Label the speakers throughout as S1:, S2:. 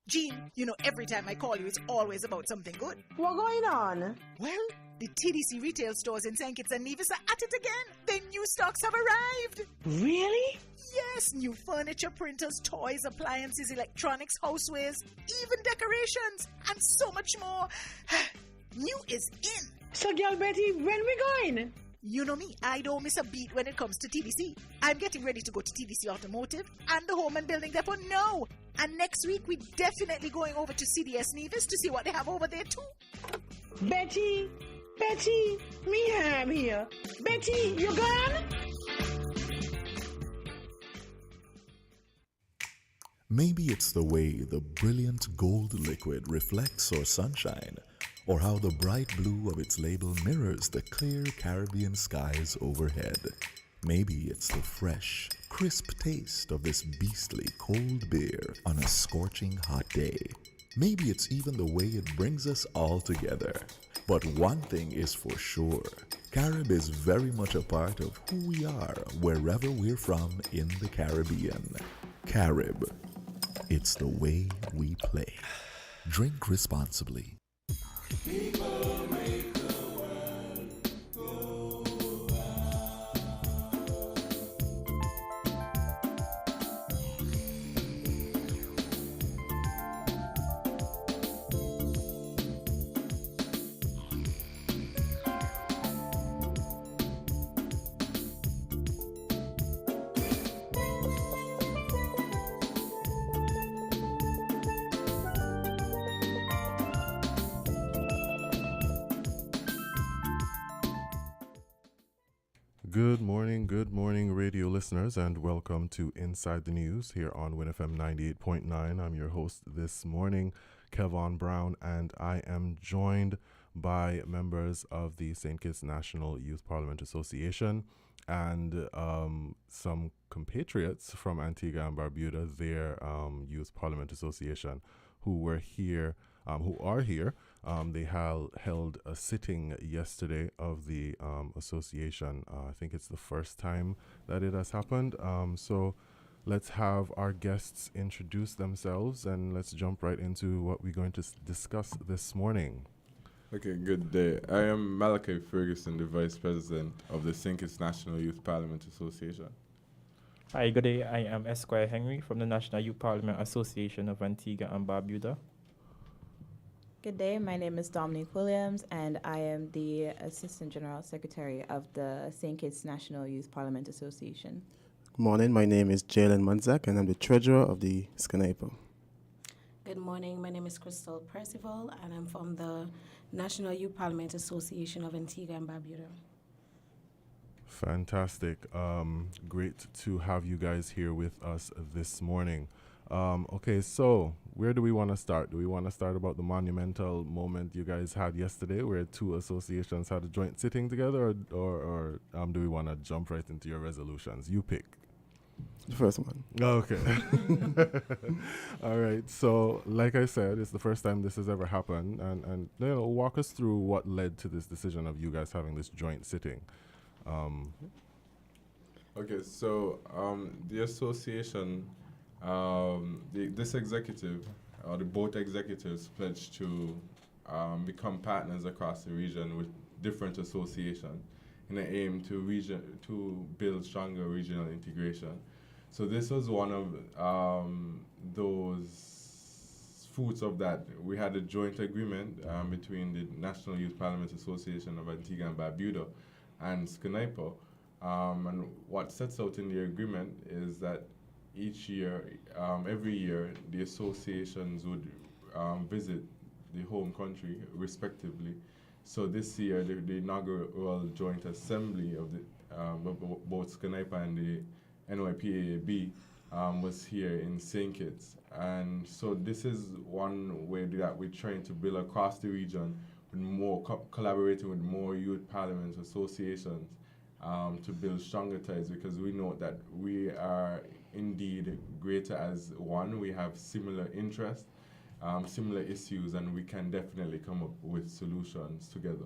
S1: Jean, every time I call you, it's always about something good.
S2: What going on?
S1: Well, the TDC retail stores in St. Kitts and Nevis are at it again. Their new stocks have arrived.
S2: Really?
S1: Yes, new furniture, printers, toys, appliances, electronics, housewares, even decorations, and so much more. New is in.
S2: So, girl Betty, when we going?
S1: You know me, I don't miss a beat when it comes to TDC. I'm getting ready to go to TDC Automotive and the Home and Building Depot now. And next week, we're definitely going over to CDS Nevis to see what they have over there too.
S2: Betty, me am here. Betty, you gone?
S3: Maybe it's the way the brilliant gold liquid reflects our sunshine, or how the bright blue of its label mirrors the clear Caribbean skies overhead. Maybe it's the fresh, crisp taste of this beastly cold beer on a scorching hot day. Maybe it's even the way it brings us all together. But one thing is for sure, Carib is very much a part of who we are wherever we're from in the Caribbean. Carib, it's the way we play. Drink responsibly.
S4: People make the world go
S5: Good morning, radio listeners, and welcome to Inside the News here on WinFM 98.9. I'm your host this morning, Kevon Brown, and I am joined by members of the St. Kitts National Youth Parliament Association and some compatriots from Antigua and Barbuda, their Youth Parliament Association, who are here. They held a sitting yesterday of the association. I think it's the first time that it has happened. So let's have our guests introduce themselves and let's jump right into what we're going to discuss this morning.
S6: Okay, good day. I am Malachi Ferguson, the Vice President of the St. Kitts National Youth Parliament Association.
S7: Hi, good day. I am Esquire Henry from the National Youth Parliament Association of Antigua and Barbuda.
S8: Good day, my name is Dominique Williams, and I am the Assistant General Secretary of the St. Kitts National Youth Parliament Association.
S9: Good morning, my name is Jalen Munzak, and I'm the Treasurer of the SCNIPA.
S10: Good morning, my name is Crystal Percival, and I'm from the National Youth Parliament Association of Antigua and Barbuda.
S5: Fantastic. Great to have you guys here with us this morning. Okay, so where do we want to start? Do we want to start about the monumental moment you guys had yesterday where two associations had a joint sitting together, or do we want to jump right into your resolutions? You pick.
S9: The first one.
S5: Okay. All right. So, like I said, it's the first time this has ever happened. And walk us through what led to this decision of you guys having this joint sitting.
S6: Okay, so the association... this executive, or the both executives, pledged to become partners across the region with different associations in an aim to build stronger regional integration. So this was one of those fruits of that. We had a joint agreement between the National Youth Parliament Association of Antigua and Barbuda and SCNIPA. And what sets out in the agreement is that each year, every year, the associations would visit the home country respectively. So this year, the inaugural joint assembly of the both SCNIPA and the NYPAAB was here in St. Kitts. And so this is one way that we're trying to build across the region, with more collaborating with more youth parliaments, associations, to build stronger ties, because we know that we are indeed greater as one. We have similar interests, similar issues, and we can definitely come up with solutions together.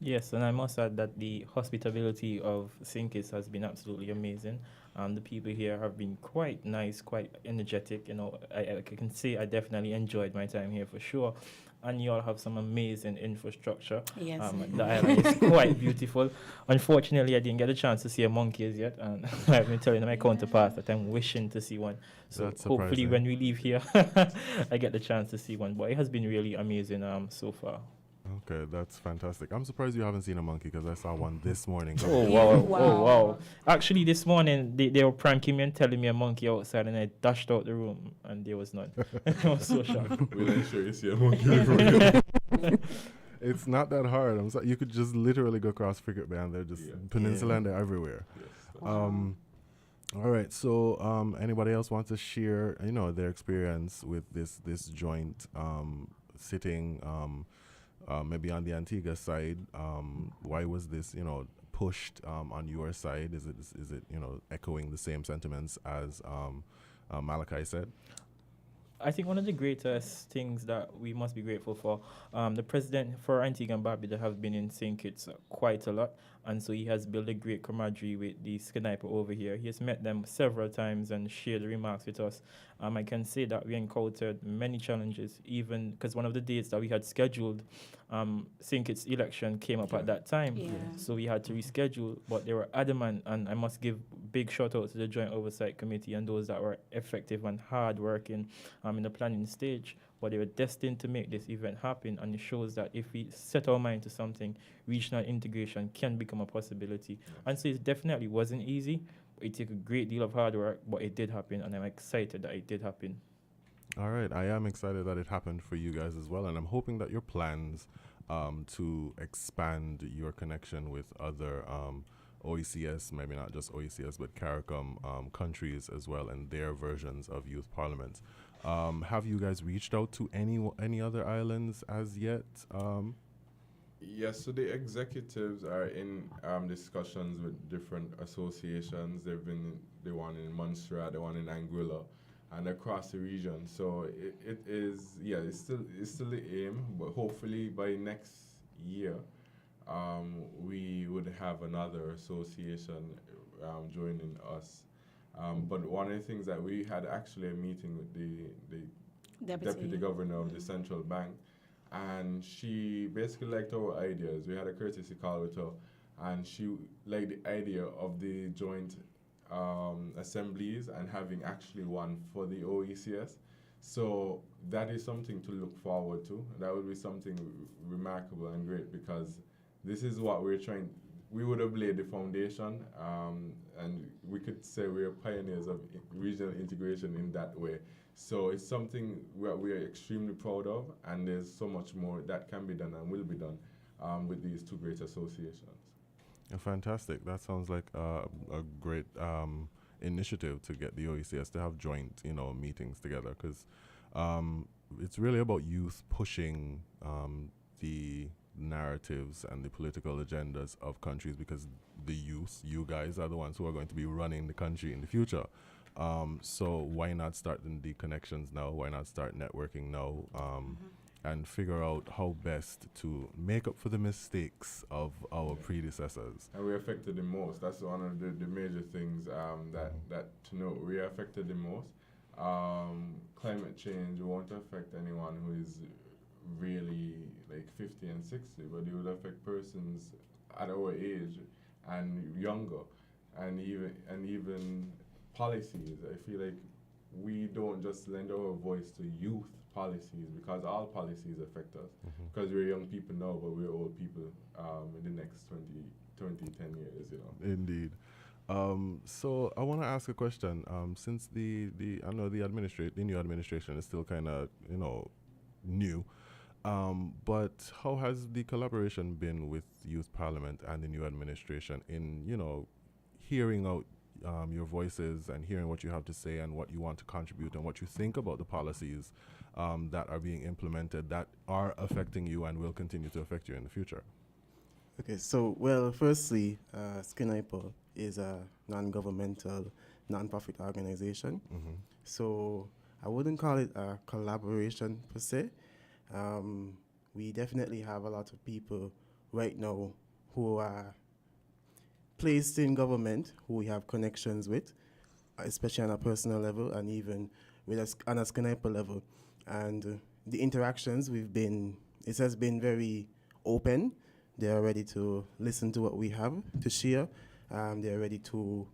S7: Yes, and I must add that the hospitality of St. Kitts has been absolutely amazing. The people here have been quite nice, quite energetic. I can say I definitely enjoyed my time here for sure. And you all have some amazing infrastructure.
S10: Yes.
S7: The island is quite beautiful. Unfortunately, I didn't get a chance to see a monkeys yet, and I've been telling my counterparts that I'm wishing to see one. So
S5: That's
S7: hopefully,
S5: surprising.
S7: when we leave here, I get the chance to see one. But it has been really amazing so far.
S5: Okay, that's fantastic. I'm surprised you haven't seen a monkey because I saw one this morning.
S7: Oh wow. Oh wow! Actually, this morning they were pranking me and telling me a monkey outside, and I dashed out the room, and there was none. I was so shocked.
S6: We'll ensure you see a monkey before you.
S5: It's not that hard. You could just literally go across Frigate Bay and they're just peninsula and they're everywhere.
S6: Yes.
S5: All right. So, anybody else want to share, their experience with this joint sitting, maybe on the Antigua side? Why was this, pushed on your side? Is it echoing the same sentiments as Malachi said?
S7: I think one of the greatest things that we must be grateful for, the president for Antigua and Barbuda have been in St. Kitts quite a lot, and so he has built a great camaraderie with the Sniper over here. He has met them several times and shared remarks with us. I can say that we encountered many challenges, even because one of the dates that we had scheduled, St. Kitts election came up at that time, so we had to reschedule, but they were adamant, and I must give big shout out to the Joint Oversight Committee and those that were effective and hard working in the planning stage, but they were destined to make this event happen, and it shows that if we set our mind to something, regional integration can become a possibility. And so it definitely wasn't easy. It took a great deal of hard work, but it did happen, and I'm excited that it did happen.
S5: All right, I am excited that it happened for you guys as well, and I'm hoping that your plans to expand your connection with other OECS, maybe not just OECS, but CARICOM countries as well, and their versions of youth parliaments. Have you guys reached out to any other islands as yet?
S6: Yes, so the executives are in discussions with different associations. They've been the one in Montserrat, the one in Anguilla, and across the region. So it is, it's still the aim, but hopefully by next year, we would have another association joining us. But one of the things that we had actually a meeting with the Deputy Governor of the Central Bank, and she basically liked our ideas. We had a courtesy call with her, and she liked the idea of the joint assemblies and having actually one for the OECS. So that is something to look forward to. That would be something remarkable and great, because this is what we're trying. We would have laid the foundation, and we could say we're pioneers of regional integration in that way. So it's something we're extremely proud of, and there's so much more that can be done and will be done with these two great associations.
S5: Fantastic. That sounds like a great initiative to get the OECS to have joint, meetings together, because it's really about youth pushing the narratives and the political agendas of countries, because the youth, you guys, are the ones who are going to be running the country in the future. So why not start the connections now? Why not start networking now? And figure out how best to make up for the mistakes of our predecessors.
S6: And we're affected the most. That's one of the major things that to know. We are affected the most. Climate change won't affect anyone who is really like 50 and 60, but it would affect persons at our age and younger, and even policies. I feel like we don't just lend our voice to youth policies, because all policies affect us, because we're young people now, but we're old people in the next 10 years,
S5: Indeed. So I want to ask a question. Since I know the new administration is still kind of, new, but how has the collaboration been with Youth Parliament and the new administration in, hearing out your voices and hearing what you have to say and what you want to contribute and what you think about the policies that are being implemented that are affecting you and will continue to affect you in the future?
S9: Okay, so, well, firstly, Sniper is a non-governmental, non-profit organization. So I wouldn't call it a collaboration per se. We definitely have a lot of people right now who are placed in government, who we have connections with, especially on a personal level and even with us on a Sniper level. And the interactions it has been very open. They are ready to listen to what we have to share. They are ready to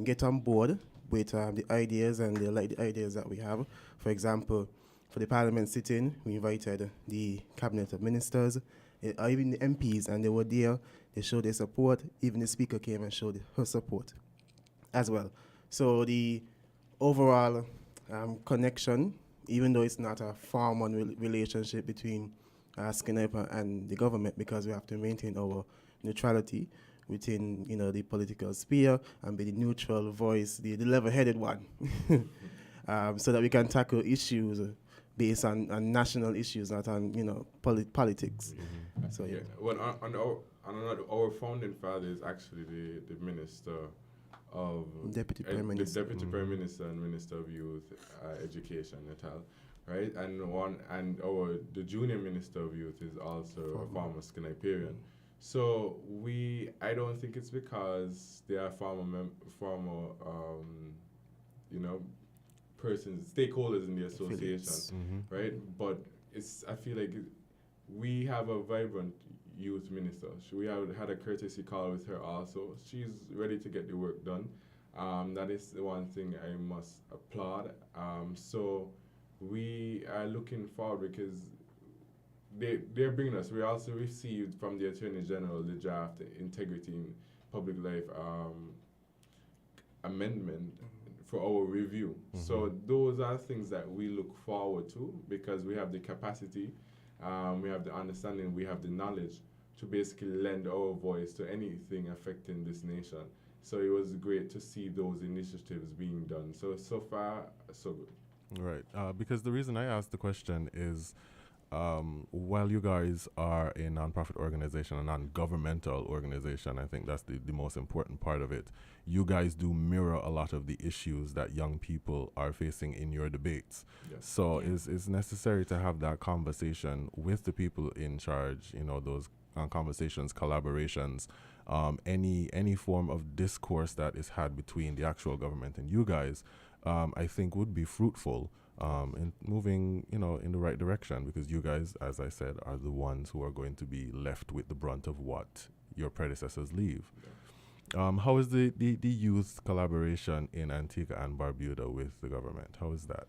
S9: get on board with the ideas, and they like the ideas that we have. For example, for the Parliament sitting, we invited the Cabinet of Ministers, or even the MPs, and they were there. They showed their support. Even the Speaker came and showed her support as well. So the overall connection, even though it's not a formal relationship between Sniper and the government, because we have to maintain our neutrality within, the political sphere and be the neutral voice, the level-headed one, so that we can tackle issues based on national issues, not on politics.
S6: Mm-hmm.
S9: So yeah.
S6: Well, our founding father is actually the minister of
S9: Deputy Prime Minister.
S6: the Deputy Prime Minister and Minister of Youth Education, Natal, right? And the Junior Minister of Youth is also a former Skiniperian. So I don't think it's because they are former persons, stakeholders in the association, right? But I feel like we have a vibrant youth minister. We have had a courtesy call with her also. She's ready to get the work done. That is the one thing I must applaud. So we are looking forward because they're bringing us. We also received from the Attorney General the draft Integrity in Public Life amendment for our review. So those are things that we look forward to because we have the capacity, we have the understanding, we have the knowledge to basically lend our voice to anything affecting this nation. So it was great to see those initiatives being done. So far, so good.
S5: Right. Because the reason I asked the question is, while you guys are a non-profit organization, a non-governmental organization, I think that's the most important part of it. You guys do mirror a lot of the issues that young people are facing in your debates.
S6: Yes.
S5: So it's necessary to have that conversation with the people in charge, those conversations, collaborations, any form of discourse that is had between the actual government and you guys, I think would be fruitful in moving, in the right direction, because you guys, as I said, are the ones who are going to be left with the brunt of what your predecessors leave. How is the youth collaboration in Antigua and Barbuda with the government? How is that?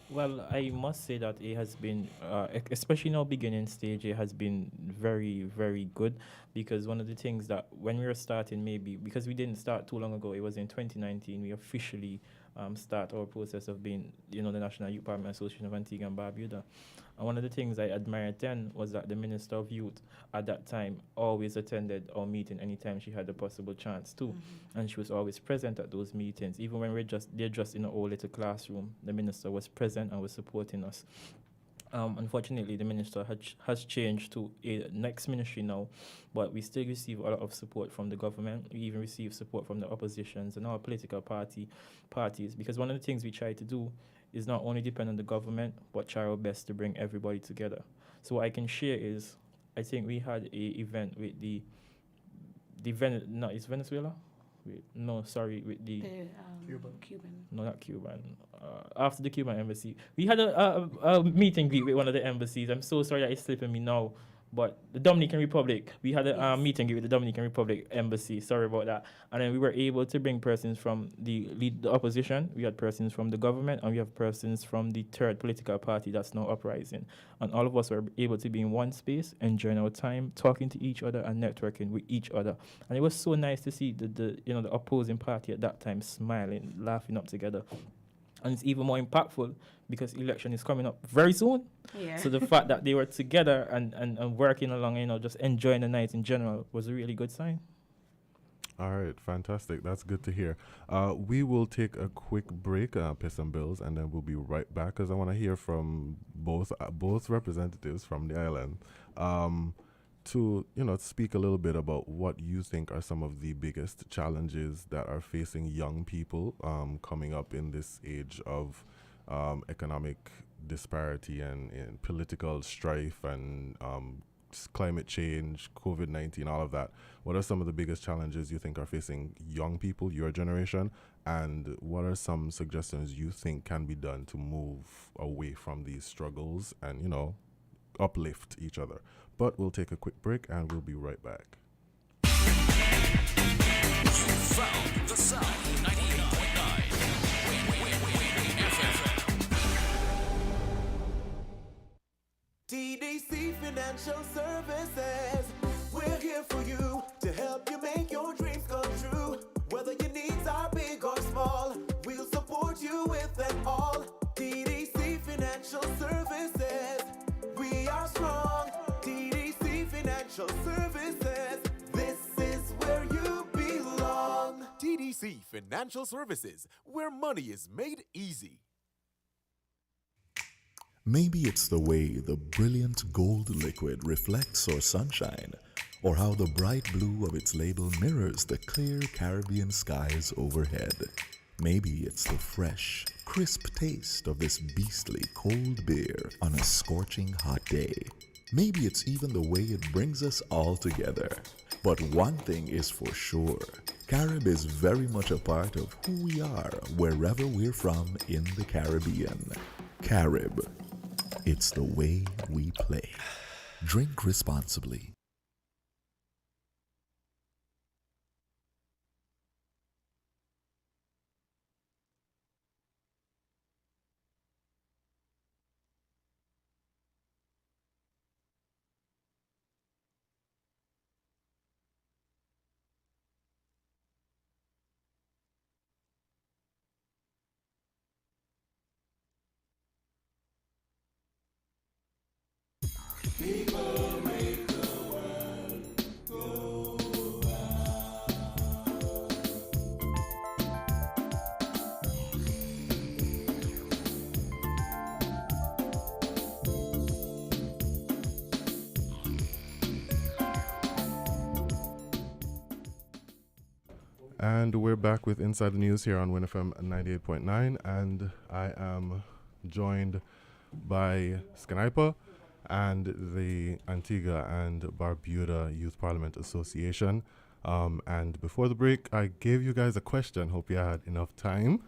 S7: Well, I must say that it has been, especially in our beginning stage, it has been very, very good, because one of the things that when we were starting, maybe because we didn't start too long ago, it was in 2019, we officially start our process of being, the National Youth Parliament Association of Antigua and Barbuda. And one of the things I admired then was that the Minister of Youth at that time always attended our meeting anytime she had the possible chance to. And she was always present at those meetings. Even when they're just in our old little classroom, the minister was present and was supporting us. Unfortunately, the minister has changed to a next ministry now, but we still receive a lot of support from the government. We even receive support from the oppositions and our political parties, because one of the things we try to do is not only depend on the government, but try our best to bring everybody together. So what I can share is, I think we had a event with it's Venezuela? With the
S10: Cuban.
S7: No, not Cuban. After the Cuban embassy, we had a meet and greet with one of the embassies. I'm so sorry that it's slipping me now, but the Dominican Republic. We had a meet and greet with the Dominican Republic embassy. Sorry about that. And then we were able to bring persons from the opposition. We had persons from the government, and we have persons from the third political party that's now uprising. And all of us were able to be in one space, enjoying our time, talking to each other and networking with each other. And it was so nice to see the opposing party at that time smiling, laughing up together. And it's even more impactful because election is coming up very soon.
S10: Yeah.
S7: So the fact that they were together and working along, just enjoying the night in general was a really good sign.
S5: All right, fantastic. That's good to hear. We will take a quick break, pay some bills, and then we'll be right back because I want to hear from both representatives from the island to speak a little bit about what you think are some of the biggest challenges that are facing young people coming up in this age of economic disparity and political strife and climate change, COVID-19, all of that, what are some of the biggest challenges you think are facing young people, your generation, and what are some suggestions you think can be done to move away from these struggles and, uplift each other? But we'll take a quick break and we'll be right back.
S11: Found the Sound 98.9
S4: TDC Financial Services. We're here for you to help you make your dreams come true. Whether your needs are big or small, we'll support you with them all. TDC Financial Services. We are strong. TDC Financial Services. This is where you belong.
S12: TDC Financial Services, where money is made easy.
S3: Maybe it's the way the brilliant gold liquid reflects our sunshine, or how the bright blue of its label mirrors the clear Caribbean skies overhead. Maybe it's the fresh, crisp taste of this beastly cold beer on a scorching hot day. Maybe it's even the way it brings us all together. But one thing is for sure, Carib is very much a part of who we are wherever we're from in the Caribbean. Carib. It's the way we play. Drink responsibly.
S4: People make the world go
S5: And we're back with Inside the News here on WinFM 98.9, and I am joined by Sniper and the Antigua and Barbuda Youth Parliament Association. And before the break, I gave you guys a question. Hope you had enough time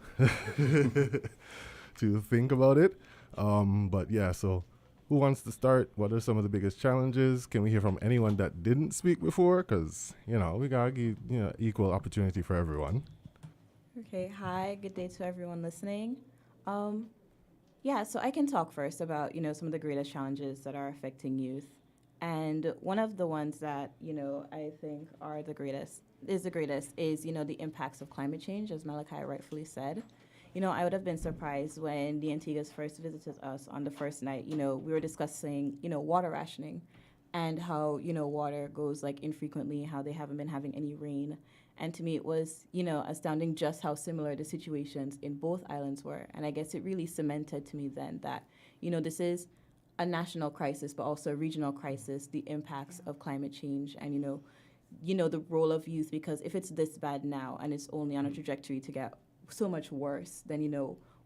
S5: to think about it. But yeah, so who wants to start? What are some of the biggest challenges? Can we hear from anyone that didn't speak before? Because, we got to give equal opportunity for everyone.
S8: Okay, hi, good day to everyone listening. Yeah, so I can talk first about, some of the greatest challenges that are affecting youth. And one of the ones that, I think are the greatest is the impacts of climate change, as Malachi rightfully said. I would have been surprised when the Antiguas first visited us on the first night. We were discussing, water rationing and how, water goes infrequently, how they haven't been having any rain. And to me, it was, astounding just how similar the situations in both islands were. And I guess it really cemented to me then that, this is a national crisis, but also a regional crisis, the impacts of climate change and, the role of youth. Because if it's this bad now and it's only on a trajectory to get so much worse, then,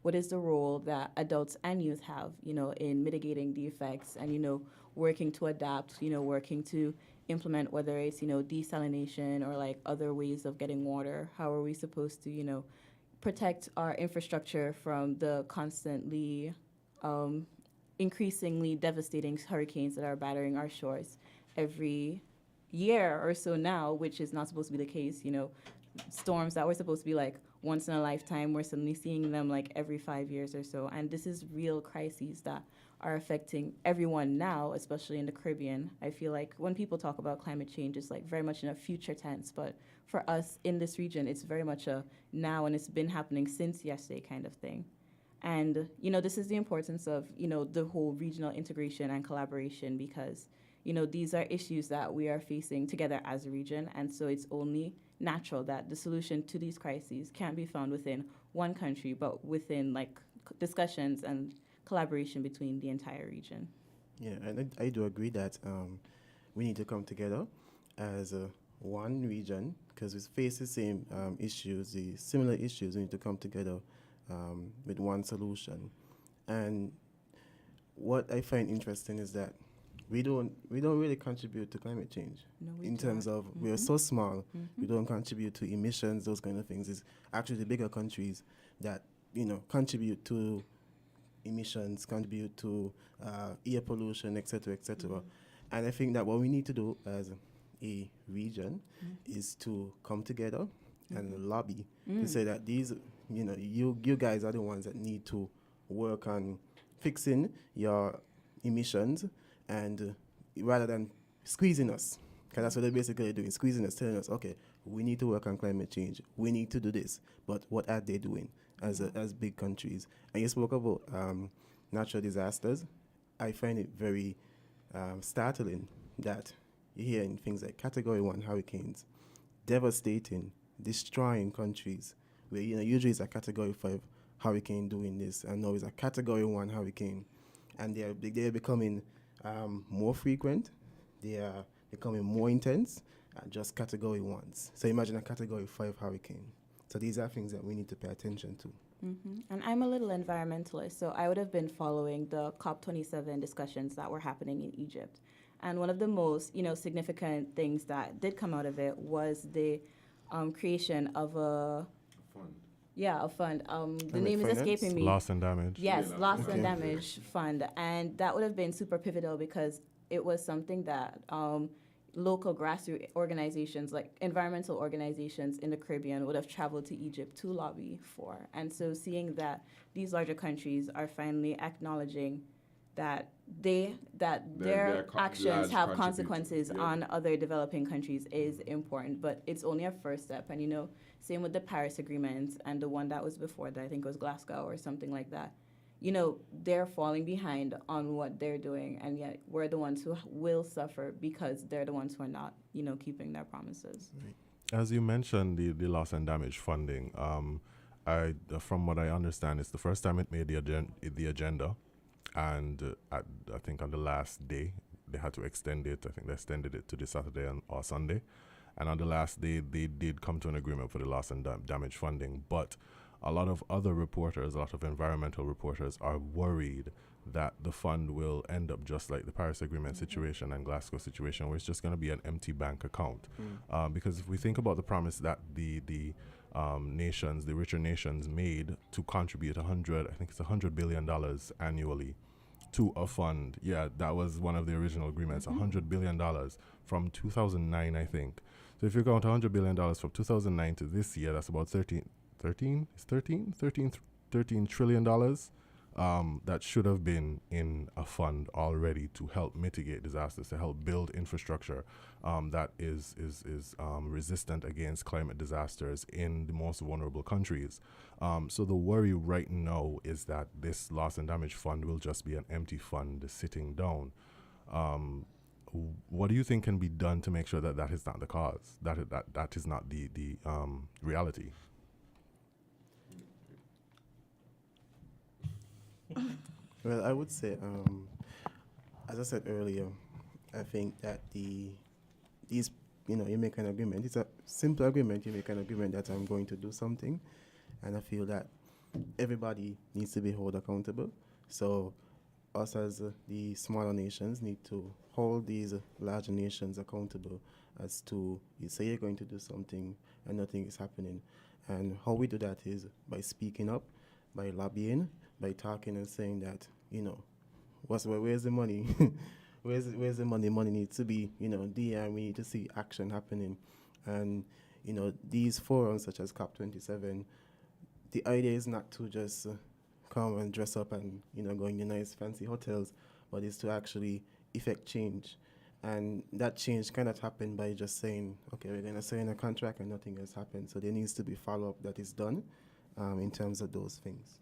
S8: what is the role that adults and youth have, in mitigating the effects and, working to adapt, working to implement, whether it's, desalination or other ways of getting water. How are we supposed to, protect our infrastructure from the constantly increasingly devastating hurricanes that are battering our shores every year or so now, which is not supposed to be the case. Storms that were supposed to be once in a lifetime, we're suddenly seeing them every 5 years or so. And this is real crises that are affecting everyone now, especially in the Caribbean. I feel like when people talk about climate change, it's very much in a future tense. But for us in this region, it's very much a now, and it's been happening since yesterday kind of thing. And, this is the importance of, the whole regional integration and collaboration, because, these are issues that we are facing together as a region. And so it's only natural that the solution to these crises can't be found within one country, but within discussions and collaboration between the entire region.
S9: Yeah, and I do agree that we need to come together as one region, because we face the same issues, the similar issues. We need to come together with one solution. And what I find interesting is that we don't really contribute to climate change.
S8: No, we
S9: in
S8: do
S9: terms
S8: not.
S9: of we're so small,
S8: Mhm.
S9: we don't contribute to emissions, those kind of things. It's actually the bigger countries that contribute to emissions, contribute to air pollution, etc., etc. And I think that what we need to do as a region is to come together and lobby to say that these, you guys are the ones that need to work on fixing your emissions, and rather than squeezing us, because that's what they're basically doing, squeezing us, telling us, okay, we need to work on climate change, we need to do this, but what are they doing as big countries? And you spoke about natural disasters. I find it very startling that you hear in things like Category 1 hurricanes, devastating, destroying countries, where usually it's a Category 5 hurricane doing this, and now it's a Category 1 hurricane, and they're becoming more frequent, they are becoming more intense, just Category 1s. So imagine a Category 5 hurricane. So these are things that we need to pay attention to.
S8: And I'm a little environmentalist, so I would have been following the COP27 discussions that were happening in Egypt. And one of the most, significant things that did come out of it was the creation of a
S6: Fund.
S8: Yeah, a fund. The
S9: Climate
S8: name is
S9: finance?
S8: escaping me.
S5: Loss and damage.
S8: Yes,
S6: Yeah,
S8: loss
S9: okay.
S8: and damage fund, and that would have been super pivotal because it was something that local grassroots organizations, like environmental organizations in the Caribbean, would have traveled to Egypt to lobby for. And so, seeing that these larger countries are finally acknowledging that their
S6: large
S8: actions have
S6: contributors,
S8: consequences
S6: yeah.
S8: on other developing countries is important, but it's only a first step. And same with the Paris Agreement and the one that was before that, I think it was Glasgow or something like that. They're falling behind on what they're doing, and yet we're the ones who will suffer because they're the ones who are not, keeping their promises.
S5: As you mentioned, the loss and damage funding, from what I understand, it's the first time it made the agenda, and I think on the last day they had to extend it. I think they extended it to this Saturday or Sunday, and on the last day they did come to an agreement for the loss and damage funding. But a lot of other reporters, a lot of environmental reporters, are worried that the fund will end up just like the Paris Agreement situation and Glasgow situation, where it's just going to be an empty bank account. Because if we think about the promise that the nations, the richer nations, made to contribute $100 billion annually to a fund. Yeah, that was one of the original agreements, $100 billion from 2009, I think. So if you count $100 billion from 2009 to this year, that's about $13 trillion that should have been in a fund already to help mitigate disasters, to help build infrastructure that is resistant against climate disasters in the most vulnerable countries. So the worry right now is that this loss and damage fund will just be an empty fund sitting down. What do you think can be done to make sure that that is not the cause, that is not the reality?
S9: Well, I would say, as I said earlier, I think that you make an agreement. It's a simple agreement. You make an agreement that I'm going to do something, and I feel that everybody needs to be held accountable. So us as the smaller nations need to hold these larger nations accountable as to, you say you're going to do something and nothing is happening. And how we do that is by speaking up, by lobbying, by talking and saying that, where's the money? where's the money? Money needs to be, there, and we need to see action happening. And, these forums such as COP27, the idea is not to just come and dress up and, go in the nice fancy hotels, but is to actually effect change. And that change cannot happen by just saying, okay, we're going to sign a contract and nothing has happened. So there needs to be follow-up that is done in terms of those things.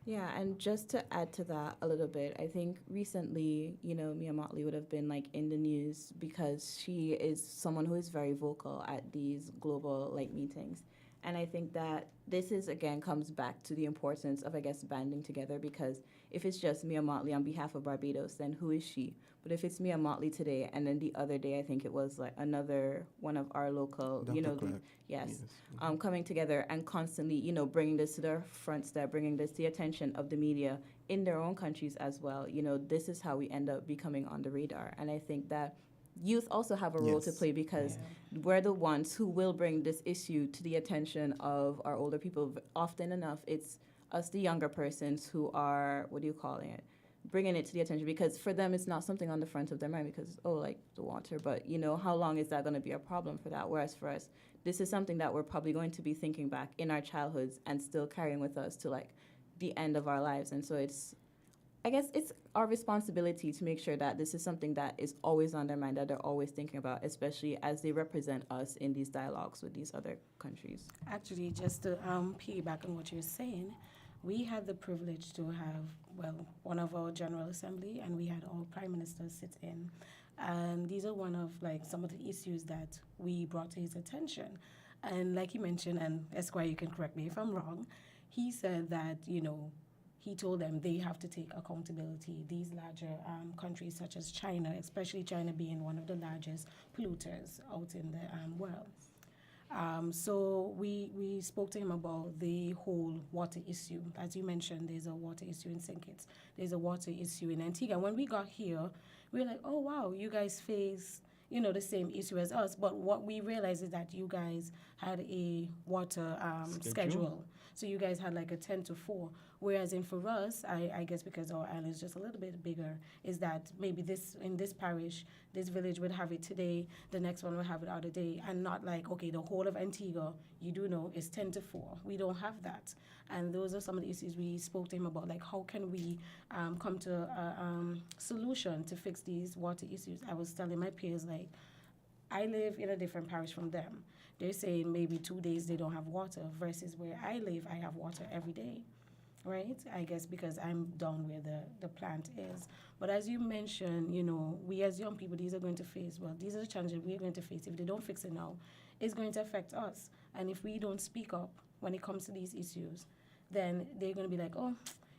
S8: Yeah, and just to add to that a little bit, I think recently, Mia Motley would have been in the news because she is someone who is very vocal at these global meetings. And I think that this again comes back to the importance of, banding together, because if it's just Mia Motley on behalf of Barbados, then who is she? But if it's Mia Motley today, and then the other day I think it was like another one of our local, you know,
S9: Clark.
S8: yes, coming together and constantly, you know, bringing this to the front step, bringing this to the attention of the media in their own countries as well. You know, this is how we end up becoming on the radar. And I think that youth also have a role to play because we're the ones who will bring this issue to the attention of our older people. Often enough, it's us, the younger persons, who are, what do you call it, bringing it to the attention, because for them it's not something on the front of their mind because, oh, like the water, but, you know, how long is that going to be a problem for that? Whereas for us, this is something that we're probably going to be thinking back in our childhoods and still carrying with us to, like, the end of our lives. And so I guess it's our responsibility to make sure that this is something that is always on their mind, that they're always thinking about, especially as they represent us in these dialogues with these other countries.
S10: Actually, just to piggyback on what you're saying, we had the privilege to have, well, one of our General Assembly, and we had our Prime Minister sit in. And these are one of, like, some of the issues that we brought to his attention. And like you mentioned, and Esquire, you can correct me if I'm wrong, he said that, you know, he told them they have to take accountability. These larger countries such as China, especially China being one of the largest polluters out in the world. So we spoke to him about the whole water issue. As you mentioned, there's a water issue in St. Kitts. There's a water issue in Antigua. When we got here, we were like, oh, wow, you guys face, you know, the same issue as us. But what we realized is that you guys had a water schedule. So you guys had like a 10 to 4. Whereas for us, I guess because our island is just a little bit bigger, is that maybe in this parish, this village would have it today, the next one will have it other day, and not like, okay, the whole of Antigua, you do know, is 10 to 4. We don't have that. And those are some of the issues we spoke to him about, like how can we come to a solution to fix these water issues. I was telling my peers, like, I live in a different parish from them. They're saying maybe 2 days they don't have water, versus where I live, I have water every day, right? I guess because I'm down where the plant is. But as you mentioned, you know, we as young people, these are going to face, well, these are the challenges we're going to face. If they don't fix it now, it's going to affect us. And if we don't speak up when it comes to these issues, then they're going to be like, oh,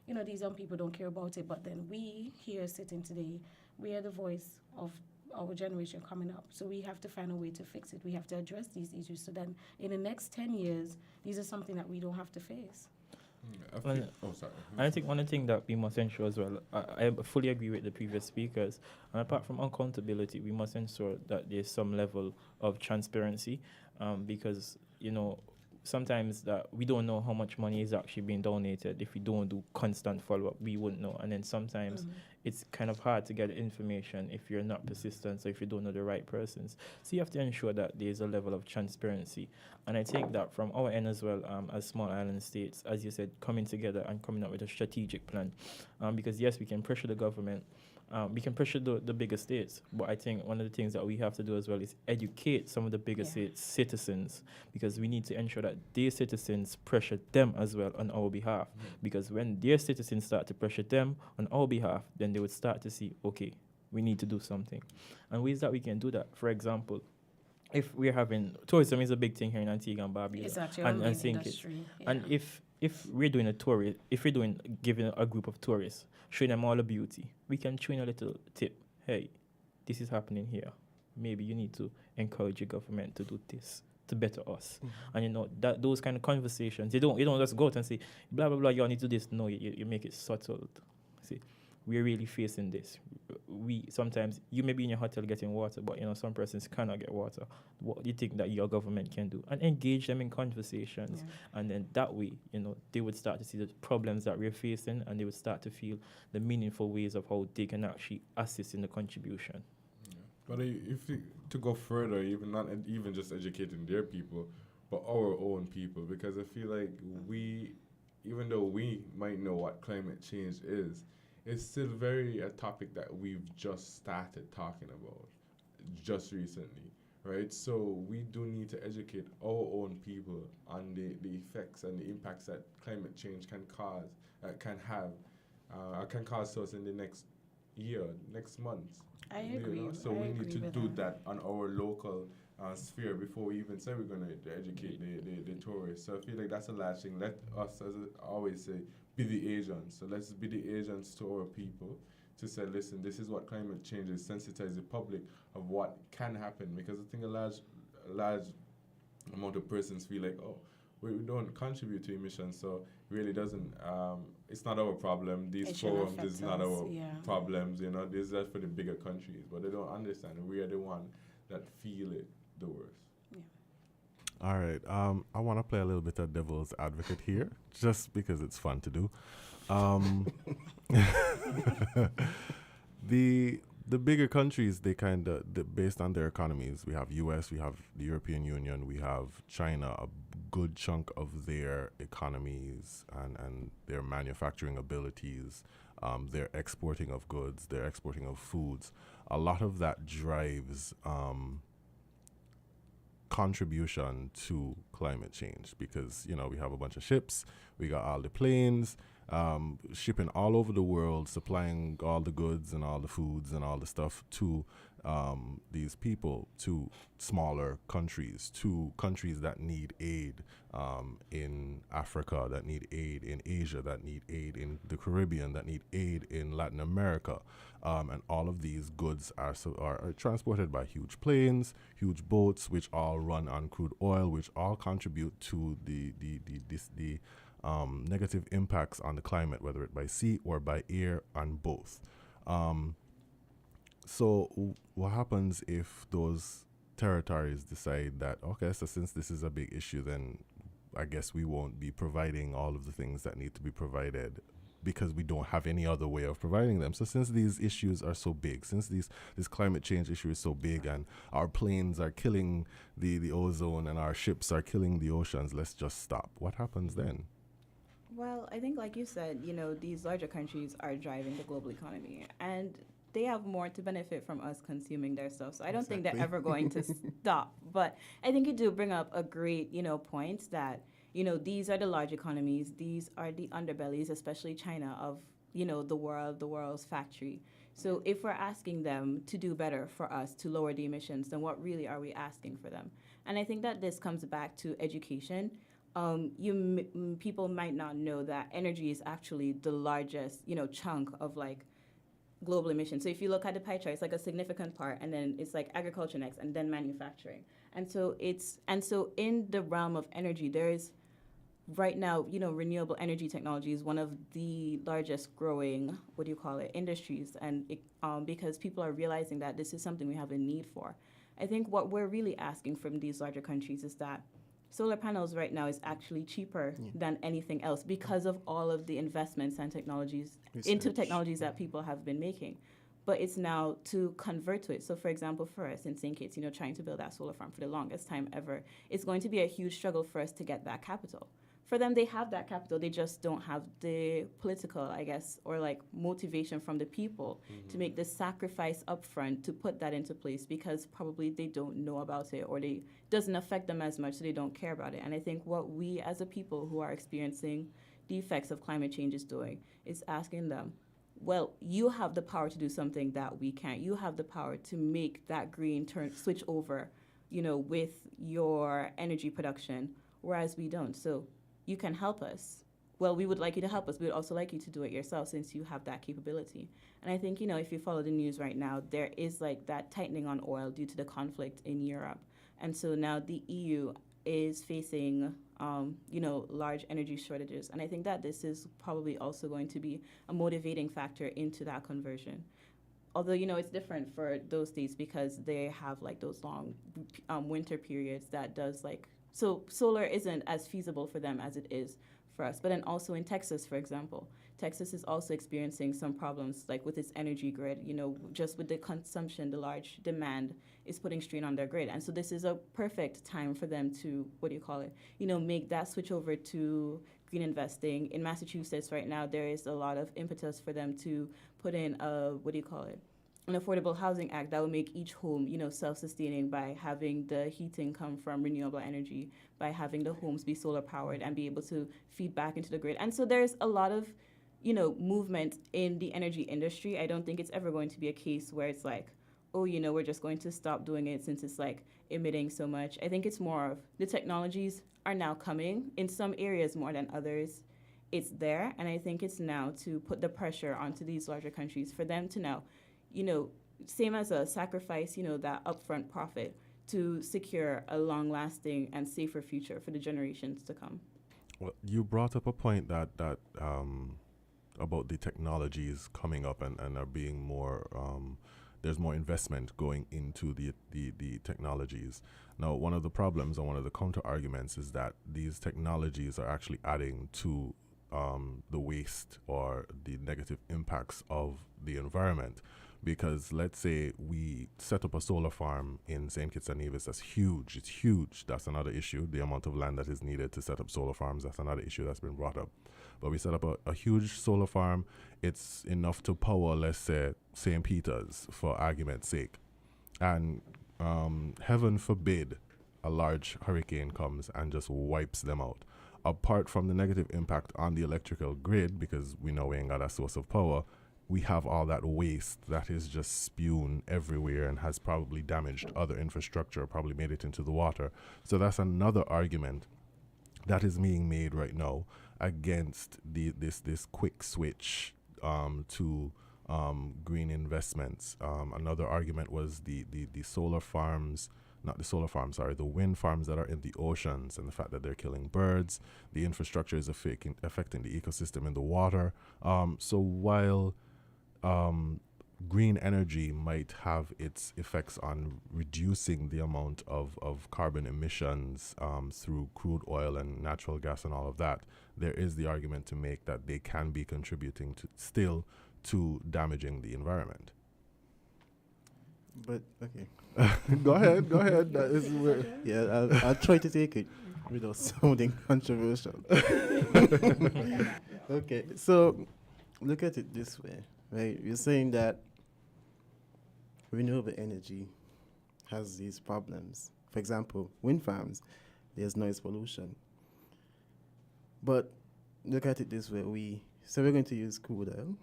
S10: you know, these young people don't care about it. But then we here sitting today, we are the voice of our generation coming up. So we have to find a way to fix it. We have to address these issues so then in the next 10 years, these are something that we don't have to face.
S7: I think one of the things that we must ensure as well, I fully agree with the previous speakers, and apart from accountability, we must ensure that there's some level of transparency, because, you know, sometimes that we don't know how much money is actually being donated. If we don't do constant follow-up, we wouldn't know. And then sometimes it's kind of hard to get information if you're not persistent, so if you don't know the right persons. So you have to ensure that there's a level of transparency. And I think that from our end as well, as small island states, as you said, coming together and coming up with a strategic plan. Because yes, we can pressure the government, we can pressure the bigger states, but I think one of the things that we have to do as well is educate some of the bigger states' citizens, because we need to ensure that their citizens pressure them as well on our behalf. Because when their citizens start to pressure them on our behalf, then they would start to see, okay, we need to do something. And ways that we can do that, for example, if we're having tourism is a big thing here in Antigua and Barbuda,
S10: it's actually and St. Kitts.
S7: And if we're doing giving a group of tourists, showing them all the beauty, we can throw in a little tip. Hey, this is happening here. Maybe you need to encourage your government to do this to better us. And you know that those kind of conversations, you don't just go out and say blah blah blah. You need to do this. No, you make it subtle. See, we're really facing this. We sometimes you may be in your hotel getting water, but you know some persons cannot get water. What do you think that your government can do? And engage them in conversations, and then that way, you know, they would start to see the problems that we're facing, and they would start to feel the meaningful ways of how they can actually assist in the contribution.
S6: But to go further, not even just educating their people, but our own people, because I feel like even though we might know what climate change is, it's still a topic that we've just started talking about just recently, right? So we do need to educate our own people on the effects and the impacts that climate change can cause to us in the next year, next month.
S10: I agree.
S6: So we need to do that on our local sphere before we even say we're going to educate the tourists. So I feel like that's a large thing. Let us, as I always say, be the agents. So let's be the agents to our people to say, listen, this is what climate change is, sensitize the public of what can happen. Because I think a large amount of persons feel like, oh, we don't contribute to emissions, so it really doesn't, it's not our problem. These forums is not our problems, you know, this is just for the bigger countries. But they don't understand. We are the one that feel it the worst.
S5: Yeah. All right. I want to play a little bit of devil's advocate here, just because it's fun to do. The bigger countries, they kind of, based on their economies, we have U.S., we have the European Union, we have China, a good chunk of their economies and their manufacturing abilities, their exporting of goods, their exporting of foods. A lot of that drives contribution to climate change because, you know, we have a bunch of ships, we got all the planes, shipping all over the world, supplying all the goods and all the foods and all the stuff to these people, to smaller countries, to countries that need aid in Africa, that need aid in Asia, that need aid in the Caribbean, that need aid in Latin America. And all of these goods are transported by huge planes, huge boats, which all run on crude oil, which all contribute to the negative impacts on the climate, whether it by sea or by air, on both. So what happens if those territories decide that, okay, so since this is a big issue, then I guess we won't be providing all of the things that need to be provided because we don't have any other way of providing them. So since these issues are so big, since this climate change issue is so big and our planes are killing the ozone and our ships are killing the oceans, let's just stop. What happens then?
S8: Well, I think, like you said, you know, these larger countries are driving the global economy, and they have more to benefit from us consuming their stuff. So I don't think they're ever going to stop. But I think you do bring up a great, you know, point that, you know, these are the large economies. These are the underbellies, especially China, of, you know, the world's factory. So if we're asking them to do better for us, to lower the emissions, then what really are we asking for them? And I think that this comes back to education. People might not know that energy is actually the largest, you know, chunk of like global emissions. So if you look at the pie chart, it's like a significant part, and then it's like agriculture next, and then manufacturing. And so in the realm of energy, there is right now, you know, renewable energy technology is one of the largest growing, industries, and because people are realizing that this is something we have a need for. I think what we're really asking from these larger countries is that solar panels right now is actually cheaper than anything else because of all of the investments and technologies into technologies that people have been making. But it's now to convert to it. So for example, for us in St. Kitts, you know, trying to build that solar farm for the longest time ever, it's going to be a huge struggle for us to get that capital. For them, they have that capital, they just don't have the political, I guess, or like motivation from the people to make the sacrifice upfront to put that into place because probably they don't know about it or it doesn't affect them as much, so they don't care about it. And I think what we as a people who are experiencing the effects of climate change is doing is asking them, well, you have the power to do something that we can't. You have the power to make that green switch over, you know, with your energy production, whereas we don't. So you can help us. Well, we would like you to help us. We would also like you to do it yourself since you have that capability. And I think, you know, if you follow the news right now, there is like that tightening on oil due to the conflict in Europe. And so now the EU is facing, you know, large energy shortages. And I think that this is probably also going to be a motivating factor into that conversion. Although, you know, it's different for those states because they have like those long winter periods that does like, so solar isn't as feasible for them as it is for us. But then also in Texas, for example, Texas is also experiencing some problems like with its energy grid, you know, just with the consumption, the large demand is putting strain on their grid. And so this is a perfect time for them to, you know, make that switch over to green investing. In Massachusetts right now, there is a lot of impetus for them to put in an Affordable Housing Act that will make each home, you know, self-sustaining by having the heating come from renewable energy, by having the homes be solar powered and be able to feed back into the grid. And so there's a lot of, you know, movement in the energy industry. I don't think it's ever going to be a case where it's like, oh, we're just going to stop doing it since it's like emitting so much. I think it's more of the technologies are now coming in some areas more than others. It's there, and I think it's now to put the pressure onto these larger countries for them to now, same as a sacrifice, that upfront profit to secure a long-lasting and safer future for the generations to come.
S5: Well, you brought up a point that about the technologies coming up and are being more, there's more investment going into the technologies. Now, one of the problems and one of the counter arguments is that these technologies are actually adding to the waste or the negative impacts of the environment. Because let's say we set up a solar farm in St. Kitts and Nevis that's huge. It's huge. That's another issue. The amount of land that is needed to set up solar farms, that's another issue that's been brought up. But we set up a huge solar farm. It's enough to power, let's say, St. Peter's, for argument's sake. And heaven forbid a large hurricane comes and just wipes them out. Apart from the negative impact on the electrical grid, because we know we ain't got a source of power, we have all that waste that is just spewed everywhere and has probably damaged other infrastructure, probably made it into the water. So that's another argument that is being made right now against this quick switch to green investments. Another argument was the solar farms, not the solar farms, sorry, the wind farms that are in the oceans and the fact that they're killing birds. The infrastructure is affecting the ecosystem in the water. So while green energy might have its effects on reducing the amount of carbon emissions through crude oil and natural gas and all of that, there is the argument to make that they can be contributing to damaging the environment.
S9: But, okay.
S5: Go ahead. That is where
S9: I'll try to take it without sounding controversial. Okay, so look at it this way, right? You're saying that renewable energy has these problems. For example, wind farms, there's noise pollution. But look at it this way. We're going to use crude oil.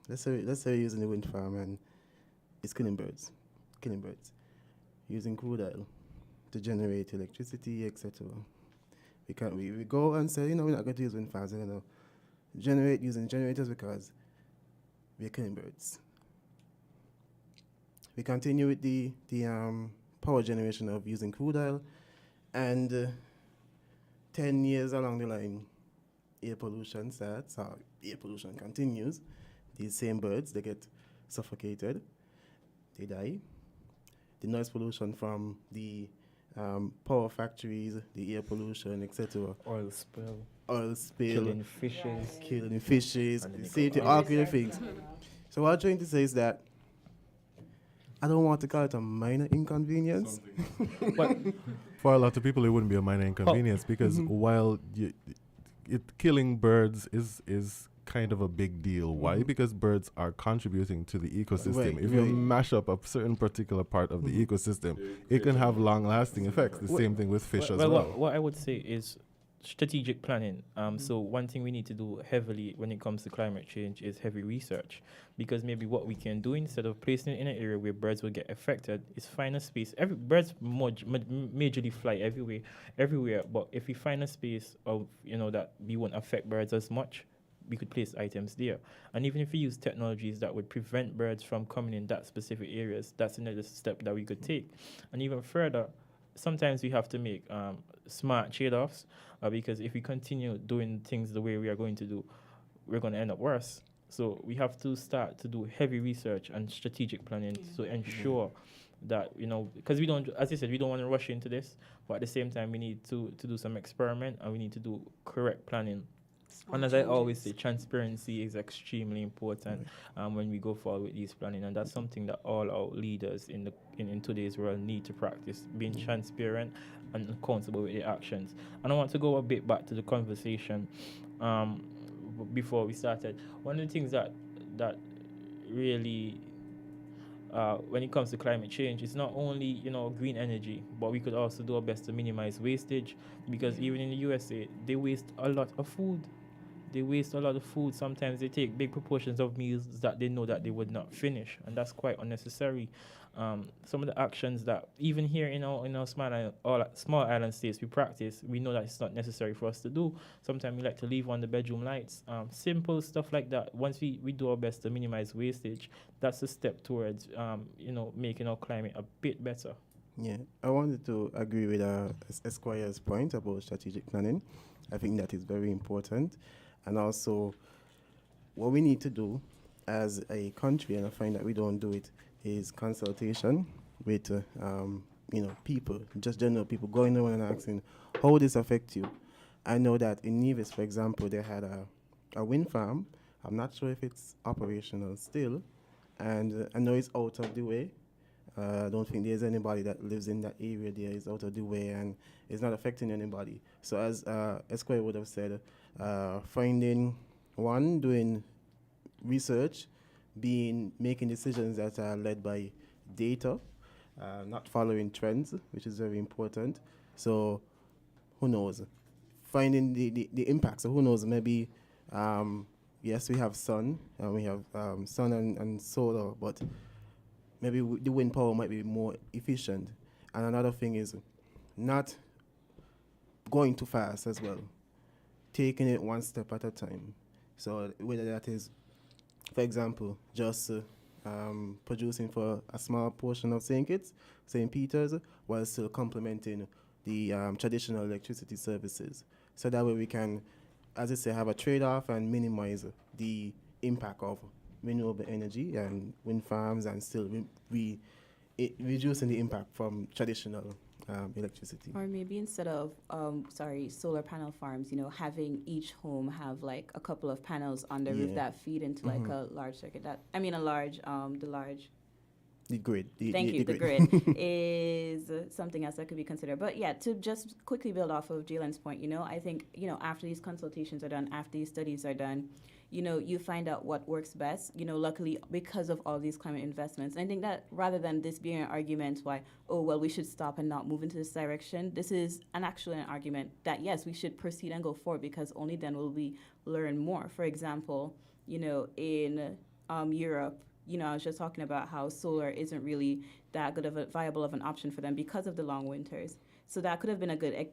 S9: Let's say we're using the wind farm and it's killing birds. Using crude oil to generate electricity, etc. We go and say, we're not going to use wind farms. We're going to generate using generators because we're killing birds. We continue with the power generation of using crude oil, and 10 years along the line, air pollution starts, or air pollution continues. These same birds, they get suffocated, they die. The noise pollution from the power factories, the air pollution, etc.
S7: Oil spill.
S9: Killing fishes. Safety, all kind of things. So what I'm trying to say is that I don't want to call it a minor inconvenience.
S5: But for a lot of people, it wouldn't be a minor inconvenience because while killing birds is kind of a big deal. Why? Because birds are contributing to the ecosystem.
S9: Right,
S5: if you mash up a certain particular part of the ecosystem, it can have long-lasting effects. The same thing with fish as well.
S7: What I would say is strategic planning. So one thing we need to do heavily when it comes to climate change is heavy research, because maybe what we can do instead of placing it in an area where birds will get affected is find a space. Birds majorly fly everywhere. But if we find a space of that we won't affect birds as much, we could place items there. And even if we use technologies that would prevent birds from coming in that specific areas, that's another step that we could take. And even further, sometimes we have to make smart trade-offs because if we continue doing things the way we are going to do, we're going to end up worse. So we have to start to do heavy research and strategic planning to ensure that, because we don't, as you said, we don't want to rush into this, but at the same time, we need to do some experiment and we need to do correct planning. And as I always say, transparency is extremely important when we go forward with these planning, and that's something that all our leaders in today's world need to practice, being transparent and accountable with their actions. And I want to go a bit back to the conversation before we started. One of the things that really when it comes to climate change, it's not only green energy, but we could also do our best to minimize wastage, because even in the USA they waste a lot of food. They waste a lot of food. Sometimes they take big proportions of meals that they know that they would not finish, and that's quite unnecessary. Some of the actions that even here in our small island states we practice, we know that it's not necessary for us to do. Sometimes we like to leave on the bedroom lights. Simple stuff like that. Once we do our best to minimize wastage, that's a step towards making our climate a bit better.
S9: Yeah, I wanted to agree with Esquire's point about strategic planning. I think that is very important. And also, what we need to do as a country, and I find that we don't do it, is consultation with people, just general people, going around and asking, how would this affect you? I know that in Nevis, for example, they had a wind farm. I'm not sure if it's operational still, and I know it's out of the way. I don't think there's anybody that lives in that area there is out of the way, and it's not affecting anybody. So as Esquire would have said, doing research, making decisions that are led by data, not following trends, which is very important. So who knows? Finding the impact. So who knows? Maybe, yes, we have sun, and we have sun and solar, but maybe the wind power might be more efficient. And another thing is not going too fast as well, taking it one step at a time. So whether that is, for example, just producing for a small portion of St. Kitts, St. Peter's, while still complementing the traditional electricity services. So that way we can, as I say, have a trade-off and minimize the impact of renewable energy and wind farms, and still reducing the impact from traditional electricity.
S8: Or maybe instead of solar panel farms, having each home have like a couple of panels on the roof that feed into like a large circuit.
S9: The grid.
S8: The grid is something else that could be considered. But yeah, to just quickly build off of Jalen's point, I think, after these consultations are done, after these studies are done, you find out what works best, luckily because of all these climate investments. And I think that rather than this being an argument why, we should stop and not move into this direction, this is an argument that, yes, we should proceed and go forward, because only then will we learn more. For example, in Europe, I was just talking about how solar isn't really that good of a viable of an option for them because of the long winters. So that could have been a good,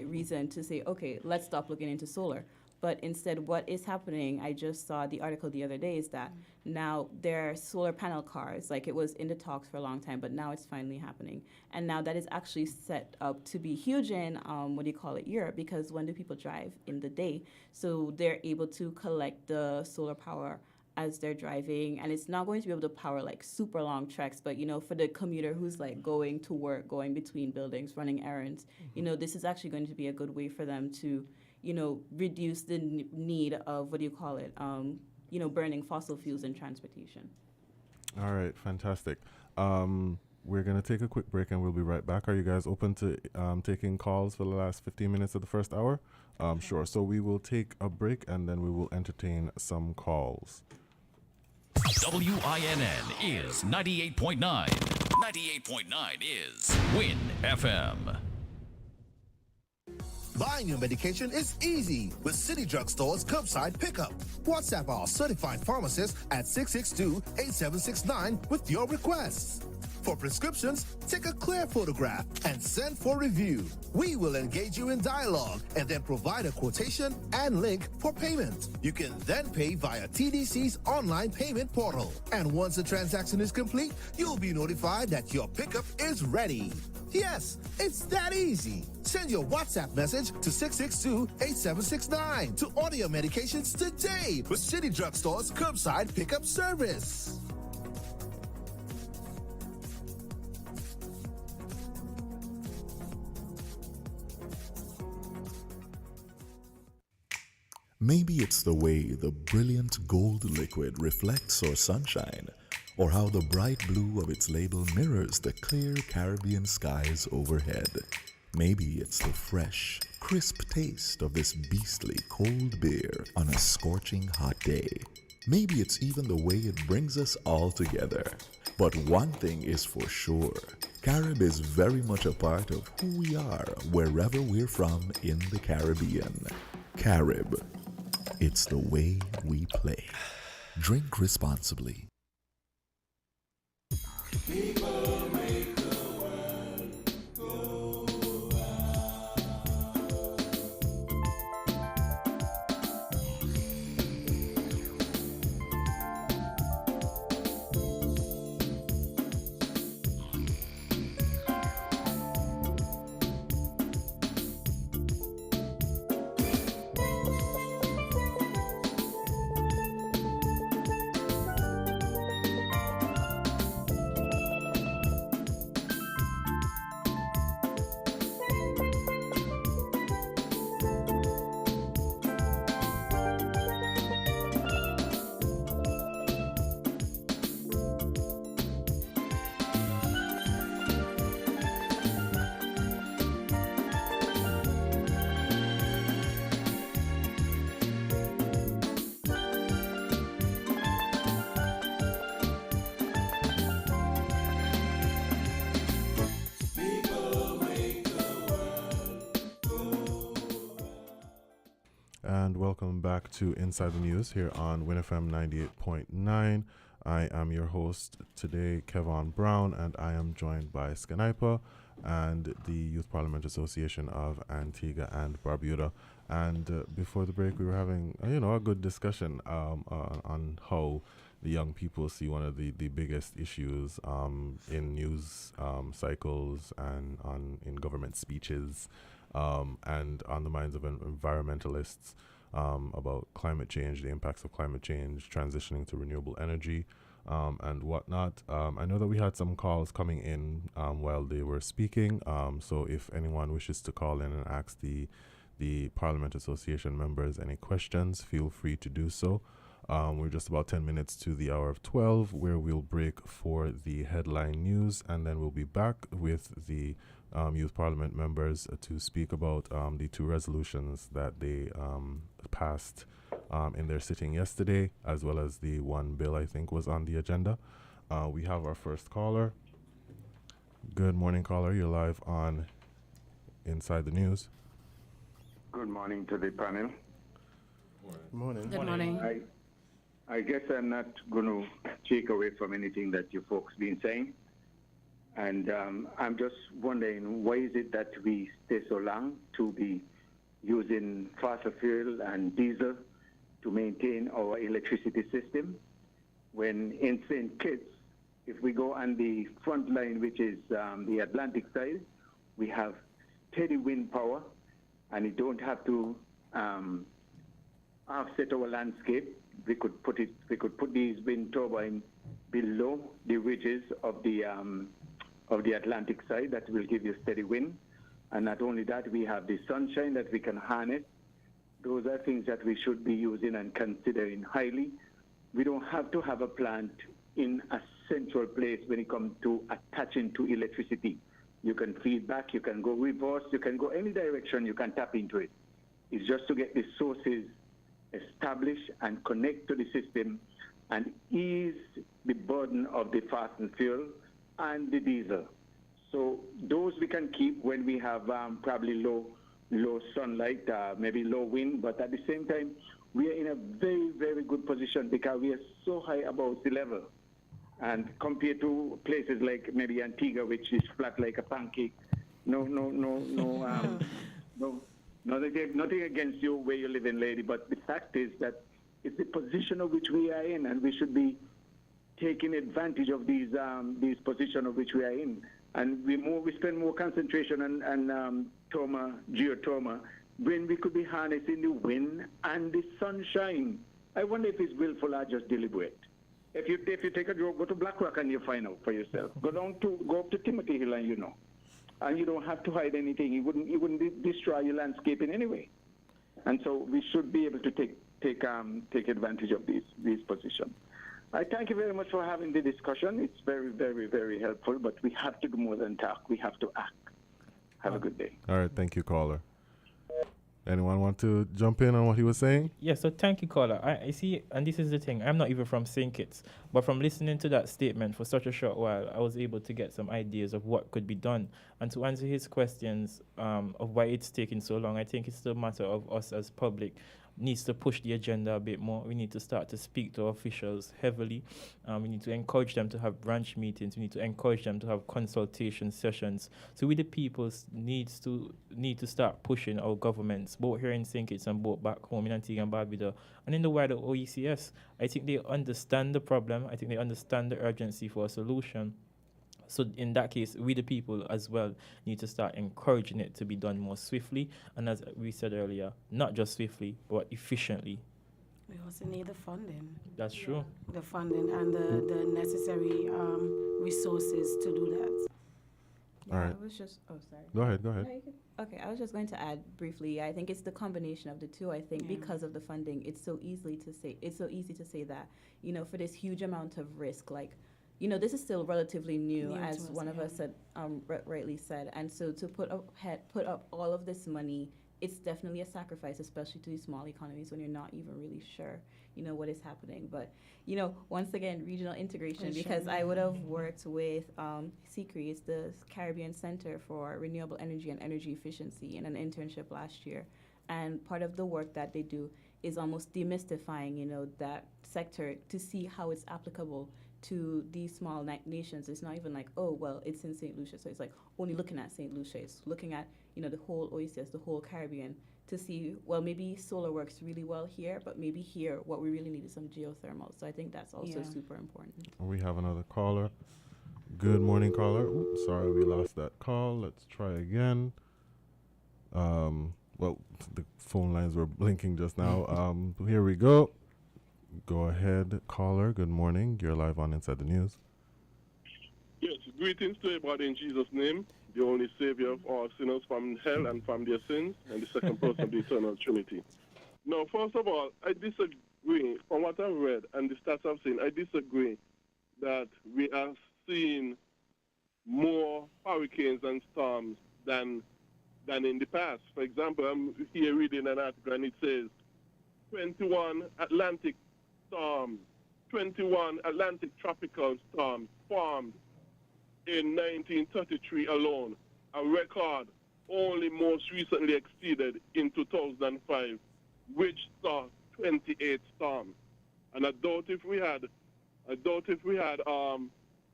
S8: reason to say, okay, let's stop looking into solar. But instead, what is happening, I just saw the article the other day, is that now there are solar panel cars. Like, it was in the talks for a long time, but now it's finally happening. And now that is actually set up to be huge in, Europe, because when do people drive? In the day. So they're able to collect the solar power as they're driving, and it's not going to be able to power like super long treks, but for the commuter who's like going to work, going between buildings, running errands, this is actually going to be a good way for them to reduce the need of burning fossil fuels in transportation.
S5: All right, fantastic. We're going to take a quick break and we'll be right back. Are you guys open to taking calls for the last 15 minutes of the first hour? Sure. So we will take a break and then we will entertain some calls.
S11: WINN is 98.9. 98.9 is WIN FM.
S13: Buying your medication is easy with City Drug Store's curbside pickup. WhatsApp our certified pharmacist at 662-8769 with your requests. For prescriptions, take a clear photograph and send for review. We will engage you in dialogue and then provide a quotation and link for payment. You can then pay via TDC's online payment portal. And once the transaction is complete, you'll be notified that your pickup is ready. Yes, it's that easy. Send your WhatsApp message to 662-8769 to order your medications today with City Drug Store's curbside pickup service.
S3: Maybe it's the way the brilliant gold liquid reflects or sunshine, or how the bright blue of its label mirrors the clear Caribbean skies overhead. Maybe it's the fresh, crisp taste of this beastly cold beer on a scorching hot day. Maybe it's even the way it brings us all together. But one thing is for sure, Carib is very much a part of who we are wherever we're from in the Caribbean. Carib, It's the way we play. Drink responsibly.
S4: People make the world go
S5: And welcome back to Inside the News here on WinFM 98.9. I am your host today, Kevon Brown, and I am joined by Skanaipa and the Youth Parliament Association of Antigua and Barbuda. And before the break, we were having, a good discussion on how the young people see one of the biggest issues in news cycles and in government speeches and on the minds of environmentalists about climate change, the impacts of climate change, transitioning to renewable energy, and whatnot. I know that we had some calls coming in while they were speaking, so if anyone wishes to call in and ask the Parliament Association members any questions, feel free to do so. We're just about 10 minutes to the hour of 12, where we'll break for the headline news, and then we'll be back with the Youth Parliament members to speak about the two resolutions that they passed in their sitting yesterday, as well as the one bill I think was on the agenda. We have our first caller. Good morning, caller. You're live on Inside the News.
S14: Good morning to the panel.
S9: Morning.
S10: Good morning.
S14: I guess I'm not going to take away from anything that you folks been saying. And I'm just wondering, why is it that we stay so long to be using fossil fuel and diesel to maintain our electricity system? When in St. Kitts, if we go on the front line, which is the Atlantic side, we have steady wind power, and you don't have to offset our landscape. We could put these wind turbines below the ridges of the Atlantic side. That will give you steady wind. And not only that, we have the sunshine that we can harness. Those are things that we should be using and considering highly. We don't have to have a plant in a central place when it comes to attaching to electricity. You can feed back, you can go reverse, you can go any direction, you can tap into it. It's just to get the sources established and connect to the system and ease the burden of the fossil fuel and the diesel. So those we can keep when we have probably low sunlight, maybe low wind, but at the same time, we are in a very, very good position because we are so high above sea level. And compared to places like maybe Antigua, which is flat like a pancake, nothing against you where you live in, lady, but the fact is that it's the position of which we are in, and we should be taking advantage of these positions of which we are in. And we spend more concentration on geothermal, when we could be harnessing the wind and the sunshine. I wonder if it's willful or just deliberate. If you take a drive, go to Black Rock and you find out for yourself. Go up to Timothy Hill and you know. And you don't have to hide anything. It wouldn't destroy your landscaping anyway. And so we should be able to take advantage of these positions. I thank you very much for having the discussion. It's very, very, very helpful, but we have to do more than talk. We have to act. Have a good day.
S5: All right, thank you, caller. Anyone want to jump in on what he was saying?
S7: Yeah, so thank you, caller. I see, and this is the thing, I'm not even from St. Kitts, but from listening to that statement for such a short while, I was able to get some ideas of what could be done. And to answer his questions of why it's taking so long, I think it's still a matter of us as public needs to push the agenda a bit more. We need to start to speak to officials heavily. We need to encourage them to have branch meetings. We need to encourage them to have consultation sessions. So we the people need to start pushing our governments, both here in St. Kitts and both back home in Antigua and Barbuda and in the wider OECS. I think they understand the problem. I think they understand the urgency for a solution. So in that case, we the people as well need to start encouraging it to be done more swiftly. And as we said earlier, not just swiftly, but efficiently.
S10: We also need the funding.
S7: That's true.
S10: The funding and the necessary resources to do that.
S8: Yeah,
S5: All right.
S8: I was just, oh, sorry.
S5: Go ahead.
S8: No, you can- Okay, I was just going to add briefly. I think it's the combination of the two. I think because of the funding, it's so easy to say that, you know, for this huge amount of risk, like, you know, this is still relatively new,
S10: New
S8: as
S10: to us,
S8: one of
S10: yeah.
S8: us said, rightly said. And so to put up all of this money, it's definitely a sacrifice, especially to these small economies when you're not even really sure, you know, what is happening. But, you know, once again, regional integration, because I would have worked with CCRE, it's the Caribbean Center for Renewable Energy and Energy Efficiency, in an internship last year. And part of the work that they do is almost demystifying, you know, that sector to see how it's applicable to these small nations. It's not even like, oh, well, it's in St. Lucia, so it's like only looking at St. Lucia. It's looking at, you know, the whole OECS, the whole Caribbean, to see, well, maybe solar works really well here, but maybe here what we really need is some geothermal. So I think that's also super important.
S5: We have another caller. Good morning, caller. Ooh, sorry, we lost that call. Let's try again. Well, the phone lines were blinking just now. Here we go. Go ahead, caller. Good morning. You're live on Inside the News.
S15: Yes, greetings to everybody in Jesus' name, the only Savior of all sinners from hell and from their sins, and the second person of the eternal Trinity. Now, first of all, I disagree. From what I've read and the stats I've seen, I disagree that we are seeing more hurricanes and storms than in the past. For example, I'm here reading an article and it says 21 Atlantic storms, 21 Atlantic tropical storms formed in 1933 alone, a record only most recently exceeded in 2005, which saw 28 storms. And I doubt if we had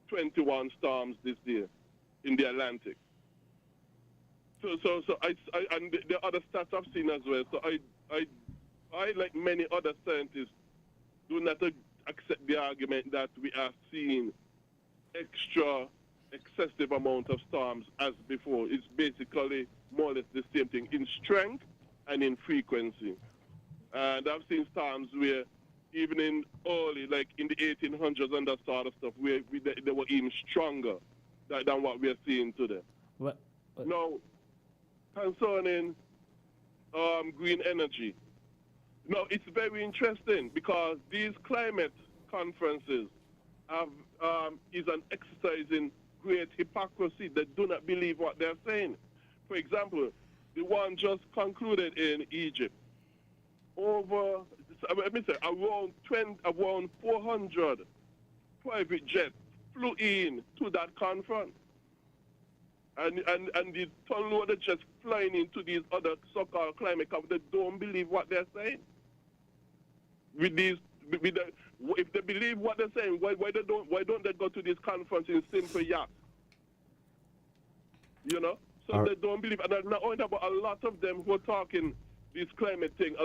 S15: 21 storms this year in the Atlantic. So I and the other stats I've seen as well. So I like many other scientists do not accept the argument that we are seeing excessive amount of storms as before. It's basically more or less the same thing in strength and in frequency. And I've seen storms where even in early, like in the 1800s and that sort of stuff, where they were even stronger than what we are seeing today.
S7: What?
S15: Now, concerning green energy, no, it's very interesting because these climate conferences is an exercise in great hypocrisy. They do not believe what they're saying. For example, the one just concluded in Egypt, around 400 private jets flew in to that conference. And the ton-load of jets flying into these other so-called climate conferences, they don't believe what they're saying. If they believe what they're saying, why don't they go to this conference in simple yachts? You know? So they don't believe, and not only that, but a lot of them who are talking this climate thing,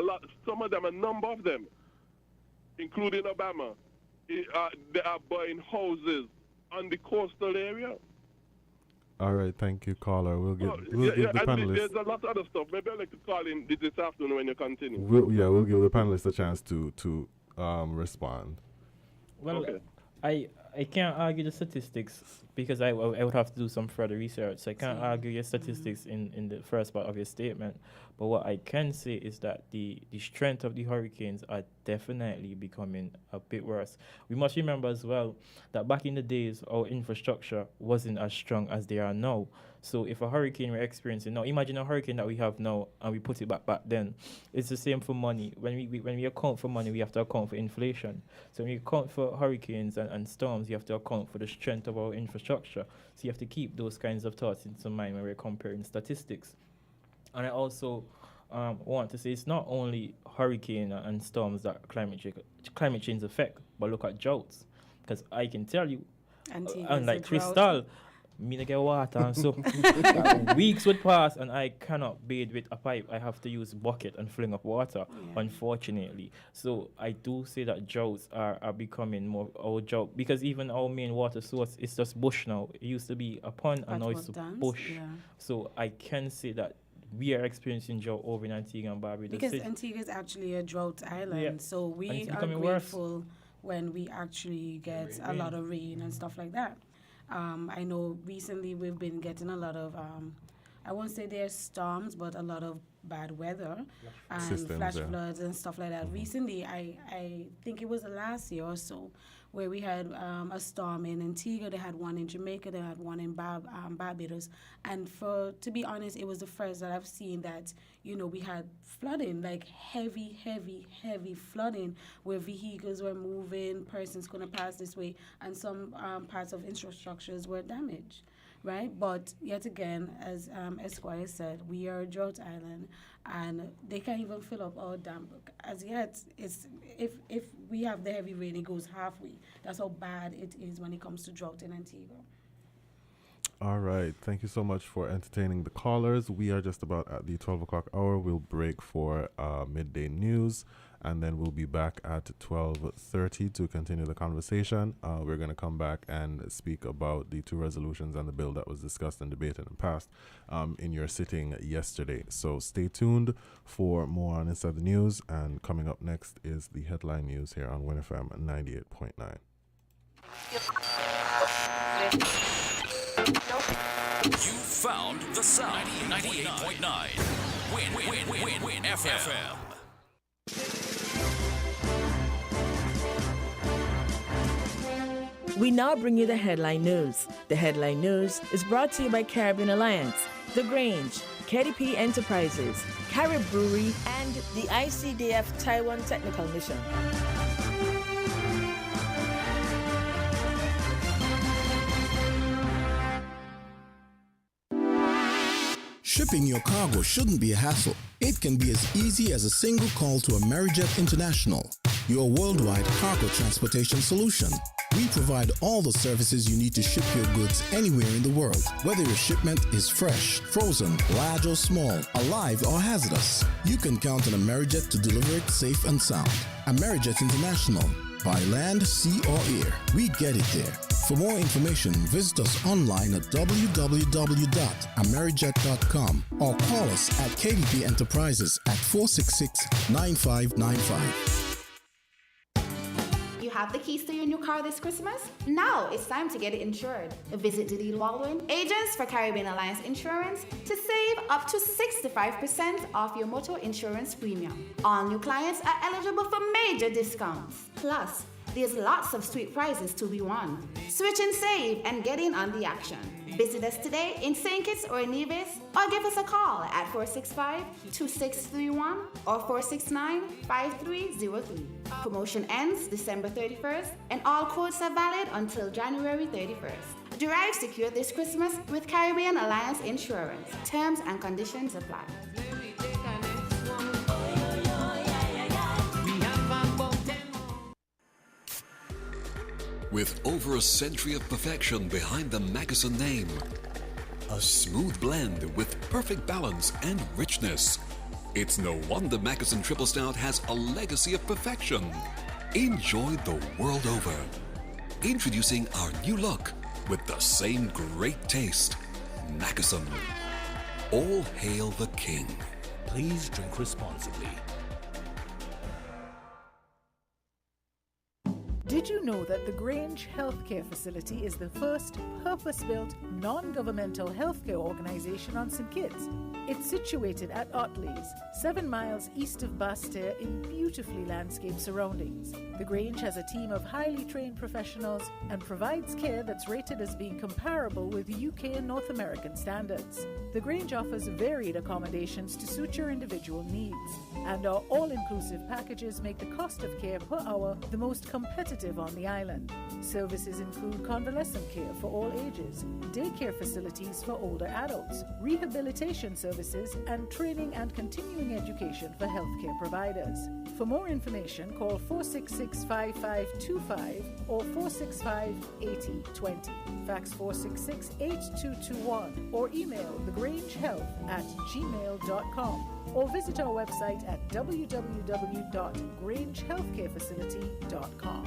S15: some of them, a number of them, including Obama, they are buying houses on the coastal area.
S5: All right, thank you, caller. We'll give the panelists.
S15: There's a lot of other stuff. Maybe I'd like to call in this afternoon when you continue.
S5: We'll give the panelists a chance to respond.
S7: Well,
S15: okay.
S7: I can't argue the statistics because I would have to do some further research. So I can't argue your statistics in the first part of your statement. But what I can say is that the strength of the hurricanes are definitely becoming a bit worse. We must remember as well that back in the days, our infrastructure wasn't as strong as they are now. So if a hurricane we're experiencing now, imagine a hurricane that we have now and we put it back then. It's the same for money. When we account for money, we have to account for inflation. So when you account for hurricanes and storms, you have to account for the strength of our infrastructure. So you have to keep those kinds of thoughts into mind when we're comparing statistics. And I also want to say it's not only hurricane and storms that climate change affect, but look at droughts. Because I can tell you, unlike Crystal, me to get water, and so weeks would pass and I cannot bathe with a pipe. I have to use bucket and fling up water, unfortunately. So I do say that droughts are becoming more our drought, because even our main water source is just bush now. It used to be a pond and now it's bush. Yeah. So I can say that we are experiencing drought over in Antigua and Barbuda.
S10: Because Antigua is actually a drought island, so we are grateful when we actually get a lot of rain and stuff like that. I know recently we've been getting a lot of, I won't say there's storms, but a lot of bad weather and flash floods and stuff like that. Recently, I think it was last year or so, where we had a storm in Antigua, they had one in Jamaica, they had one in Barbados. And to be honest, it was the first that I've seen that, we had flooding, like heavy flooding, where vehicles were moving, persons couldn't pass this way, and some parts of infrastructures were damaged, right? But yet again, as Esquire said, we are a drought island, and they can't even fill up our dam. As yet, if we have the heavy rain, it goes halfway. That's how bad it is when it comes to drought in Antigua.
S5: All right. Thank you so much for entertaining the callers. We are just about at the 12 o'clock hour. We'll break for midday news, and then we'll be back at 12:30 to continue the conversation. We're going to come back and speak about the two resolutions and the bill that was discussed and debated and passed in your sitting yesterday. So stay tuned for more on Inside the News, and coming up next is the headline news here on WinFM 98.9.
S11: You found the sound. 98.9. Win FM.
S16: We now bring you the headline news. The headline news is brought to you by Caribbean Alliance, The Grange, KDP Enterprises, Carib Brewery, and the ICDF Taiwan Technical Mission.
S17: Shipping your cargo shouldn't be a hassle. It can be as easy as a single call to Amerijet International, your worldwide cargo transportation solution. We provide all the services you need to ship your goods anywhere in the world, whether your shipment is fresh, frozen, large or small, alive or hazardous. You can count on Amerijet to deliver it safe and sound. Amerijet International, by land, sea or air, we get it there. For more information, visit us online at www.amerijet.com or call us at KDP Enterprises at 466-9595.
S18: You have the keys to your new car this Christmas? Now it's time to get it insured. Visit DeLean Baldwin, agents for Caribbean Alliance Insurance, to save up to 65% off your motor insurance premium. All new clients are eligible for major discounts. Plus, there's lots of sweet prizes to be won. Switch and save and get in on the action. Visit us today in St. Kitts or Nevis, or give us a call at 465-2631 or 469-5303. Promotion ends December 31st, and all quotes are valid until January 31st. Drive secure this Christmas with Caribbean Alliance Insurance. Terms and conditions apply.
S19: With over a century of perfection behind the Mackeson name, a smooth blend with perfect balance and richness, it's no wonder Mackeson Triple Stout has a legacy of perfection. Enjoyed the world over. Introducing our new look with the same great taste. Mackeson. All hail the king.
S20: Please drink responsibly.
S1: Did you know that the Grange Healthcare Facility is the first purpose-built, non-governmental healthcare organization on St. Kitts? It's situated at Otley's, 7 miles east of Basseterre in beautifully landscaped surroundings. The Grange has a team of highly trained professionals and provides care that's rated as being comparable with UK and North American standards. The Grange offers varied accommodations to suit your individual needs, and our all-inclusive packages make the cost of care per hour the most competitive
S21: active on the island. Services include convalescent care for all ages, daycare facilities for older adults, rehabilitation services, and training and continuing education for healthcare providers. For more information, call 466-5525 or 465-8020. Fax 466-8221 or email thegrangehealth@gmail.com or visit our website at www.grangehealthcarefacility.com.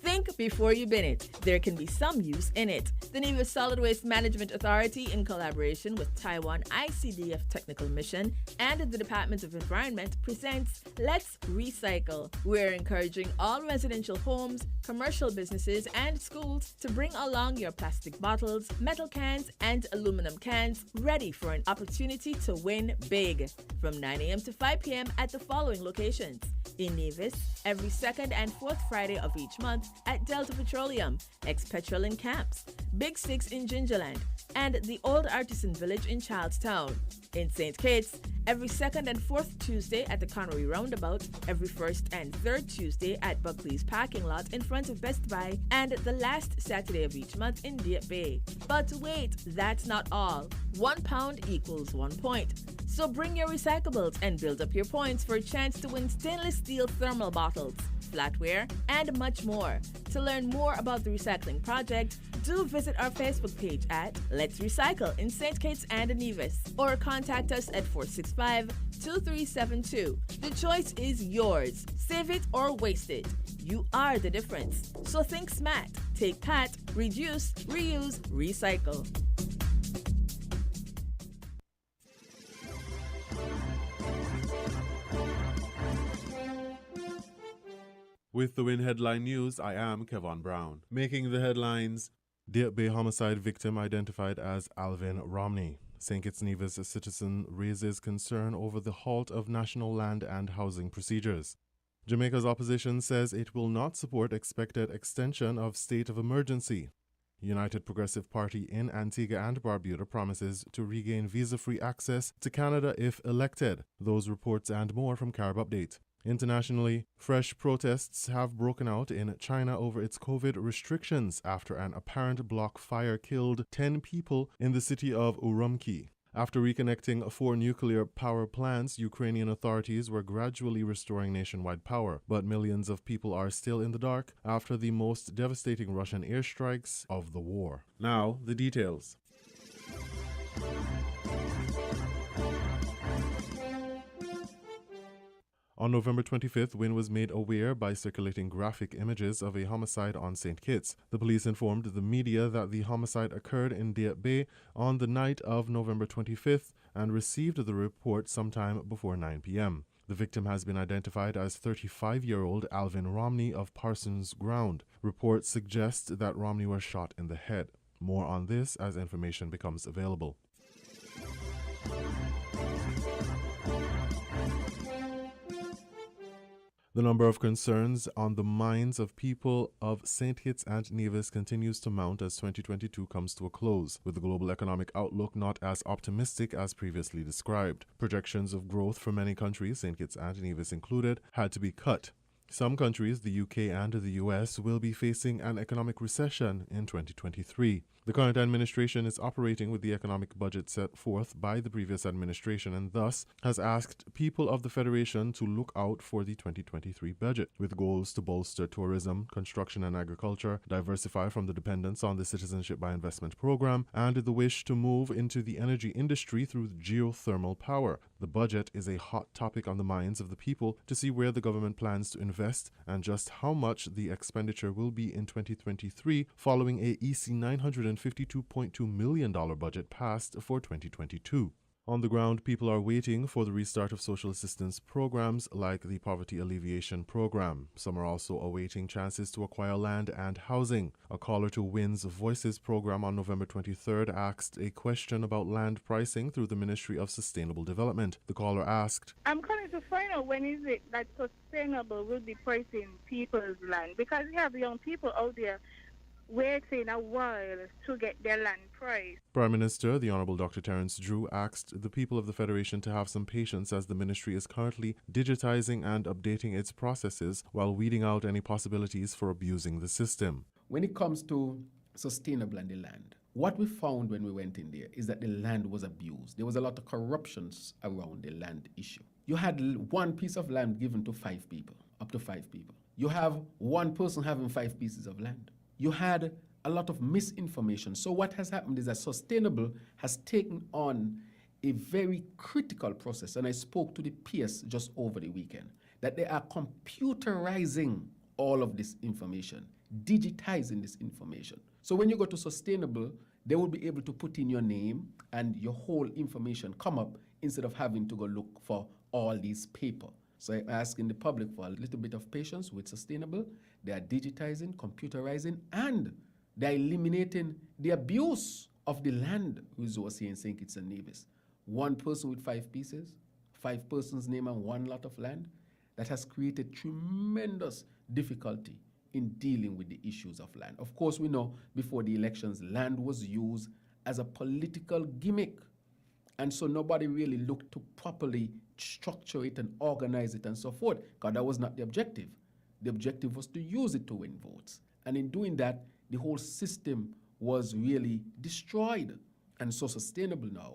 S16: Think before you bin it. There can be some use in it. The Nevis Solid Waste Management Authority, in collaboration with Taiwan ICDF Technical Mission and the Department of Environment, presents Let's Recycle. We're encouraging all residential homes, commercial businesses, and schools to bring along your plastic bottles, metal cans, and aluminum cans, ready for an opportunity to win big. From 9 a.m. to 5 p.m. at the following locations: in Nevis, every second and fourth Friday of each month at Delta Petroleum, ex-Petrol in Camps, Big Six in Gingerland, and the Old Artisan Village in Charlestown. In St. Kitts, every second and fourth Tuesday at the Connery Roundabout, every first and third Tuesday at Buckley's parking lot in front of Best Buy, and the last Saturday of each month in Deep Bay. But wait, that's not all. 1 pound equals 1 point. So bring your recyclables and build up your points for a chance to win stainless steel thermal bottles, flatware, and much more. To learn more about the recycling project, do visit our Facebook page at Let's Recycle in St. Kitts and Nevis, or contact us at 465-2372. The choice is yours. Save it or waste it. You are the difference. So think smart. Take PAT, reduce, reuse, recycle.
S5: With the WIN headline news, I am Kevon Brown. Making the headlines: Deep Bay homicide victim identified as Alvin Romney. St. Kitts Nevis citizen raises concern over the halt of national land and housing procedures. Jamaica's opposition says it will not support expected extension of state of emergency. United Progressive Party in Antigua and Barbuda promises to regain visa-free access to Canada if elected. Those reports and more from Carib Update. Internationally, fresh protests have broken out in China over its COVID restrictions after an apparent block fire killed 10 people in the city of Urumqi. After reconnecting 4 nuclear power plants, Ukrainian authorities were gradually restoring nationwide power, but millions of people are still in the dark after the most devastating Russian airstrikes of the war. Now, the details. On November 25th, WIN was made aware by circulating graphic images of a homicide on St. Kitts. The police informed the media that the homicide occurred in Deep Bay on the night of November 25th and received the report sometime before 9 p.m. The victim has been identified as 35-year-old Alvin Romney of Parsons Ground. Reports suggest that Romney was shot in the head. More on this as information becomes available. The number of concerns on the minds of people of St. Kitts and Nevis continues to mount as 2022 comes to a close, with the global economic outlook not as optimistic as previously described. Projections of growth for many countries, St. Kitts and Nevis included, had to be cut. Some countries, the UK and the US, will be facing an economic recession in 2023. The current administration is operating with the economic budget set forth by the previous administration and thus has asked people of the Federation to look out for the 2023 budget, with goals to bolster tourism, construction and agriculture, diversify from the dependence on the Citizenship by Investment program, and the wish to move into the energy industry through geothermal power. The budget is a hot topic on the minds of the people to see where the government plans to invest and just how much the expenditure will be in 2023 following a EC $952.2 million budget passed for 2022. On the ground, people are waiting for the restart of social assistance programs like the Poverty Alleviation Program. Some are also awaiting chances to acquire land and housing. A caller to WIN's Voices program on November 23rd asked a question about land pricing through the Ministry of Sustainable Development. The caller asked,
S22: I'm calling to find out when is it that Sustainable will be pricing people's land, because we have young people out there waiting a while to get their land price.
S5: Prime Minister, the Honourable Dr. Terence Drew, asked the people of the Federation to have some patience as the ministry is currently digitizing and updating its processes while weeding out any possibilities for abusing the system.
S2: When it comes to sustainable and the land, what we found when we went in there is that the land was abused. There was a lot of corruptions around the land issue. You had one piece of land given to 5 people, up to 5 people. You have one person having 5 pieces of land. You had a lot of misinformation. So what has happened is that Sustainable has taken on a very critical process, and I spoke to the PS just over the weekend, that they are computerizing all of this information, digitizing this information. So when you go to Sustainable, they will be able to put in your name and your whole information come up instead of having to go look for all these paper. So I'm asking the public for a little bit of patience with Sustainable. They are digitizing, computerizing, and they're eliminating the abuse of the land resource here in St. Kitts and Nevis. One person with 5 pieces, 5 persons' name and one lot of land, that has created tremendous difficulty in dealing with the issues of land. Of course, we know before the elections, land was used as a political gimmick. And so nobody really looked to properly structure it and organize it and so forth, because that was not the objective. The objective was to use it to win votes. And in doing that, the whole system was really destroyed. And so Sustainable now,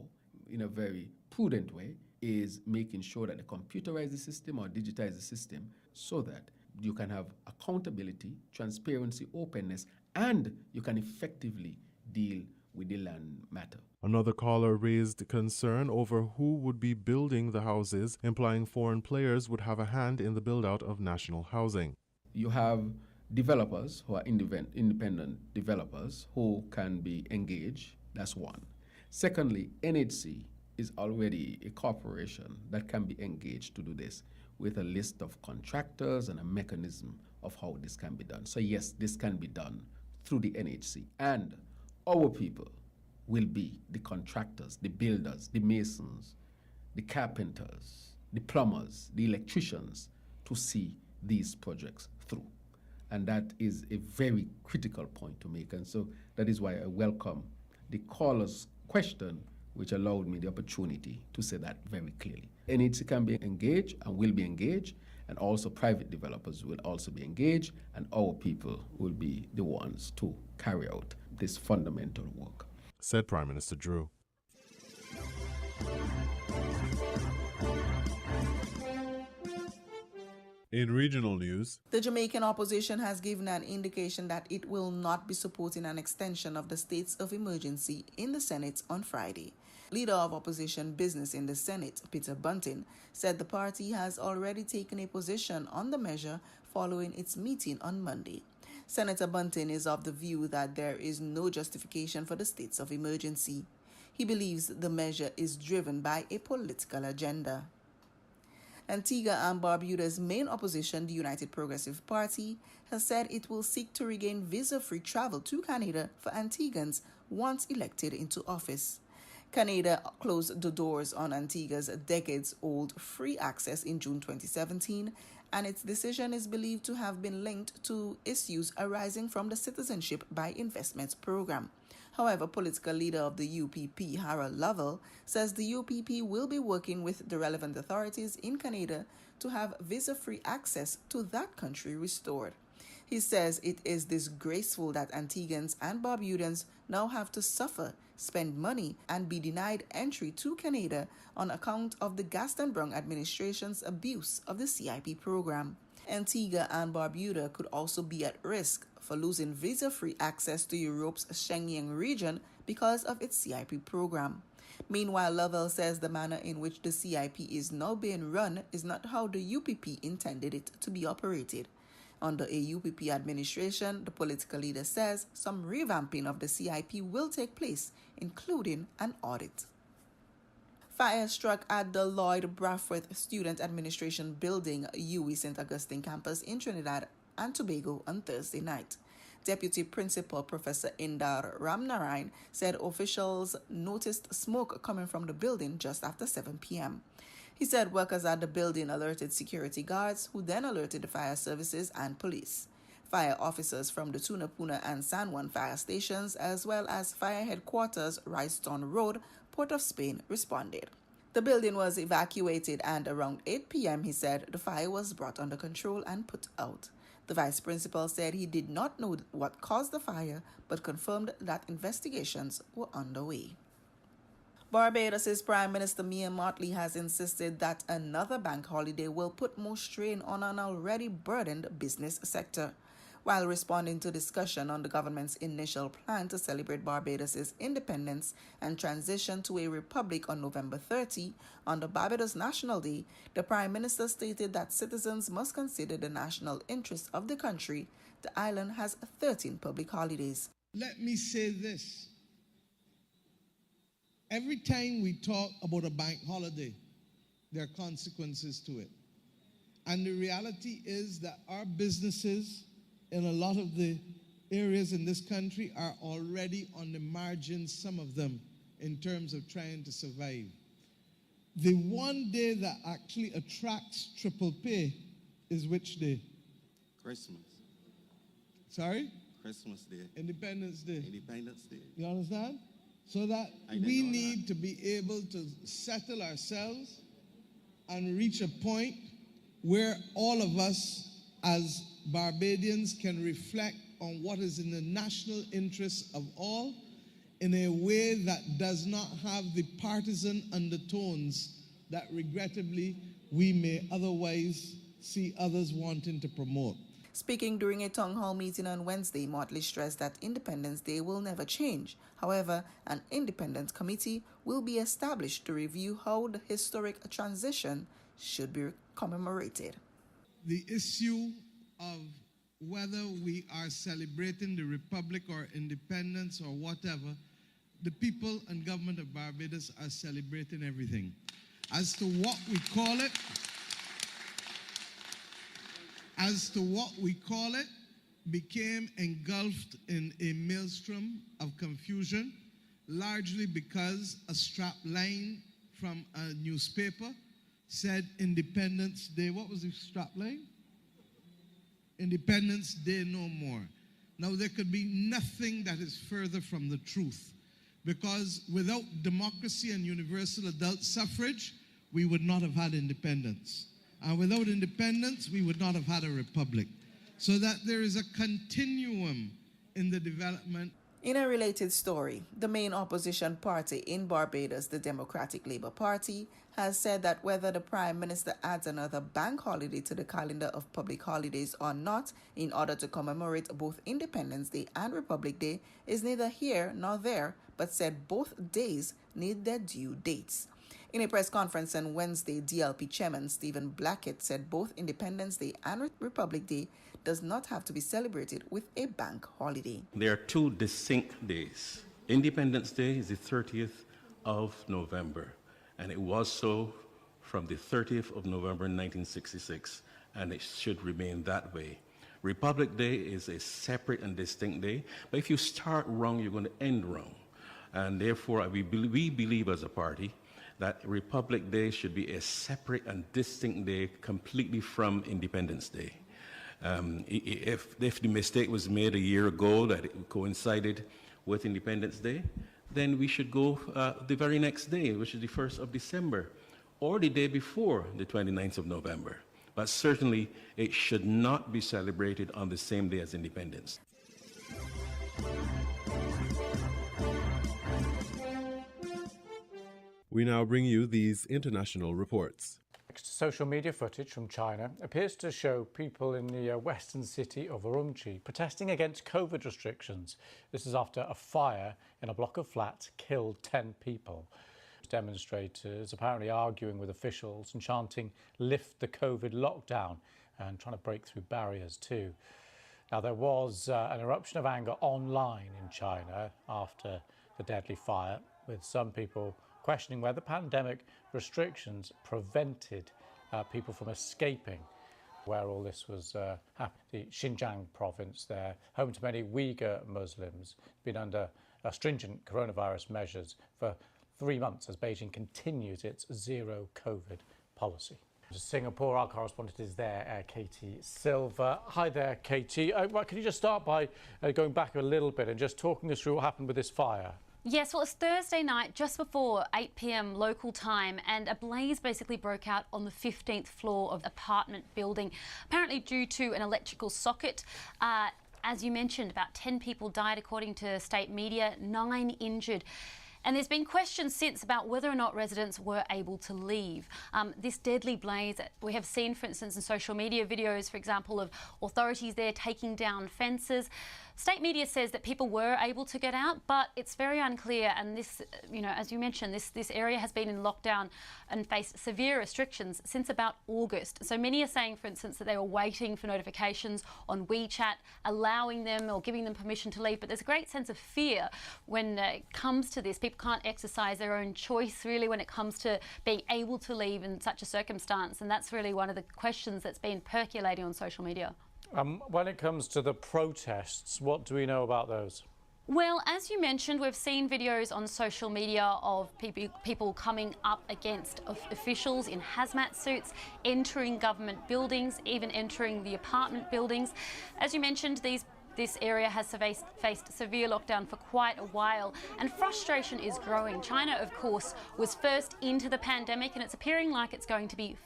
S2: in a very prudent way, is making sure that they computerize the system or digitize the system so that you can have accountability, transparency, openness, and you can effectively deal with the land matter.
S5: Another caller raised concern over who would be building the houses, implying foreign players would have a hand in the build-out of national housing.
S2: You have developers who are independent developers who can be engaged. That's one. Secondly, NHC is already a corporation that can be engaged to do this with a list of contractors and a mechanism of how this can be done. So yes, this can be done through the NHC. And our people will be the contractors, the builders, the masons, the carpenters, the plumbers, the electricians to see these projects through. And that is a very critical point to make. And so that is why I welcome the caller's question, which allowed me the opportunity to say that very clearly. NHC can be engaged and will be engaged, and also private developers will also be engaged, and our people will be the ones to carry out this fundamental work.
S5: Said Prime Minister Drew. In regional news,
S12: the Jamaican opposition has given an indication that it will not be supporting an extension of the states of emergency in the Senate on Friday. Leader of opposition business in the Senate, Peter Bunting, said the party has already taken a position on the measure following its meeting on Monday. Senator Bunting is of the view that there is no justification for the states of emergency. He believes the measure is driven by a political agenda. Antigua and Barbuda's main opposition, the United Progressive Party, has said it will seek to regain visa-free travel to Canada for Antiguans once elected into office. Canada closed the doors on Antigua's decades-old free access in June 2017, and its decision is believed to have been linked to issues arising from the Citizenship by Investments program. However, political leader of the UPP, Harold Lovell, says the UPP will be working with the relevant authorities in Canada to have visa-free access to that country restored. He says it is disgraceful that Antiguans and Barbudans now have to suffer, spend money, and be denied entry to Canada on account of the Gaston Browne administration's abuse of the CIP program. Antigua and Barbuda could also be at risk for losing visa-free access to Europe's Schengen region because of its CIP program. Meanwhile, Lovell says the manner in which the CIP is now being run is not how the UPP intended it to be operated. Under a UPP administration, the political leader says some revamping of the CIP will take place, including an audit. Fire struck at the Lloyd Brathwaite Student Administration Building, UWI St. Augustine campus in Trinidad and Tobago on Thursday night. Deputy Principal Professor Indar Ramnarayan said officials noticed smoke coming from the building just after 7 p.m. He said workers at the building alerted security guards, who then alerted the fire services and police. Fire officers from the Tunapuna and San Juan fire stations, as well as fire headquarters, Ricestone Road, Port of Spain, responded. The building was evacuated, and around 8 p.m., he said, the fire was brought under control and put out. The vice principal said he did not know what caused the fire, but confirmed that investigations were underway. Barbados' Prime Minister Mia Mottley has insisted that another bank holiday will put more strain on an already burdened business sector. While responding to discussion on the government's initial plan to celebrate Barbados' independence and transition to a republic on November 30, on the Barbados National Day, the Prime Minister stated that citizens must consider the national interest of the country. The island has 13 public holidays.
S6: Let me say this. Every time we talk about a bank holiday, there are consequences to it. And the reality is that our businesses in a lot of the areas in this country are already on the margins, some of them, in terms of trying to survive. The one day that actually attracts triple pay is which day?
S13: Christmas.
S6: Sorry?
S13: Christmas Day.
S6: Independence Day.
S13: Independence Day.
S6: You understand? So that we need to be able to settle ourselves and reach a point where all of us as Barbadians can reflect on what is in the national interest of all in a way that does not have the partisan undertones that regrettably we may otherwise see others wanting to promote.
S12: Speaking during a town hall meeting on Wednesday, Mottley stressed that Independence Day will never change. However, an independence committee will be established to review how the historic transition should be commemorated.
S6: The issue of whether we are celebrating the Republic or independence or whatever, the people and government of Barbados are celebrating everything. As to what we call it, became engulfed in a maelstrom of confusion, largely because a strap line from a newspaper said Independence Day. What was the strap line? Independence Day no more. Now, there could be nothing that is further from the truth, because without democracy and universal adult suffrage, we would not have had independence. And without independence, we would not have had a republic. So that there is a continuum in the development.
S12: In a related story, the main opposition party in Barbados, the Democratic Labour Party, has said that whether the Prime Minister adds another bank holiday to the calendar of public holidays or not in order to commemorate both Independence Day and Republic Day is neither here nor there, but said both days need their due dates. In a press conference on Wednesday, DLP Chairman Stephen Blackett said both Independence Day and Republic Day does not have to be celebrated with a bank holiday.
S13: There are two distinct days. Independence Day is the 30th of November, and it was so from the 30th of November 1966, and it should remain that way. Republic Day is a separate and distinct day, but if you start wrong, you're going to end wrong. And therefore, we believe as a party that Republic Day should be a separate and distinct day completely from Independence Day. If the mistake was made a year ago that it coincided with Independence Day, then we should go the very next day, which is the 1st of December, or the day before, the 29th of November. But certainly, it should not be celebrated on the same day as Independence.
S5: We now bring you these international reports.
S23: Social media footage from China appears to show people in the western city of Urumqi protesting against COVID restrictions. This is after a fire in a block of flats killed 10 people. Demonstrators apparently arguing with officials and chanting "lift the COVID lockdown" and trying to break through barriers too. Now, there was an eruption of anger online in China after the deadly fire, with some people questioning whether pandemic restrictions prevented people from escaping where all this was happening. The Xinjiang province there, home to many Uyghur Muslims, been under stringent coronavirus measures for 3 months as Beijing continues its zero COVID policy. Singapore, our correspondent is there, Katie Silver. Hi there, Katie. Can you just start by going back a little bit and just talking us through what happened with this fire?
S3: Yes, well, it's Thursday night, just before 8 p.m. local time, and a blaze basically broke out on the 15th floor of the apartment building, apparently due to an electrical socket. As you mentioned, about 10 people died according to state media, 9 injured. And there's been questions since about whether or not residents were able to leave. This deadly blaze, we have seen, for instance, in social media videos, for example, of authorities there taking down fences. State media says that people were able to get out, but it's very unclear. And this, as you mentioned, this area has been in lockdown and faced severe restrictions since about August. So many are saying, for instance, that they were waiting for notifications on WeChat, allowing them or giving them permission to leave. But there's a great sense of fear when it comes to this. People can't exercise their own choice, really, when it comes to being able to leave in such a circumstance. And that's really one of the questions that's been percolating on social media.
S23: When it comes to the protests, what do we know about those?
S3: Well, as you mentioned, we've seen videos on social media of people coming up against officials in hazmat suits, entering government buildings, even entering the apartment buildings. As you mentioned, this area has faced severe lockdown for quite a while, and frustration is growing. China, of course, was first into the pandemic, and it's appearing like it's going to be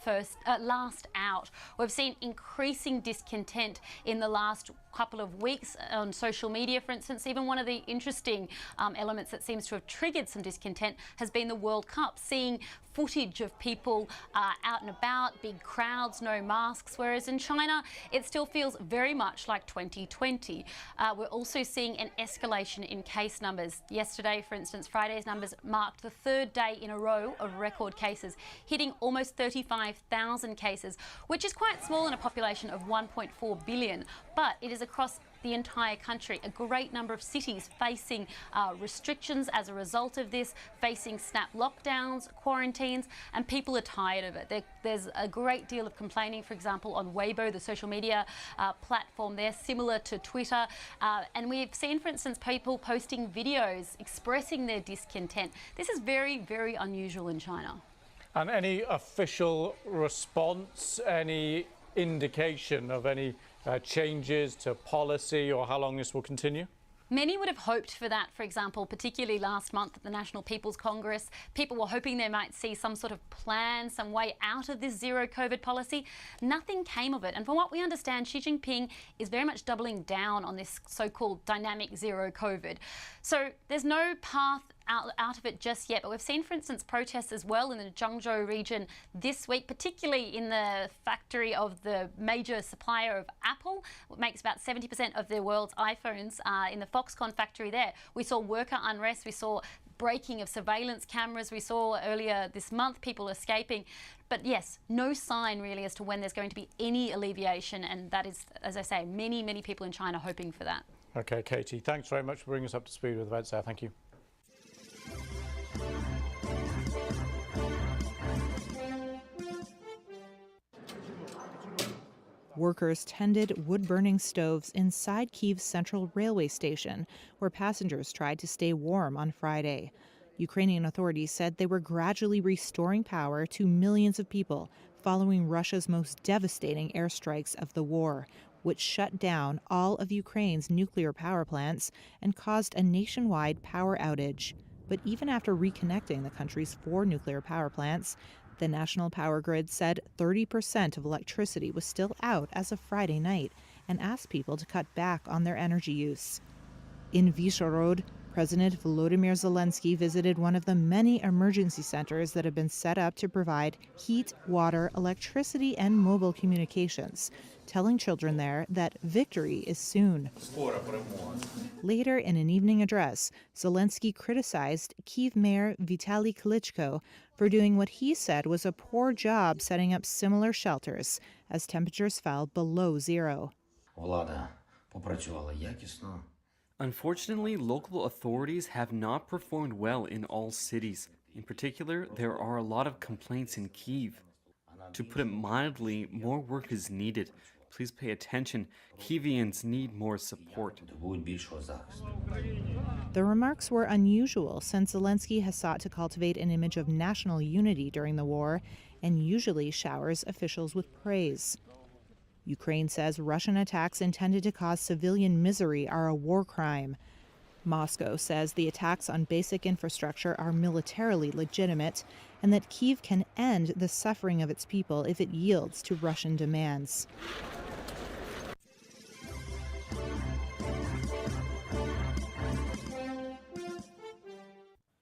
S3: last out. We've seen increasing discontent in the last couple of weeks on social media, for instance. Even one of the interesting elements that seems to have triggered some discontent has been the World Cup, seeing footage of people out and about, big crowds, no masks, whereas in China it still feels very much like 2020. We're also seeing an escalation in case numbers. Yesterday, for instance, Friday's numbers marked the 3rd day in a row of record cases, hitting almost 35,000 cases, which is quite small in a population of 1.4 billion, but it is across the entire country. A great number of cities facing restrictions as a result of this, facing snap lockdowns, quarantines, and people are tired of it. There's a great deal of complaining, for example, on Weibo, the social media platform there, similar to Twitter. And we've seen, for instance, people posting videos expressing their discontent. This is very, very unusual in China.
S23: And any official response, any indication of any changes to policy or how long this will continue?
S3: Many would have hoped for that, for example, particularly last month at the National People's Congress. People were hoping they might see some sort of plan, some way out of this zero COVID policy. Nothing came of it. And from what we understand, Xi Jinping is very much doubling down on this so-called dynamic zero COVID. So there's no path out of it just yet, but we've seen, for instance, protests as well in the Zhengzhou region this week, particularly in the factory of the major supplier of Apple, which makes about 70% of the world's iPhones, in the Foxconn factory there. We saw worker unrest, we saw breaking of surveillance cameras, we saw earlier this month people escaping. But yes, no sign really as to when there's going to be any alleviation, and that is, as I say, many, many people in China hoping for that.
S23: Okay, Katie, thanks very much for bringing us up to speed with events there. Thank you.
S4: Workers tended wood-burning stoves inside Kyiv's central railway station, where passengers tried to stay warm on Friday. Ukrainian authorities said they were gradually restoring power to millions of people following Russia's most devastating airstrikes of the war, which shut down all of Ukraine's nuclear power plants and caused a nationwide power outage. But even after reconnecting the country's 4 nuclear power plants, the national power grid said 30% of electricity was still out as of Friday night and asked people to cut back on their energy use. In Vyshhorod, President Volodymyr Zelensky visited one of the many emergency centers that have been set up to provide heat, water, electricity, and mobile communications, telling children there that victory is soon. Later, in an evening address, Zelensky criticized Kyiv Mayor Vitaly Klitschko for doing what he said was a poor job setting up similar shelters as temperatures fell below zero.
S9: Unfortunately, local authorities have not performed well in all cities. In particular, there are a lot of complaints in Kyiv. To put it mildly, more work is needed Please pay attention. Kievians need more support.
S4: The remarks were unusual since Zelensky has sought to cultivate an image of national unity during the war and usually showers officials with praise. Ukraine says Russian attacks intended to cause civilian misery are a war crime. Moscow says the attacks on basic infrastructure are militarily legitimate and that Kyiv can end the suffering of its people if it yields to Russian demands.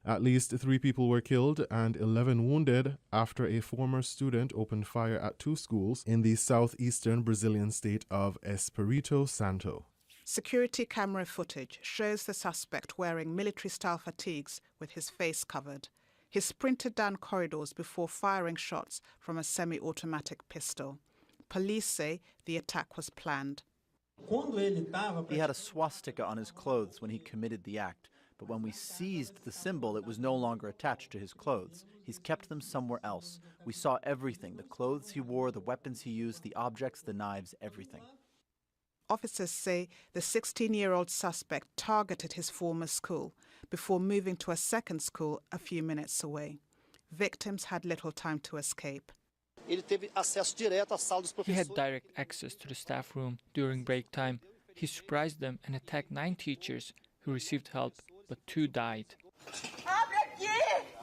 S5: At least 3 people were killed and 11 wounded after a former student opened fire at 2 schools in the southeastern Brazilian state of Espírito Santo.
S8: Security camera footage shows the suspect wearing military-style fatigues with his face covered. He sprinted down corridors before firing shots from a semi-automatic pistol. Police say the attack was planned.
S14: He had a swastika on his clothes when he committed the act. But when we seized the symbol, it was no longer attached to his clothes. He's kept them somewhere else. We saw everything, the clothes he wore, the weapons he used, the objects, the knives, everything.
S8: Officers say the 16-year-old suspect targeted his former school before moving to a second school a few minutes away. Victims had little time to escape.
S15: He had direct access to the staff room during break time. He surprised them and attacked 9 teachers who received help, but 2 died.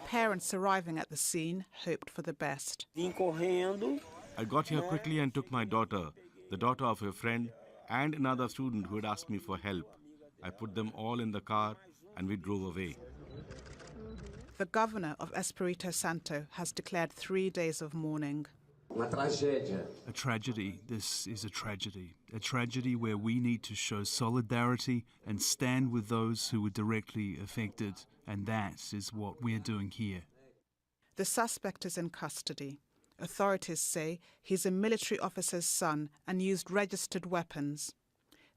S8: Parents arriving at the scene hoped for the best.
S24: I got here quickly and took my daughter, the daughter of a friend, and another student who had asked me for help. I put them all in the car and we drove away.
S8: The governor of Espírito Santo has declared 3 days of mourning.
S25: A tragedy. This is a tragedy. A tragedy where we need to show solidarity and stand with those who were directly affected, and that is what we're doing here.
S8: The suspect is in custody. Authorities say he's a military officer's son and used registered weapons.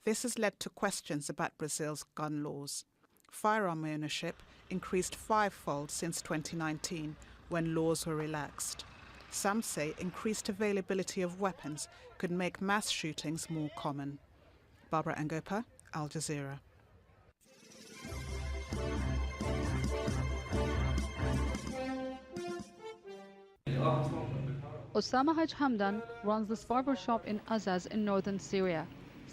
S8: This has led to questions about Brazil's gun laws. Firearm ownership increased 5-fold since 2019, when laws were relaxed. Some say increased availability of weapons could make mass shootings more common. Barbara Angopa, Al Jazeera.
S26: Osama Haj Hamdan runs this barber shop in Azaz in northern Syria.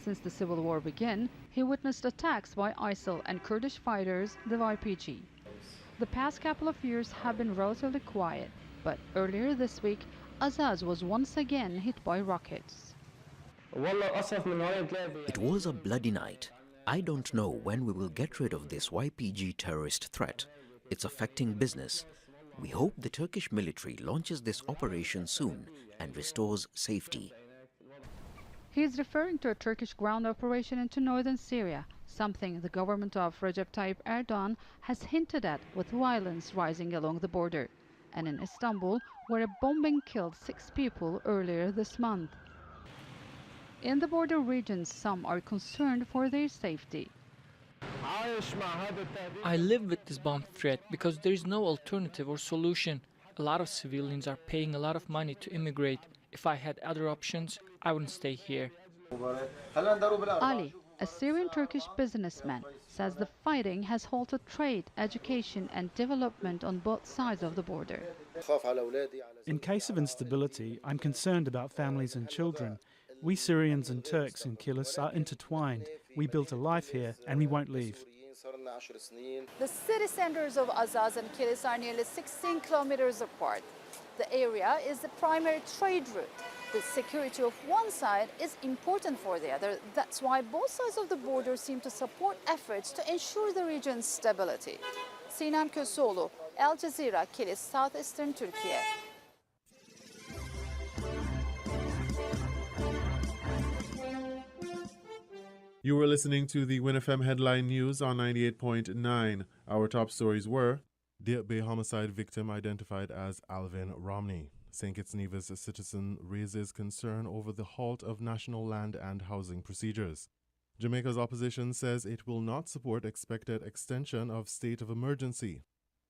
S26: Since the civil war began, he witnessed attacks by ISIL and Kurdish fighters, the YPG. The past couple of years have been relatively quiet, but earlier this week, Azaz was once again hit by rockets.
S20: It was a bloody night. I don't know when we will get rid of this YPG terrorist threat. It's affecting business. We hope the Turkish military launches this operation soon and restores safety.
S26: He is referring to a Turkish ground operation into northern Syria, something the government of Recep Tayyip Erdogan has hinted at with violence rising along the border, and in Istanbul, where a bombing killed 6 people earlier this month. In the border regions, some are concerned for their safety.
S15: I live with this bomb threat because there is no alternative or solution. A lot of civilians are paying a lot of money to immigrate. If I had other options, I wouldn't stay here.
S26: Ali, a Syrian-Turkish businessman, says the fighting has halted trade, education and development on both sides of the border.
S27: In case of instability, I'm concerned about families and children. We Syrians and Turks in Kilis are intertwined. We built a life here and we won't leave.
S28: The city centers of Azaz and Kilis are nearly 16 kilometers apart. The area is the primary trade route. The security of one side is important for the other. That's why both sides of the border seem to support efforts to ensure the region's stability. Sinem Köseoğlu, Al Jazeera, Kilis, southeastern Turkey.
S5: You were listening to the WinFM Headline News on 98.9. Our top stories were: Deer Bay homicide victim identified as Alvin Romney. St. Kitts Nevis citizen raises concern over the halt of national land and housing procedures. Jamaica's opposition says it will not support expected extension of state of emergency.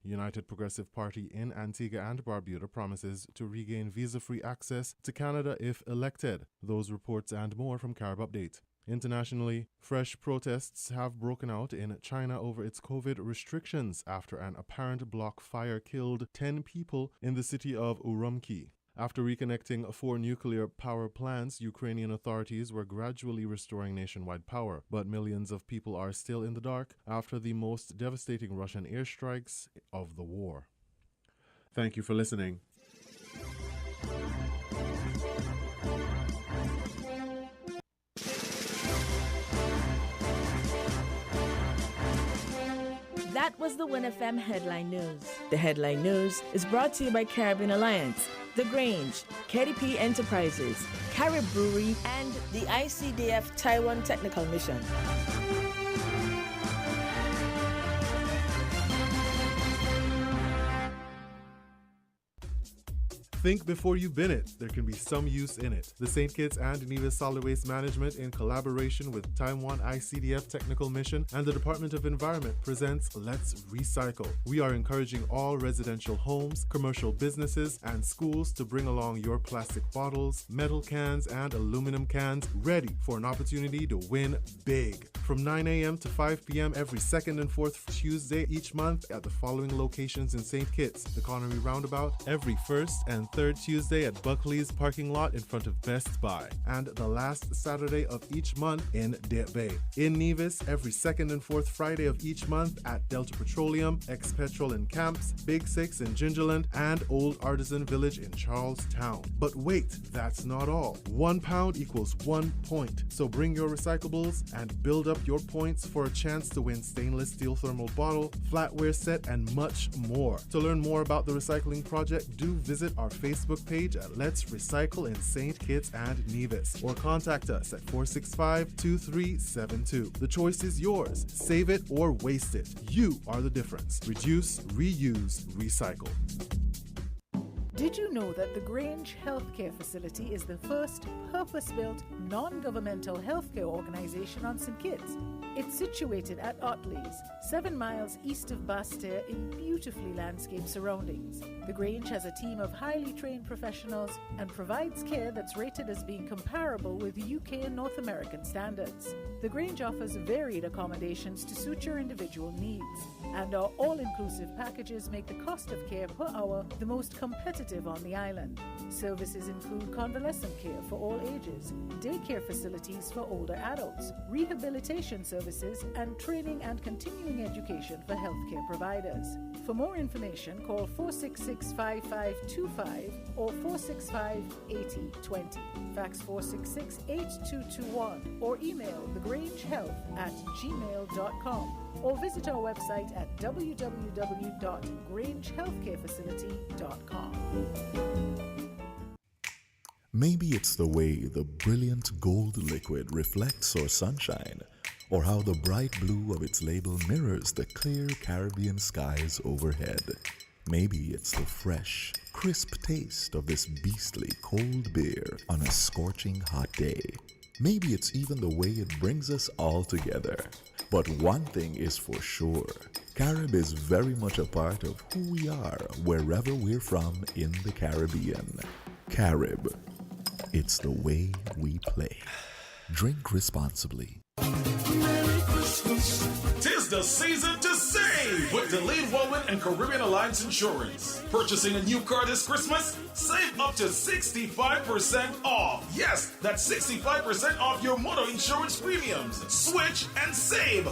S5: United Progressive Party in Antigua and Barbuda promises to regain visa-free access to Canada if elected. Those reports and more from Carib Update. Internationally, fresh protests have broken out in China over its COVID restrictions after an apparent block fire killed 10 people in the city of Urumqi. After reconnecting 4 nuclear power plants, Ukrainian authorities were gradually restoring nationwide power, but millions of people are still in the dark after the most devastating Russian airstrikes of the war. Thank you for listening.
S16: That was the WinFM Headline News. The Headline News is brought to you by Caribbean Alliance, The Grange, KDP Enterprises, Carib Brewery, and the ICDF Taiwan Technical Mission.
S5: Think before you bin it. There can be some use in it. The St. Kitts and Nevis Solid Waste Management, in collaboration with Taiwan ICDF Technical Mission and the Department of Environment, presents Let's Recycle. We are encouraging all residential homes, commercial businesses, and schools to bring along your plastic bottles, metal cans, and aluminum cans, ready for an opportunity to win big. From 9 a.m. to 5 p.m. every second and fourth Tuesday each month at the following locations in St. Kitts: the Connery Roundabout, every first and third Tuesday at Buckley's parking lot in front of Best Buy, and the last Saturday of each month in Deep Bay. In Nevis, every second and fourth Friday of each month at Delta Petroleum, Ex-Petrol in Camps, Big Six in Gingerland, and Old Artisan Village in Charlestown. But wait, that's not all. 1 pound equals 1 point. So bring your recyclables and build up your points for a chance to win stainless steel thermal bottle, flatware set, and much more. To learn more about the recycling project, do visit our Facebook page at Let's Recycle in St. Kitts and Nevis, or contact us at 465-2372. The choice is yours. Save it or waste it. You are the difference. Reduce, reuse, recycle.
S1: Did you know that the Grange Healthcare Facility is the first purpose-built, non-governmental healthcare organization on St. Kitts? It's situated at Otley's, 7 miles east of Basseterre in beautifully landscaped surroundings. The Grange has a team of highly trained professionals and provides care that's rated as being comparable with UK and North American standards. The Grange offers varied accommodations to suit your individual needs, and our all-inclusive packages make the cost of care per hour the most competitive on the island. Services include convalescent care for all ages, daycare facilities for older adults, rehabilitation services, and training and continuing education for healthcare providers. For more information, call 466-5525 or 465-8020. Fax 466-8221 or email thegrangehealth@gmail.com or visit our website at www.grangehealthcarefacility.com.
S7: Maybe it's the way the brilliant gold liquid reflects our sunshine, or how the bright blue of its label mirrors the clear Caribbean skies overhead. Maybe it's the fresh, crisp taste of this beastly cold beer on a scorching hot day. Maybe it's even the way it brings us all together. But one thing is for sure, Carib is very much a part of who we are wherever we're from in the Caribbean. Carib, it's the way we play. Drink responsibly.
S10: Merry Christmas. 'Tis the season to save with Delayed Woman and Caribbean Alliance Insurance. Purchasing a new car this Christmas? Save up to 65% off. Yes, that's 65% off your motor insurance premiums. Switch and save.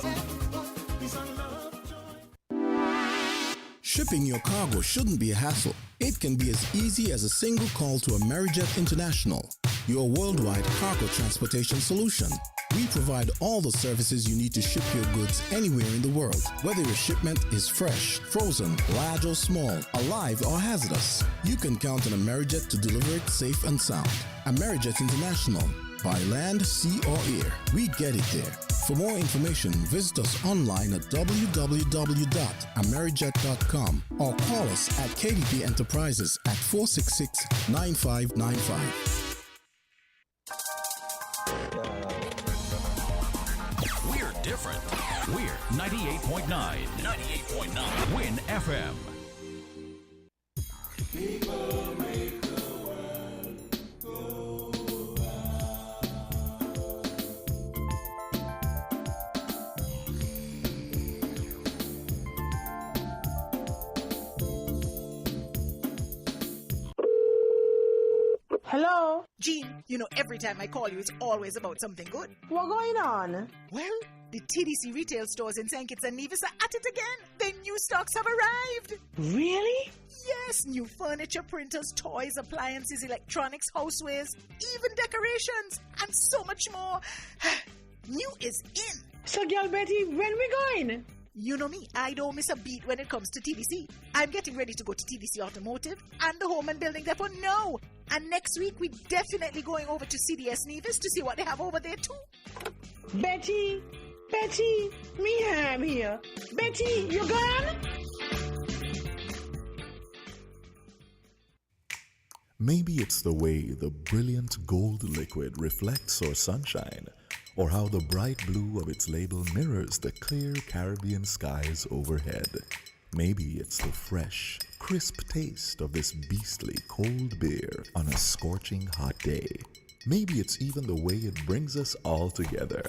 S11: Shipping your cargo shouldn't be a hassle. It can be as easy as a single call to Amerijet International, your worldwide cargo transportation solution. We provide all the services you need to ship your goods anywhere in the world, whether your shipment is fresh, frozen, large or small, alive or hazardous. You can count on Amerijet to deliver it safe and sound. Amerijet International, by land, sea or air, we get it there. For more information, visit us online at www.amerijet.com or call us at KDP Enterprises at 466-9595.
S20: We're different. We're
S2: 98.9. 98.9. Win FM.
S6: People make the world go
S12: Hello?
S1: Jean, you know every time I call you, it's always about something good.
S12: What's going on?
S1: Well, the TDC retail stores in St. Kitts and Nevis are at it again. Their new stocks have arrived.
S12: Really?
S1: Yes, new furniture, printers, toys, appliances, electronics, housewares, even decorations, and so much more. New is in.
S12: So, girl Betty, when we going?
S1: You know me, I don't miss a beat when it comes to TDC. I'm getting ready to go to TDC Automotive and the Home and Building Depot now. And next week, we're definitely going over to CDS Nevis to see what they have over there too.
S12: Betty, me I'm here. Betty, you gone?
S7: Maybe it's the way the brilliant gold liquid reflects our sunshine, or how the bright blue of its label mirrors the clear Caribbean skies overhead. Maybe it's the fresh, crisp taste of this beastly cold beer on a scorching hot day. Maybe it's even the way it brings us all together.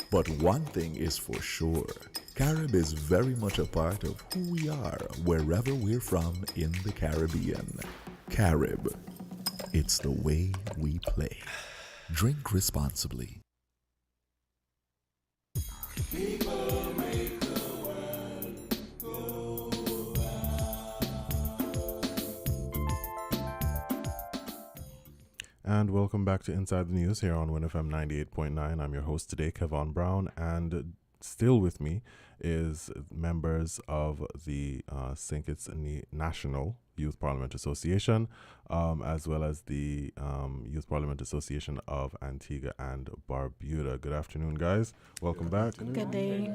S7: But one thing is for sure, Carib is very much a part of who we are wherever we're from in the Caribbean. Carib, it's the way we play. Drink responsibly.
S6: People make the world go
S5: And welcome back to Inside the News here on WinFM 98.9. I'm your host today, Kevon Brown, and still with me is members of the St. Kitts National Youth Parliament Association, as well as the Youth Parliament Association of Antigua and Barbuda. Good afternoon, guys. Welcome back.
S12: Good day.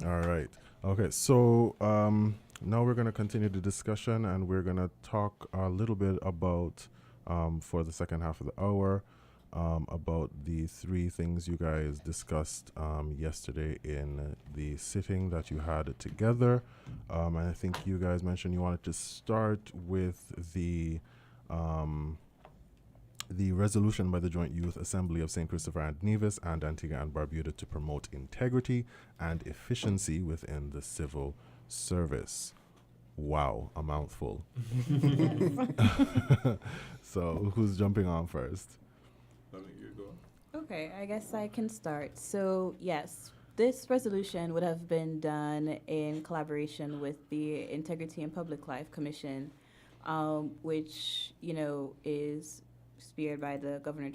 S5: All right. Okay, so now we're going to continue the discussion, and we're going to talk a little bit about, for the second half of the hour, about the three things you guys discussed yesterday in the sitting that you had together. And I think you guys mentioned you wanted to start with the resolution by the Joint Youth Assembly of St. Christopher and Nevis and Antigua and Barbuda to promote integrity and efficiency within the civil service. Wow, a mouthful. So who's jumping on first?
S17: Okay, I guess I can start. So, yes, this resolution would have been done in collaboration with the Integrity and Public Life Commission, which, you know, is speared by the Attorney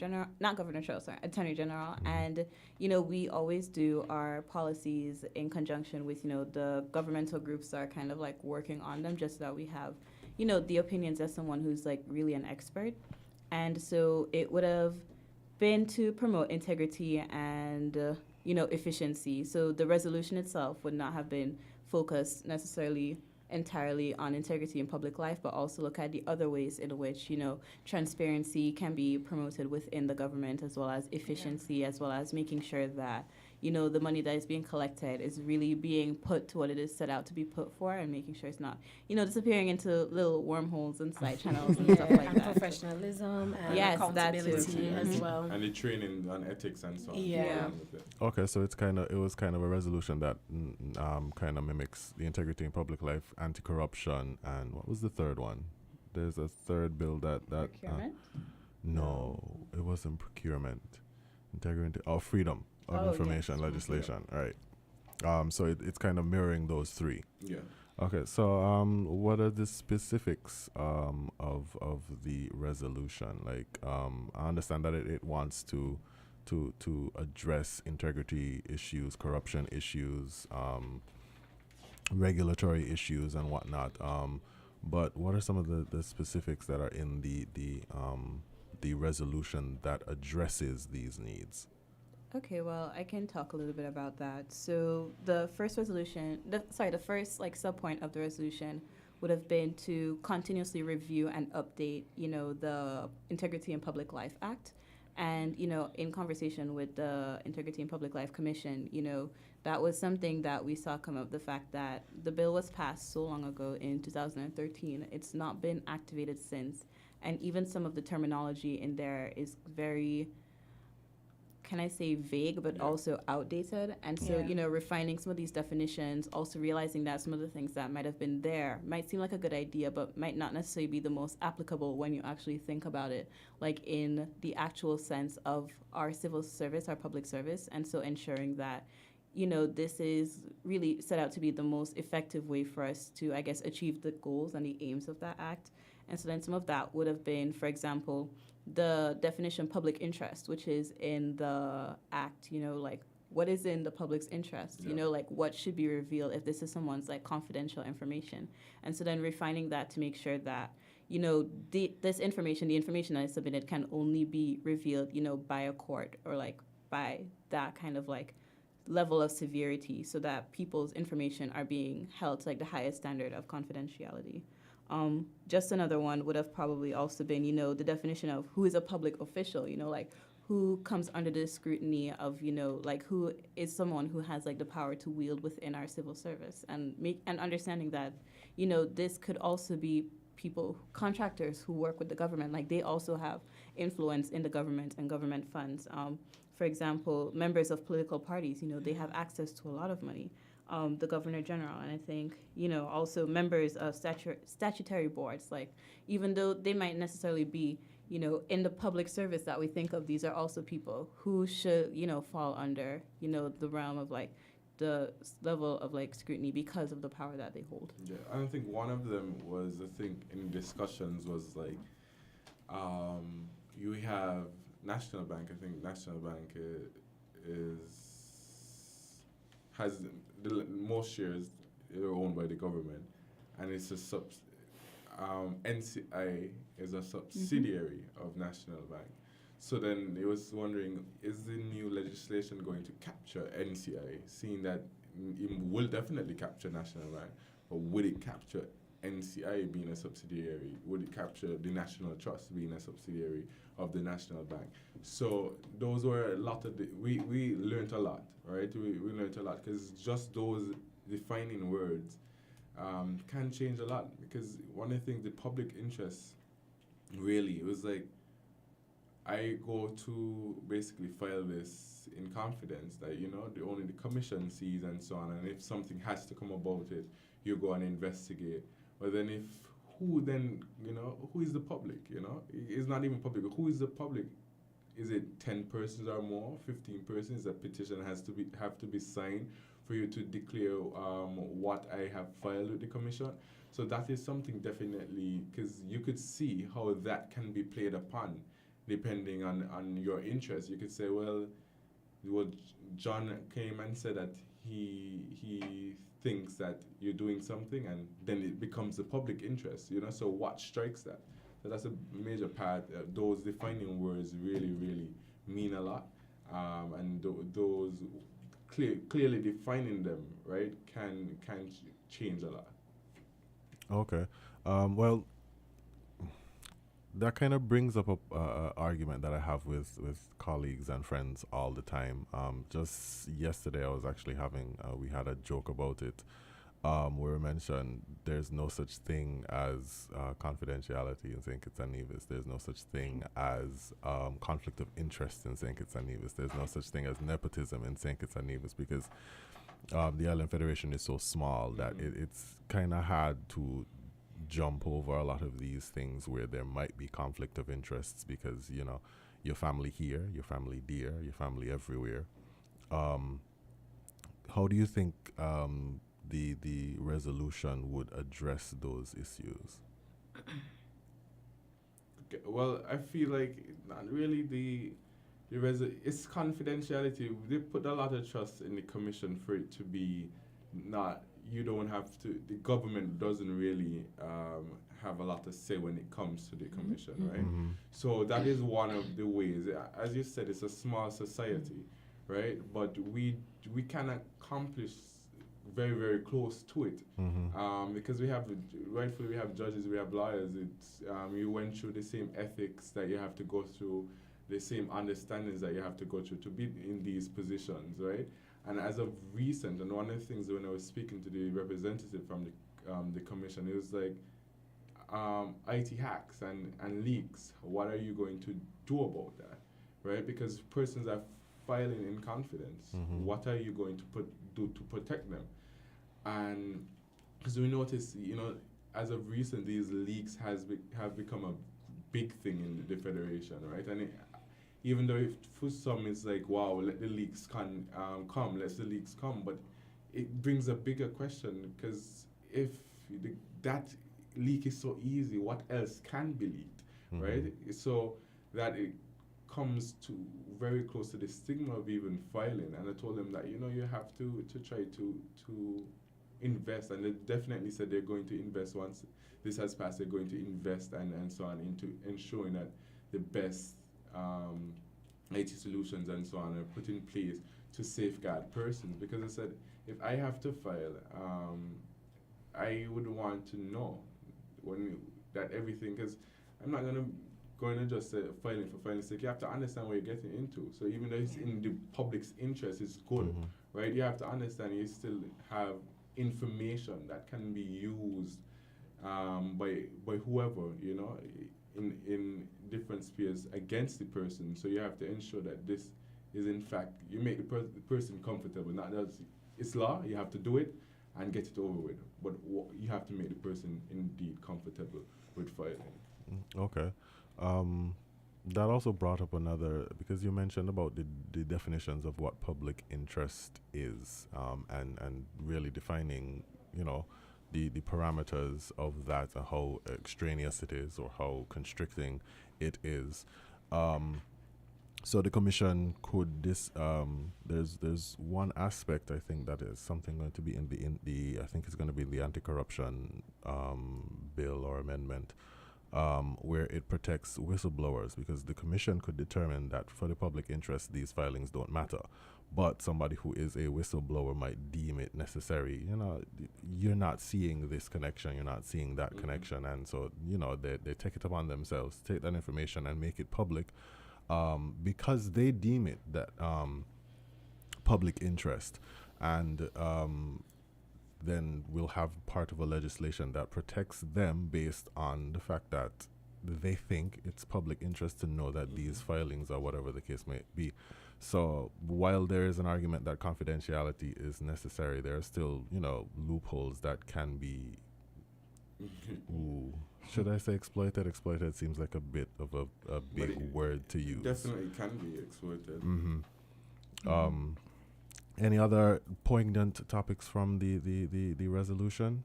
S17: General. And, you know, we always do our policies in conjunction with, you know, the governmental groups that are kind of like working on them, just so that we have, you know, the opinions as someone who's like really an expert. And so it would have been to promote integrity and, you know, efficiency. So the resolution itself would not have been focused necessarily entirely on integrity in public life, but also look at the other ways in which, you know, transparency can be promoted within the government, as well as efficiency, as well as making sure that, you know, the money that is being collected is really being put to what it is set out to be put for, and making sure it's not, you know, disappearing into little wormholes and side channels and stuff like
S18: and
S17: that.
S18: Professionalism and
S17: yes,
S18: accountability as well.
S19: And the training on ethics and so on.
S18: Yeah.
S5: Okay, so it was kind of a resolution that kind of mimics the integrity in public life, anti-corruption, and what was the third one? There's a third bill that
S17: Procurement?
S5: No, it wasn't procurement. Integrity, freedom of information legislation. All right. So it's kind of mirroring those three.
S19: Yeah.
S5: Okay. So what are the specifics of the resolution? Like I understand that it wants to address integrity issues, corruption issues, regulatory issues, and whatnot. But what are some of the specifics that are in the resolution that addresses these needs?
S17: Okay, well, I can talk a little bit about that. So the first resolution, the first subpoint of the resolution would have been to continuously review and update, you know, the Integrity and Public Life Act. And, you know, in conversation with the Integrity and Public Life Commission, you know, that was something that we saw come up, the fact that the bill was passed so long ago in 2013. It's not been activated since. And even some of the terminology in there is very, can I say vague, but also outdated. And so, refining some of these definitions, also realizing that some of the things that might have been there might seem like a good idea, but might not necessarily be the most applicable when you actually think about it, like in the actual sense of our civil service, our public service. And so ensuring that, this is really set out to be the most effective way for us to, I guess, achieve the goals and the aims of that act. And so then some of that would have been, for example, the definition public interest, which is in the act, like what is in the public's interest, like what should be revealed if this is someone's like confidential information. And so then refining that to make sure that, this information, the information that is submitted can only be revealed, by a court or like by that kind of like level of severity so that people's information are being held to like the highest standard of confidentiality. Just another one would have probably also been, the definition of who is a public official, like who comes under the scrutiny of, like who is someone who has like the power to wield within our civil service, and understanding that, this could also be people, contractors who work with the government, like they also have influence in the government and government funds. For example, members of political parties, they have access to a lot of money. The Governor General, and I think, also members of statutory boards, like even though they might necessarily be, in the public service that we think of, these are also people who should, fall under, the realm of like the level of like scrutiny because of the power that they hold.
S19: Yeah, I think one of them was, I think, in discussions was like, you have National Bank. I think National Bank has the most shares are owned by the government, and it's a NCI is a subsidiary of National Bank. So then it was wondering, is the new legislation going to capture NCI, seeing that it will definitely capture National Bank, but would it capture NCI being a subsidiary? Would it capture the National Trust being a subsidiary of the National Bank? So those were a lot of we learned a lot, right? We learned a lot because just those defining words can change a lot, because one of the things, the public interest, really, it was like, I go to basically file this in confidence that, only the commission sees and so on, and if something has to come about it, you go and investigate. But then who is the public, It's not even public. Who is the public? Is it 10 persons or more, 15 persons? A petition have to be signed for you to declare what I have filed with the commission. So that is something definitely, because you could see how that can be played upon depending on your interest. You could say, well, John came and said that he thinks that you're doing something, and then it becomes the public interest, so what strikes that? So that's a major part. Those defining words really, really mean a lot, and those clearly defining them, right, can change a lot.
S5: Okay. Well, that kind of brings up a argument that I have with colleagues and friends all the time. Just yesterday, I was actually we had a joke about it, where we mentioned there's no such thing as confidentiality in St. Kitts and Nevis. There's no such thing as conflict of interest in St. Kitts and Nevis. There's no such thing as nepotism in St. Kitts and Nevis, because the Island Federation is so small that it's kind of hard to jump over a lot of these things where there might be conflict of interests, because your family here, your family there, your family everywhere. How do you think the resolution would address those issues?
S19: Okay, well, I feel like not really it's confidentiality. They put a lot of trust in the commission for it to be not. You don't have to. The government doesn't really have a lot to say when it comes to the commission, right? Mm-hmm. So that is one of the ways. As you said, it's a small society, right? But we can accomplish very, very close to it, because we have judges, we have lawyers. It's you went through the same ethics that you have to go through, the same understandings that you have to go through to be in these positions, right? And as of recent, and one of the things when I was speaking to the representative from the commission, it was like, IT hacks and leaks, what are you going to do about that, right? Because persons are filing in confidence. What are you going to do to protect them? And because we notice, as of recent, these leaks have become a big thing in the Federation, right? And even though for some it's like, wow, let the leaks come, let the leaks come, but it brings a bigger question, because if that leak is so easy, what else can be leaked, right? So that it comes to very close to the stigma of even filing. And I told them that, you have to try to invest, and they definitely said they're going to invest once this has passed. They're going to invest and so on into ensuring that the best IT solutions and so on are put in place to safeguard persons. Because I said, if I have to file, I would want to know that everything, because I'm not going to just say filing for filing's sake. You have to understand what you're getting into. So even though it's in the public's interest, it's good, right? You have to understand you still have information that can be used by whoever, in different spheres against the person. So you have to ensure that this is in fact, you make the person comfortable. Not that it's law, you have to do it and get it over with. But you have to make the person indeed comfortable with filing.
S5: Okay. That also brought up another, because you mentioned about the definitions of what public interest is, and really defining, the parameters of that and how extraneous it is or how constricting it is. So the commission could there's one aspect, I think, that is something going to be in the I think it's going to be the anti-corruption bill or amendment, where it protects whistleblowers, because the commission could determine that for the public interest these filings don't matter, but somebody who is a whistleblower might deem it necessary. You're not seeing this connection, you're not seeing that connection, and so they take it upon themselves, take that information and make it public, because they deem it that public interest, and then we'll have part of a legislation that protects them based on the fact that they think it's public interest to know that these filings or whatever the case may be. So while there is an argument that confidentiality is necessary, there are still, loopholes that can be, should I say exploited? Exploited seems like a bit of a big word to use.
S19: Definitely can be exploited.
S5: Any other poignant topics from the resolution?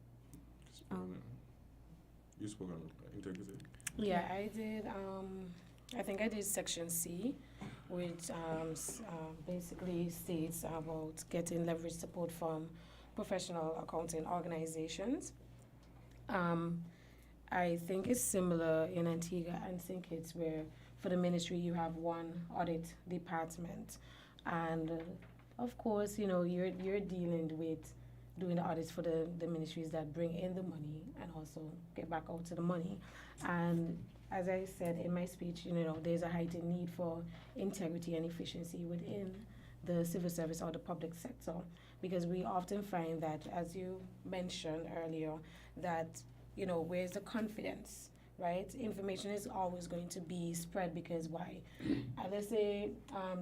S19: You spoke on integrity.
S18: Yeah, I did. I think I did section C, which basically states about getting leverage support from professional accounting organizations. I think it's similar in Antigua and St. Kitts, where for the ministry you have one audit department, and of course, you're dealing with doing the audits for the ministries that bring in the money and also get back out to the money. And as I said in my speech, there's a heightened need for integrity and efficiency within the civil service or the public sector, because we often find that, as you mentioned earlier, that, where's the confidence? Right? Information is always going to be spread, because why? Let's say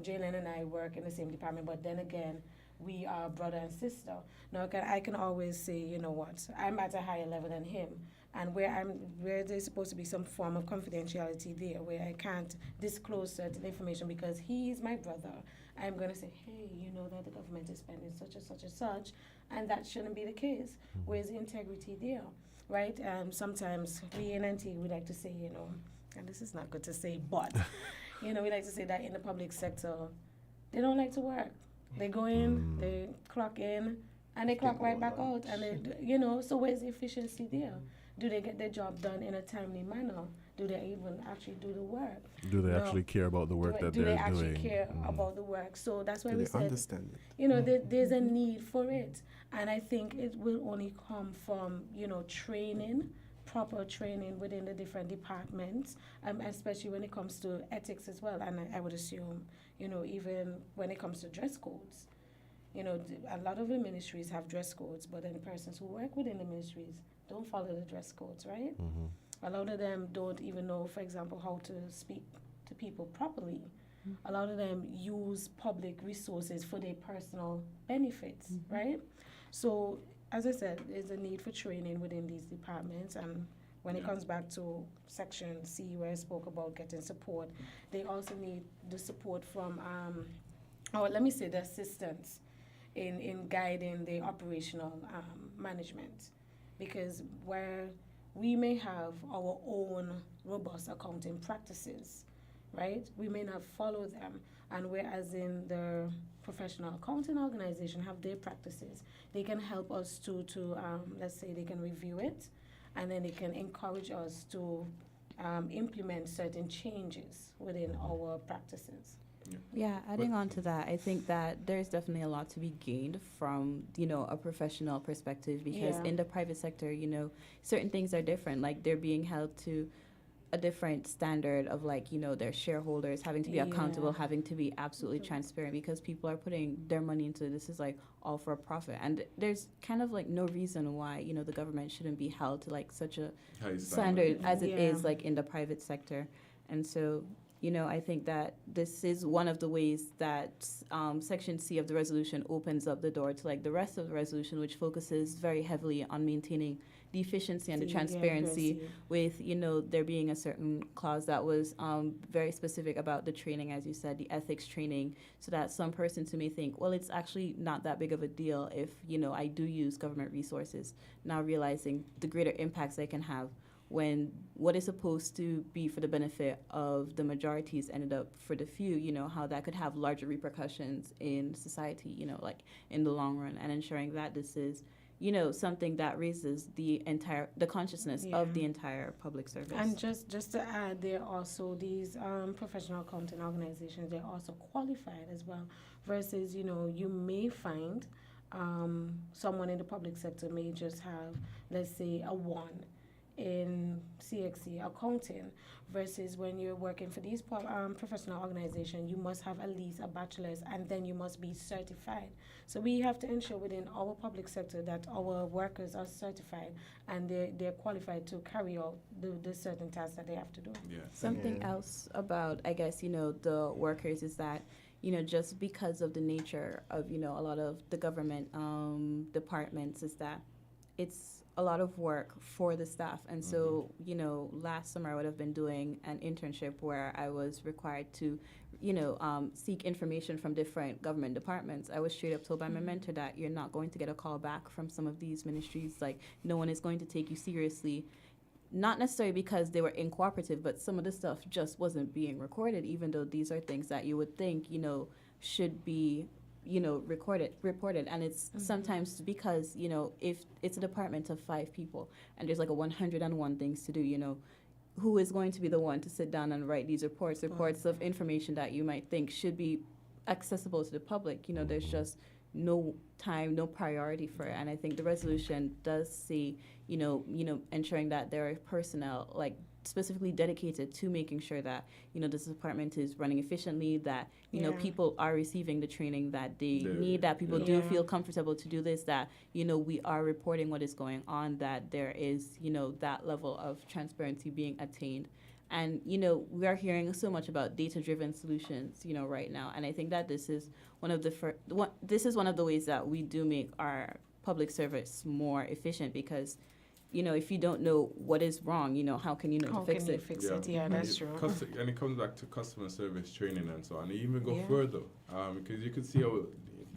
S18: Jalen and I work in the same department, but then again, we are brother and sister. Now, I can always say, you know what, I'm at a higher level than him, and where there's supposed to be some form of confidentiality there, where I can't disclose certain information because he's my brother, I'm going to say, hey, you know that the government is spending such and such and such, and that shouldn't be the case. Where's the integrity there? Right? Sometimes we in Antigua, we like to say, and this is not good to say, but, we like to say that in the public sector, they don't like to work. They go in, they clock in, and they clock right back out. And, so where's the efficiency there? Do they get their job done in a timely manner? Do they even actually do the work?
S5: Do they actually care about the work that they're doing?
S18: Do they actually care about the work? So that's why we said,
S3: understand it?
S18: There's a need for it. And I think it will only come from, training, proper training within the different departments, especially when it comes to ethics as well. And I would assume, even when it comes to dress codes, You know, a lot of the ministries have dress codes, but then persons who work within the ministries don't follow the dress codes, right? A lot of them don't even know, for example, how to speak to people properly. A lot of them use public resources for their personal benefits, right? So, as I said, there's a need for training within these departments, and when it comes back to Section C, where I spoke about getting support, they also need the support from, or let me say the assistance in guiding the operational management. Because where we may have our own robust accounting practices, right? We may not follow them. And whereas in the professional accounting organization have their practices, they can help us to let's say they can review it, and then they can encourage us to implement certain changes within our practices.
S17: Yeah, adding on to that, I think that there's definitely a lot to be gained from, you know, a professional perspective, because in the private sector, you know, certain things are different. Like they're being held to a different standard of, like, you know, their shareholders having to be accountable, having to be absolutely transparent, because people are putting their money into this is like all for a profit. And there's kind of like no reason why, you know, the government shouldn't be held to like such a standard as it is like in the private sector. And so, you know, I think that this is one of the ways that Section C of the resolution opens up the door to like the rest of the resolution, which focuses very heavily on maintaining the efficiency and the transparency, with, you know, there being a certain clause that was very specific about the training, as you said, the ethics training, so that some persons who may think, well, it's actually not that big of a deal if, you know, I do use government resources, now realizing the greater impacts they can have when what is supposed to be for the benefit of the majorities ended up for the few, you know, how that could have larger repercussions in society, you know, like in the long run, and ensuring that this is, you know, something that raises the consciousness of the entire public service.
S18: And just to add, there are also these professional accounting organizations, they're also qualified as well, versus, you know, you may find someone in the public sector may just have, let's say, a 1 in CXC accounting, versus when you're working for these professional organizations, you must have at least a bachelor's, and then you must be certified. So we have to ensure within our public sector that our workers are certified and they're qualified to carry out the certain tasks that they have to do.
S17: Something else about, I guess, you know, the workers is that, you know, just because of the nature of, you know, a lot of the government departments, is that it's a lot of work for the staff. And so, you know, last summer I would have been doing an internship where I was required to, you know, seek information from different government departments. I was straight up told by my mentor that you're not going to get a call back from some of these ministries. Like, no one is going to take you seriously. Not necessarily because they were incooperative, but some of the stuff just wasn't being recorded, even though these are things that you would think, you know, should be, you know, reported. And it's sometimes because, you know, if it's a department of 5 people and there's like a 101 things to do, you know, who is going to be the one to sit down and write these reports of information that you might think should be accessible to the public? You know, there's just no time, no priority for it. And I think the resolution does see, you know, ensuring that there are personnel like specifically dedicated to making sure that, you know, this department is running efficiently, that, you know, people are receiving the training that they need, that people do feel comfortable to do this, that, you know, we are reporting what is going on, that there is, you know, that level of transparency being attained. And, you know, we are hearing so much about data-driven solutions, you know, right now. And I think that this is one of the ways that we do make our public service more efficient, because, you know, if you don't know what is wrong, you know, how can you know to fix it?
S18: Yeah, that's true.
S19: And it comes back to customer service training and so on. And you even go further, because you can see how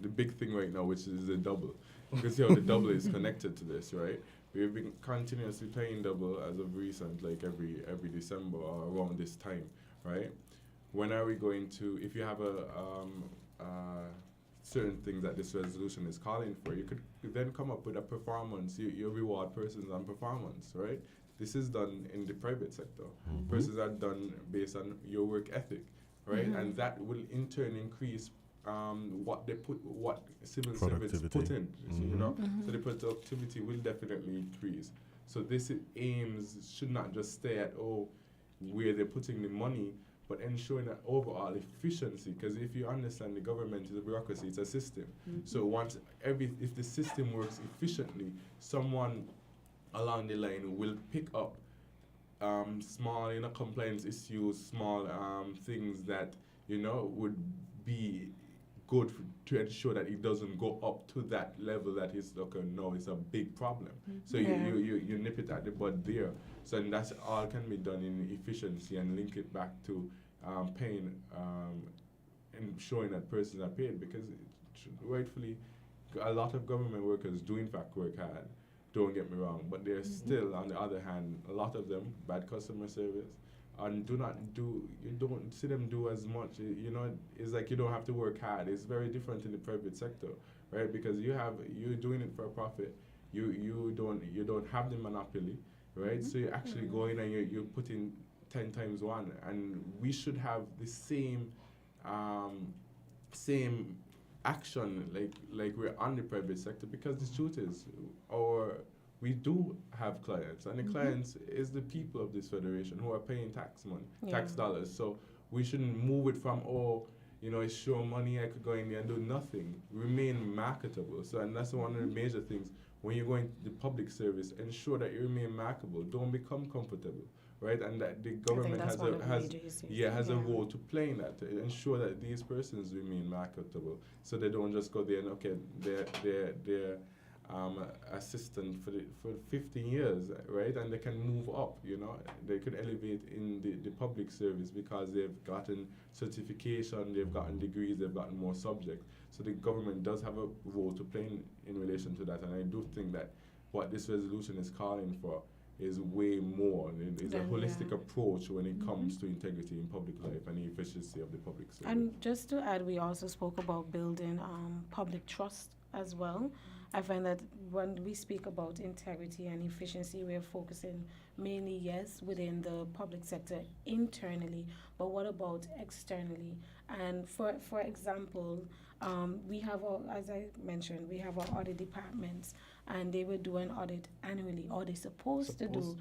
S19: the big thing right now, which is the double. You can see how the double is connected to this, right? We've been continuously playing double as of recent, like every December or around this time, right? When are we going to, if you have certain things that this resolution is calling for, you could then come up with a performance. You reward persons on performance, right? This is done in the private sector. Persons are done based on your work ethic, right? And that will in turn increase what civil servants put in, you know? So the productivity will definitely increase. So this aims should not just stay at, where they're putting the money, but ensuring that overall efficiency, because if you understand the government is a bureaucracy, it's a system. So if the system works efficiently, someone along the line will pick up small, compliance issues, small things that, would be good to ensure that it doesn't go up to that level that is, no, it's a big problem. So you nip it at the bud there. So and that's all can be done in efficiency and link it back to paying and showing that persons are paid, because rightfully a lot of government workers do in fact work hard, don't get me wrong, but there's still, on the other hand, a lot of them bad customer service, and you don't see them do as much. It's like you don't have to work hard. It's very different in the private sector, right? Because you're doing it for a profit. You don't have the monopoly, right? So you actually go in and you put in 10 times one, and we should have the same action like we're on the private sector, because the truth is we do have clients, and the clients is the people of this federation who are paying tax money, tax dollars. So we shouldn't move it from, it's show money, I could go in there and do nothing. Remain marketable. So, and that's one of the major things. When you're going to the public service, ensure that you remain marketable. Don't become comfortable, right? And that the government has a role to play in that, to ensure that these persons remain marketable, so they don't just go there and they're assistant for 15 years, right? And they can move up, they could elevate in the public service because they've gotten certification, they've gotten degrees, they've gotten more subjects. So the government does have a role to play in relation to that, and I do think that what this resolution is calling for is way more. It's a holistic approach when it comes to integrity in public life and the efficiency of the public service.
S18: And just to add, we also spoke about building public trust as well. I find that when we speak about integrity and efficiency, we're focusing mainly, yes, within the public sector internally, but what about externally? And for example, we have, as I mentioned, we have our audit departments, and they will do an audit annually, or they're supposed to do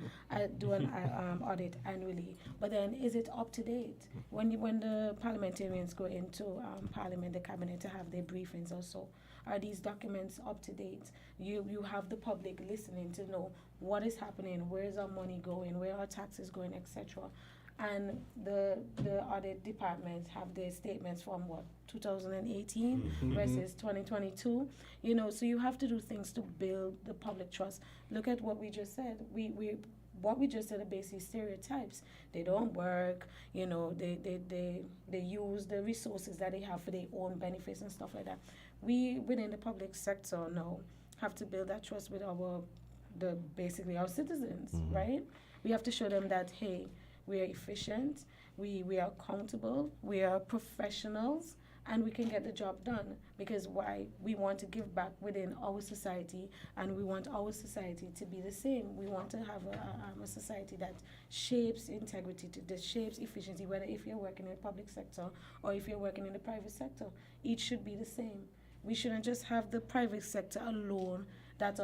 S18: an audit annually. But then, is it up to date? When the parliamentarians go into Parliament, the cabinet, to have their briefings also, are these documents up to date? You have the public listening to know what is happening, where is our money going, where are taxes going, etc. And the audit department have their statements from 2018 versus 2022. So you have to do things to build the public trust. Look at what we just said. What we just said are basically stereotypes. They don't work, they use the resources that they have for their own benefits and stuff like that. We, within the public sector now, have to build that trust with basically our citizens, right? We have to show them that, hey, we are efficient, we are accountable, we are professionals, and we can get the job done. Because why? We want to give back within our society, and we want our society to be the same. We want to have a society that shapes integrity, that shapes efficiency, whether if you're working in the public sector or if you're working in the private sector. Each should be the same. We shouldn't just have the private sector alone that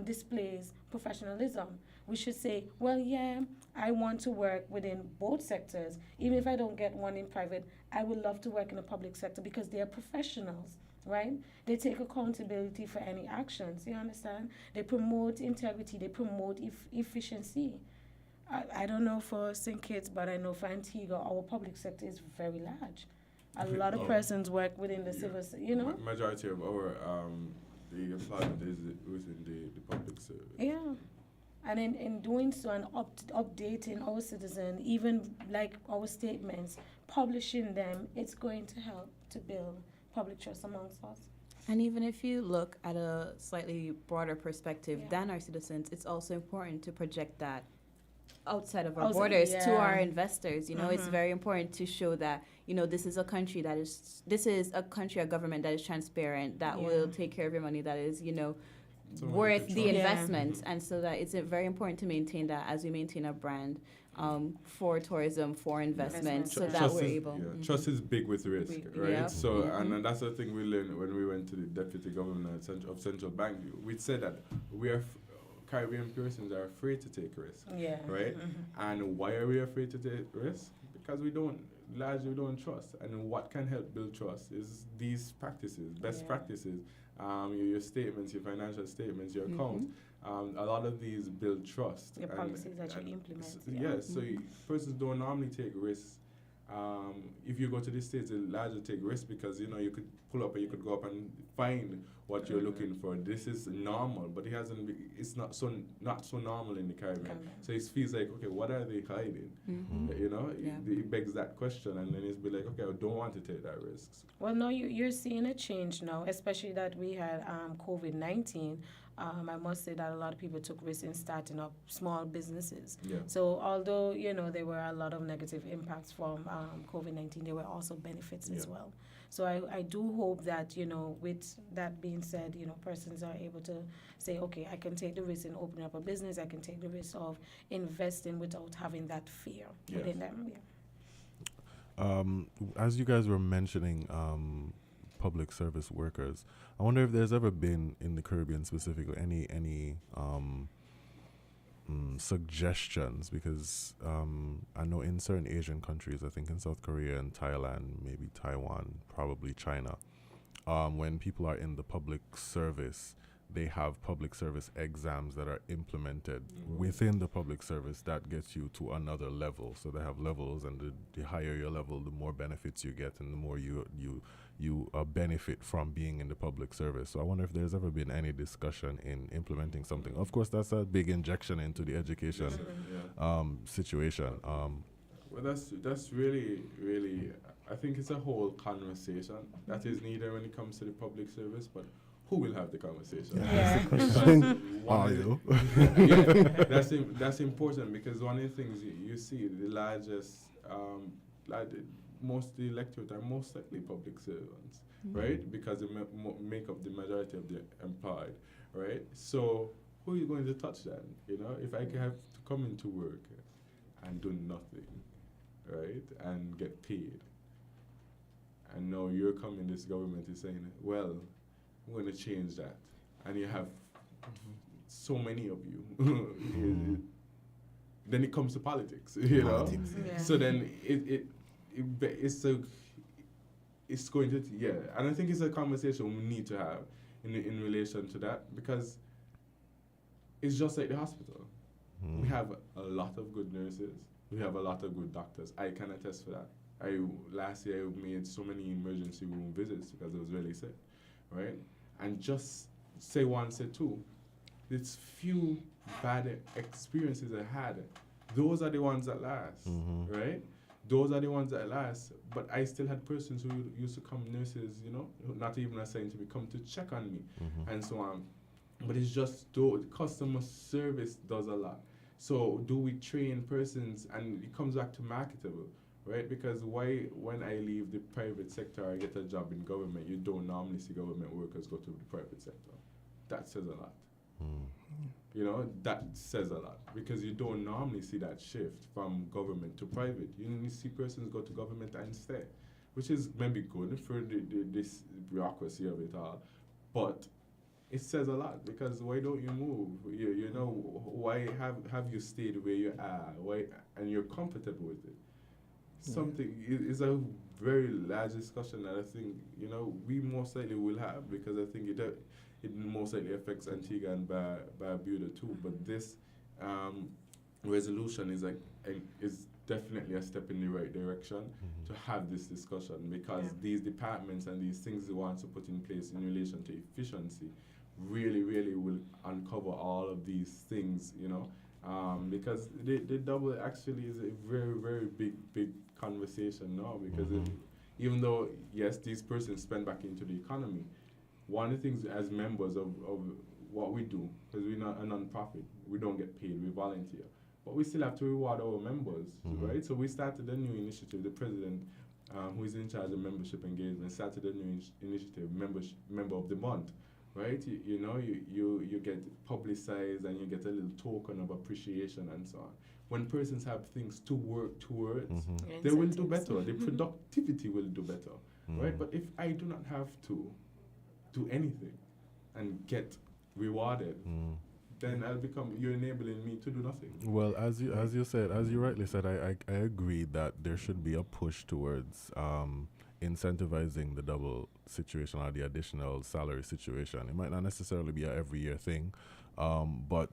S18: displays professionalism. We should say, well, yeah, I want to work within both sectors. Even if I don't get one in private, I would love to work in the public sector because they are professionals, right? They take accountability for any actions, you understand? They promote integrity, they promote efficiency. I don't know for St. Kitts, but I know for Antigua, our public sector is very large. A lot of persons work within the civil,
S19: Majority of our the employment is within the public service.
S18: Yeah. And in doing so and updating our citizens, even like our statements, publishing them, it's going to help to build public trust amongst us.
S17: And even if you look at a slightly broader perspective than our citizens, it's also important to project that outside of our borders to our investors. It's very important to show that, this is a country a government that is transparent, that will take care of your money, that is, worth the investment. And so that it's very important to maintain that as we maintain a brand for tourism, for investment, so that we're able.
S19: Trust is big with risk, right? Yep. So, and that's the thing we learned when we went to the Deputy Governor of Central Bank. We said that Caribbean persons are afraid to take risk, right? And why are we afraid to take risk? because we don't trust. And what can help build trust is these practices, best practices, your statements, your financial statements, your accounts. A lot of these build trust.
S18: Your policies that you implement.
S19: Yes, so persons don't normally take risks. If you go to the States, it's largely take risks because, you know, you could pull up and you could go up and find what you're looking for. This is normal, but it's not so normal in the Caribbean. So it feels like, okay, what are they hiding? You know, it begs that question, and then it's be like, okay, I don't want to take that risk.
S18: Well, no, you're seeing a change now, especially that we had COVID-19. I must say that a lot of people took risks in starting up small businesses.
S19: Yeah.
S18: So although, you know, there were a lot of negative impacts from COVID-19, there were also benefits as well. So I do hope that, you know, with that being said, you know, persons are able to say, okay, I can take the risk in opening up a business. I can take the risk of investing without having that fear within them.
S5: As you guys were mentioning public service workers, I wonder if there's ever been in the Caribbean specifically any suggestions, because I know in certain Asian countries, I think in South Korea and Thailand, maybe Taiwan, probably China, when people are in the public service, they have public service exams that are implemented within the public service that gets you to another level. So they have levels, and the higher your level, the more benefits you get, and the more you benefit from being in the public service. So I wonder if there's ever been any discussion in implementing something. Of course, that's a big injection into the education situation.
S19: Well, that's really, really, I think it's a whole conversation that is needed when it comes to the public service, but who will have the conversation? That's important, because one of the things you see, the largest, most of the electorate are most likely public servants, right? Because they make up the majority of the employed, right? So who are you going to touch then? You know, if I have to come into work and do nothing, right, and get paid, and now you're coming, this government is saying, well, we're going to change that, and you have so many of you. Then it comes to politics, you know. So then it's going to and I think it's a conversation we need to have in relation to that, because it's just like the hospital. We have a lot of good nurses. We have a lot of good doctors. I can attest for that. Last year I made so many emergency room visits because I was really sick, right? And just say one, say two, it's few bad experiences I had. Those are the ones that last, right? Those are the ones that last. But I still had persons who used to come, nurses, you know, not even assigned to me, come to check on me and so on. But it's just customer service does a lot. So do we train persons, and it comes back to marketable, right? Because why, when I leave the private sector, I get a job in government, you don't normally see government workers go to the private sector. That says a lot. You know, that says a lot, because you don't normally see that shift from government to private. You only see persons go to government and stay, which is maybe good for this bureaucracy of it all, but it says a lot, because why don't you move? You know, why have you stayed where you are? Why, and you're comfortable with it? Something is a very large discussion that I think, you know, we most likely will have, because I think it most likely affects Antigua and Barbuda too. But this resolution is definitely a step in the right direction to have this discussion, because these departments and these things they want to put in place in relation to efficiency really, really will uncover all of these things, you know, because the double actually is a very, very big conversation now, because even though, yes, these persons spend back into the economy, one of the things as members of what we do, because we're not a non-profit, we don't get paid, we volunteer, but we still have to reward our members, right? So we started a new initiative. The president, who is in charge of membership engagement, started a new initiative, Member of the Month, right? You know, you get publicized and you get a little token of appreciation and so on. When persons have things to work towards, they will do better. The productivity will do better, right? But if I do not have to do anything and get rewarded, then you're enabling me to do nothing.
S5: Well, as you rightly said, I agree that there should be a push towards incentivizing the double situation or the additional salary situation. It might not necessarily be a every year thing, but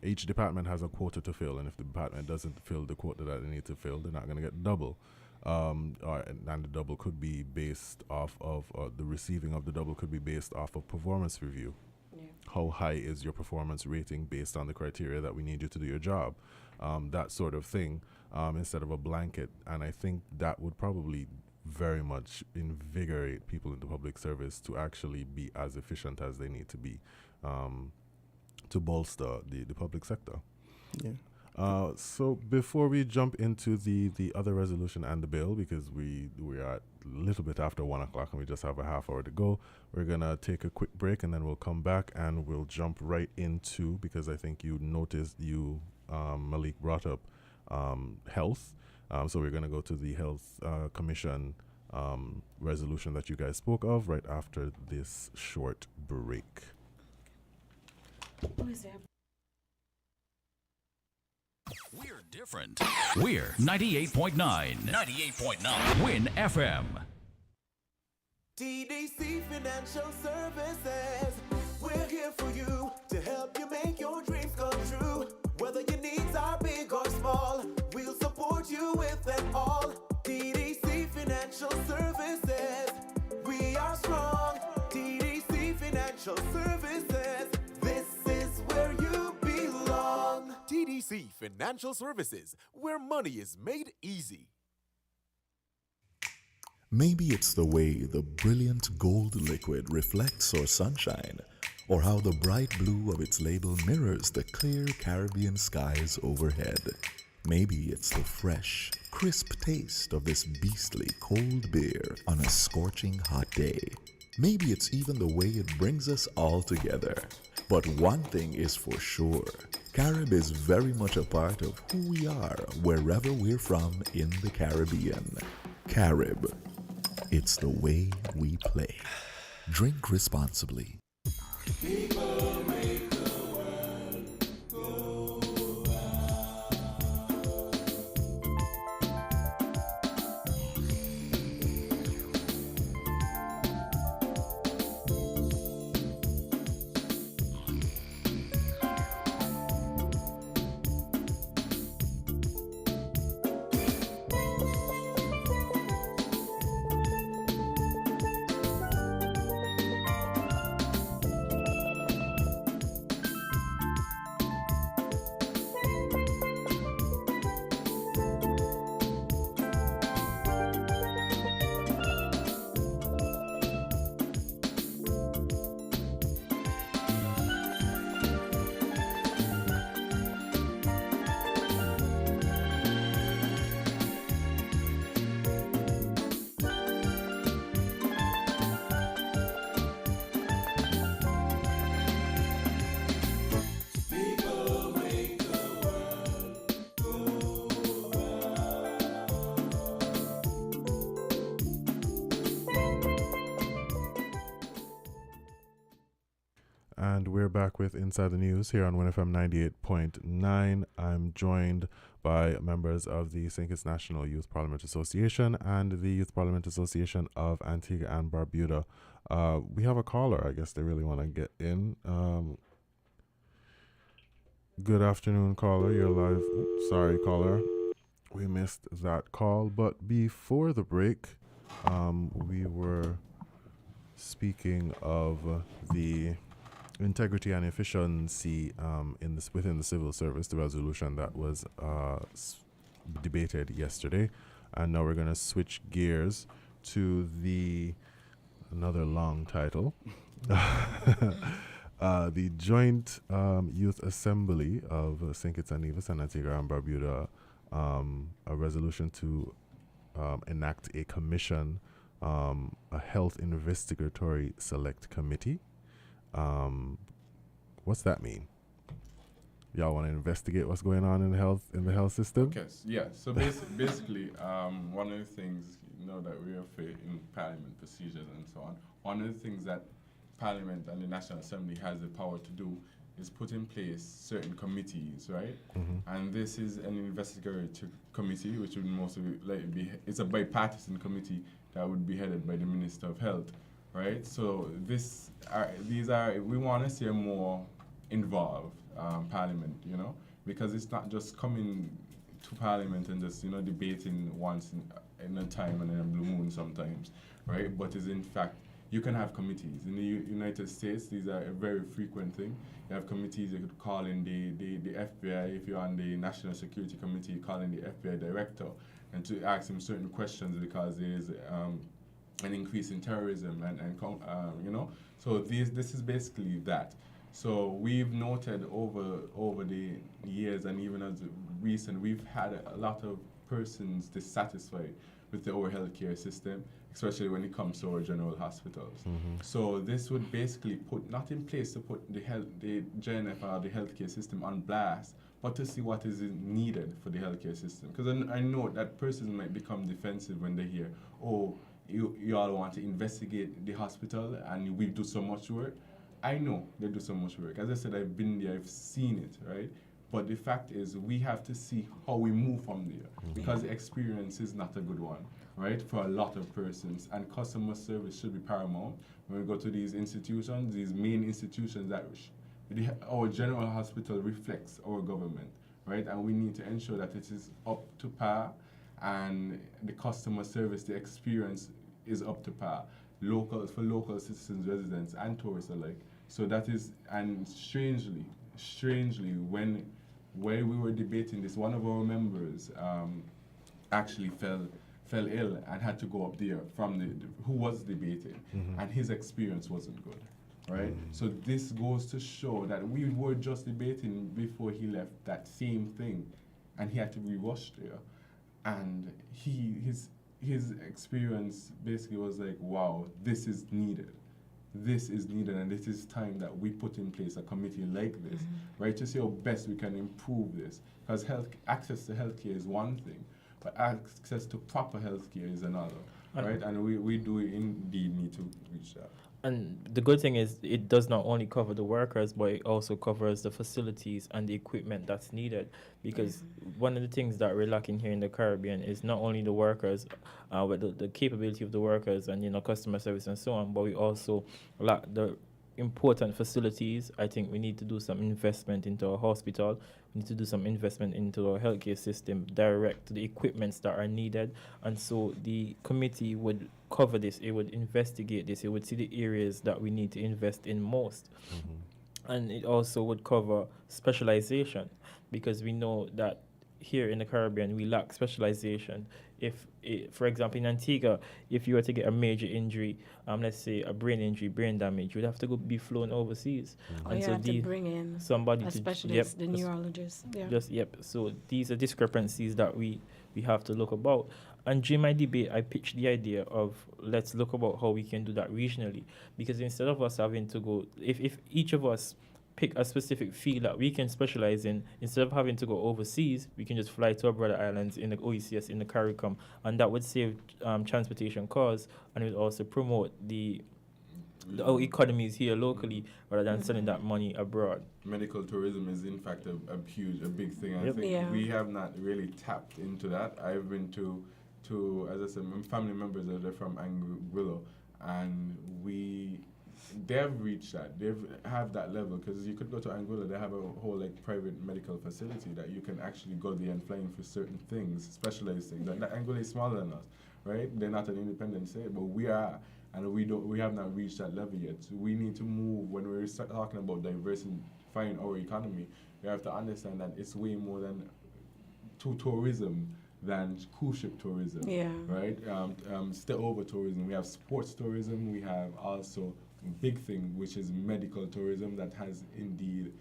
S5: each department has a quota to fill, and if the department doesn't fill the quota that they need to fill, they're not going to get double. And the double could be based off of the receiving of the double could be based off of performance review. How high is your performance rating based on the criteria that we need you to do your job? That sort of thing, instead of a blanket. And I think that would probably very much invigorate people in the public service to actually be as efficient as they need to be, to bolster the public sector.
S3: Yeah.
S5: So before we jump into the other resolution and the bill, because we are a little bit after 1 o'clock and we just have a half hour to go, we're gonna take a quick break and then we'll come back and we'll jump right into, because I think you noticed Malik brought up health. So we're gonna go to the health commission resolution that you guys spoke of right after this short break.
S18: What is that?
S2: We're different. We're 98.9. 98.9. Win FM.
S6: TDC Financial Services. We're here for you to help you make your dreams come true. Whether your needs are big or small, we'll support you with them all. TDC Financial Services. We are strong. TDC Financial Services. This is where you belong.
S4: TDC Financial Services, where money is made easy.
S7: Maybe it's the way the brilliant gold liquid reflects our sunshine, or how the bright blue of its label mirrors the clear Caribbean skies overhead. Maybe it's the fresh, crisp taste of this beastly cold beer on a scorching hot day. Maybe it's even the way it brings us all together. But one thing is for sure, Carib is very much a part of who we are wherever we're from in the Caribbean. Carib, it's the way we play. Drink responsibly.
S6: People make the world go
S5: And we're back with Inside the News here on WinFM 98.9. I'm joined by members of the St. Kitts National Youth Parliament Association and the Youth Parliament Association of Antigua and Barbuda. We have a caller. I guess they really want to get in. Good afternoon, caller. You're live. Oops, sorry, caller. We missed that call. But before the break, we were speaking of the integrity and efficiency within the civil service, the resolution that was debated yesterday. And now we're going to switch gears to another long title, the Joint Youth Assembly of St. Kitts and Nevis and Antigua and Barbuda, a resolution to enact a commission, a health investigatory select committee. What's that mean? Y'all want to investigate what's going on in the health system?
S19: Okay, yeah. So basically, one of the things that we are in Parliament procedures and so on. One of the things that Parliament and the National Assembly has the power to do is put in place certain committees, right? And this is an investigative committee, which would mostly it's a bipartisan committee that would be headed by the Minister of Health, right? So we want to see a more involved Parliament, because it's not just coming to Parliament and just debating once in a time and in a blue moon sometimes, right? But is in fact, you can have committees. In the United States, these are a very frequent thing. You have committees. You could call in the FBI. If you're on the National Security Committee, you call in the FBI director and to ask him certain questions because there is an increase in terrorism and So this is basically that. So we've noted over the years and even as recent, we've had a lot of persons dissatisfied with our healthcare system, especially when it comes to our general hospitals. So this would basically not in place to put the GNF or the healthcare system on blast, but to see what is needed for the healthcare system. Because I know that persons might become defensive when they hear, oh, you all want to investigate the hospital and we do so much work. I know they do so much work. As I said, I've been there, I've seen it, right? But the fact is, we have to see how we move from there, because the experience is not a good one, right, for a lot of persons. And customer service should be paramount. When we go to these institutions, these main institutions, that our general hospital reflects our government, right? And we need to ensure that it is up to par, and the customer service, the experience is up to par, for local citizens, residents, and tourists alike. So that is, and strangely, when we were debating this, one of our members actually fell ill and had to go up there who was debating, and his experience wasn't good, right? So this goes to show that we were just debating before he left that same thing, and he had to be rushed there, and his experience basically was like, wow, this is needed, and it is time that we put in place a committee like this, right, to see how best we can improve this. Because access to healthcare is one thing, but access to proper healthcare is another, right? And we do indeed need to reach that.
S9: And the good thing is it does not only cover the workers, but it also covers the facilities and the equipment that's needed. Because one of the things that we're lacking here in the Caribbean is not only the workers, with the capability of the workers and customer service and so on, but we also lack the important facilities. I think we need to do some investment into our hospital. We need to do some investment into our healthcare system, direct to the equipments that are needed. And so the committee would cover this. It would investigate this. It would see the areas that we need to invest in most. And it also would cover specialization, because we know that here in the Caribbean we lack specialization. For example, in Antigua, if you were to get a major injury, let's say a brain injury, brain damage, you'd have to be flown overseas.
S18: And so you have to bring in somebody, a specialist, the neurologist.
S9: So these are discrepancies that we have to look about. And during my debate, I pitched the idea of let's look about how we can do that regionally, because instead of us having to go, if each of us pick a specific field that we can specialize in, instead of having to go overseas, we can just fly to our brother islands in the OECS, in the CARICOM, and that would save transportation costs, and it would also promote our economies here locally rather than sending that money abroad.
S19: Medical tourism is in fact a big thing. I think we have not really tapped into that. I've been to as I said, family members are from Anguilla, and they have reached that. They have that level, because you could go to Anguilla. They have a whole private medical facility that you can actually go there and fly in for certain things, specialized things. Anguilla is smaller than us, right? They're not an independent state, but we are, and we have not reached that level yet. So we need to move. When we start talking about diversifying our economy, we have to understand that it's way more than tourism than cruise ship tourism, right? Stopover tourism. We have sports tourism. We have also big thing, which is medical tourism, that has indeed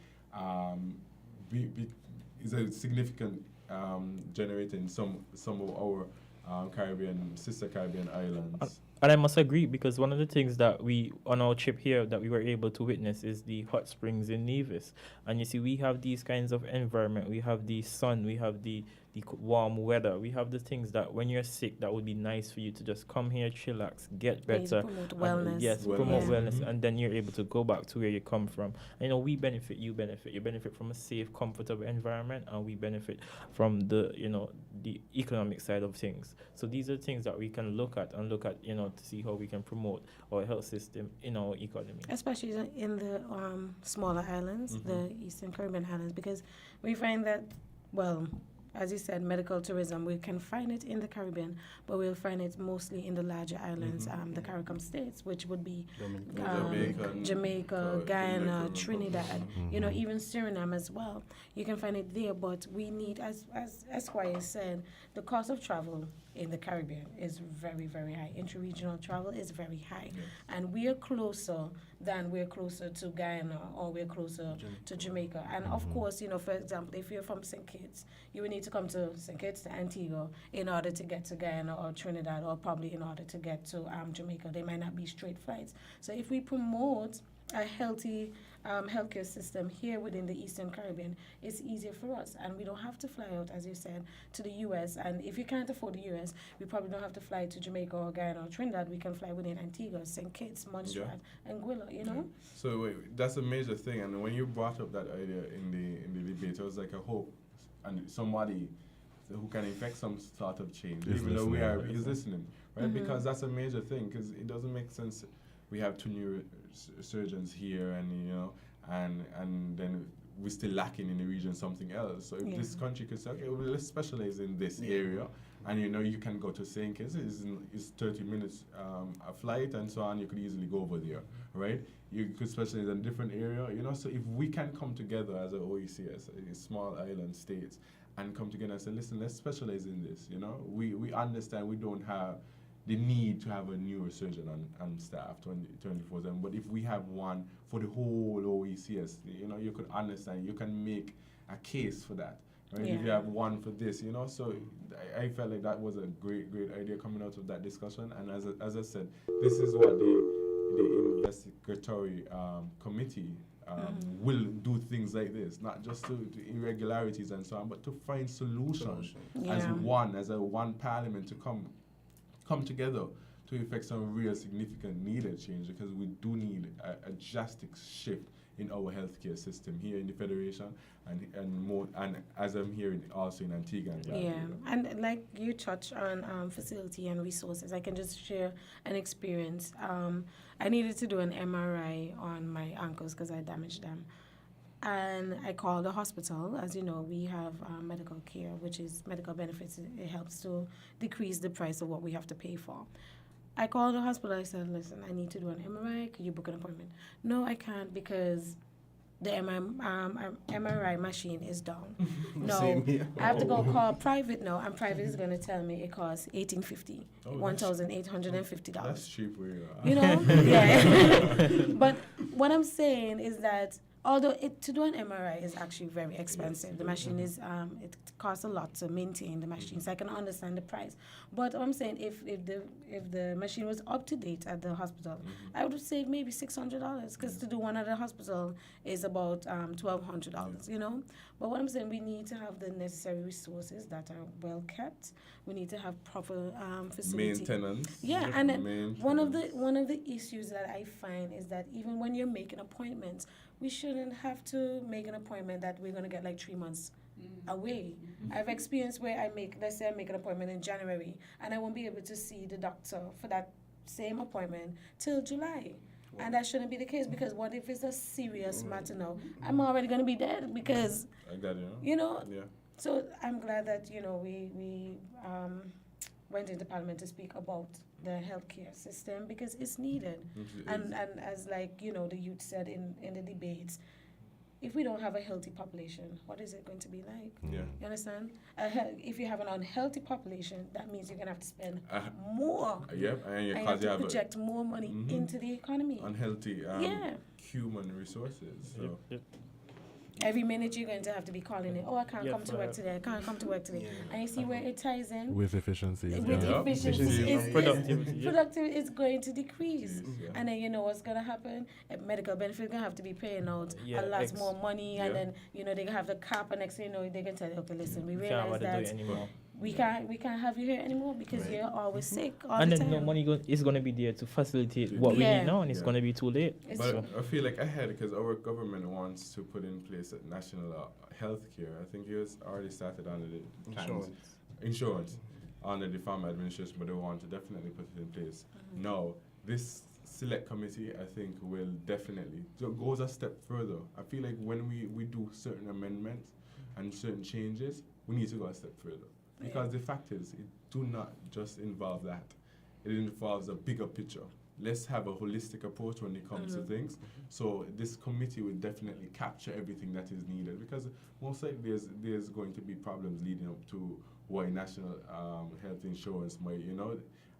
S19: is a significant generator in some of our sister Caribbean islands.
S9: And I must agree, because one of the things that on our trip here that we were able to witness is the hot springs in Nevis. And you see, we have these kinds of environment. We have the sun, we have the warm weather. We have the things that when you're sick, that would be nice for you to just come here, chillax, get better.
S18: Promote wellness.
S9: Yes, promote wellness, and then you're able to go back to where you come from. And, we benefit, you benefit. You benefit from a safe, comfortable environment, and we benefit from the economic side of things. So these are things that we can look at to see how we can promote our health system in our economy.
S18: Especially in the smaller islands, the Eastern Caribbean islands, because we find that, well, as you said, medical tourism, we can find it in the Caribbean, but we'll find it mostly in the larger islands, the CARICOM states, which would be Jamaica, Guyana, Trinidad, even Suriname as well. You can find it there, but we need, as Esquire said, the cost of travel in the Caribbean is very, very high. Interregional travel is very high. Yes. And we're closer to Guyana, or we're closer to Jamaica. And of course, for example, if you're from St. Kitts, you would need to come to St. Kitts, to Antigua, in order to get to Guyana or Trinidad, or probably in order to get to Jamaica. They might not be straight flights. So if we promote a healthy healthcare system here within the Eastern Caribbean, it's easier for us, and we don't have to fly out, as you said, to the U.S. And if you can't afford the U.S., we probably don't have to fly to Jamaica or Guyana or Trinidad. We can fly within Antigua, St. Kitts, Montserrat, Anguilla.
S19: So that's a major thing. And when you brought up that idea in the debate, it was like a hope, and somebody who can effect some sort of change, even though is listening, right? Because that's a major thing. Because it doesn't make sense. We have 2 neurosurgeons here, and then we're still lacking in the region something else. So if this country could say, okay, well, let's specialize in this area, and you can go to St. Kitts, it's 30 minutes a flight and so on, you could easily go over there, right? You could specialize in a different area, so if we can come together as an OECS, small island states, and come together and say, listen, let's specialize in this, we understand we don't have the need to have a neurosurgeon on staff 24/7. But if we have one for the whole OECS, you could understand, you can make a case for that, right? If you have one for this, so I felt like that was a great idea coming out of that discussion. And as I said, this is what the investigatory committee will do things like this, not just to irregularities and so on, but to find solutions as one parliament to come together to effect some real significant needed change, because we do need a drastic shift in our healthcare system here in the Federation and as I'm hearing also in Antigua and Barbuda.
S18: And like you touched on facility and resources, I can just share an experience. I needed to do an MRI on my ankles because I damaged them. And I called the hospital. As you know, we have medical care, which is medical benefits. It helps to decrease the price of what we have to pay for. I called the hospital. I said, listen, I need to do an MRI. Could you book an appointment? No, I can't, because the MRI machine is down. No, I have to go call private now, and private is going to tell me it costs $1,850, $1,850.
S19: That's cheap where
S18: you are. But what I'm saying is that although to do an MRI is actually very expensive, the machine is it costs a lot to maintain the machine, so I can understand the price. But I'm saying if the machine was up to date at the hospital, I would save maybe $600, because to do one at the hospital is about $1,200, But what I'm saying, we need to have the necessary resources that are well kept. We need to have proper facility
S19: maintenance.
S18: Yeah, and then one of the issues that I find is that even when you're making appointments, we shouldn't have to make an appointment that we're going to get like 3 months away. I've experienced where let's say I make an appointment in January, and I won't be able to see the doctor for that same appointment till July. And that shouldn't be the case, because what if it's a serious matter now? I'm already going to be dead because, So I'm glad that, we went into Parliament to speak about the healthcare system, because it's needed. And as the youth said in the debates, if we don't have a healthy population, what is it going to be like?
S19: Yeah.
S18: You understand? If you have an unhealthy population, that means you're going to have to spend more.
S19: And
S18: you have to project more money into the economy.
S19: Unhealthy human resources. So.
S18: Every minute you're going to have to be calling it. Oh, I can't come to work today. I can't come to work today. And you see where it ties in
S5: with efficiency.
S18: Productivity is going to decrease, and then you know what's going to happen. Medical benefits going to have to be paying out a lot more money, and then they're going to have the cap, and next thing you know they can tell you, okay, listen, we realize that we can't have you here anymore because you're always sick all
S9: and
S18: the
S9: then
S18: time.
S9: no money is going to be there to facilitate what we need now, and it's going to be too late.
S19: But I feel like ahead because our government wants to put in place a national health care. I think it was already started under the insurance under the Farm Administration, but they want to definitely put it in place. Now, this select committee, I think, will definitely goes a step further. I feel like when we do certain amendments and certain changes, we need to go a step further. Because the fact is, it do not just involve that. It involves a bigger picture. Let's have a holistic approach when it comes to things. So this committee will definitely capture everything that is needed, because most likely there's going to be problems leading up to why national health insurance might,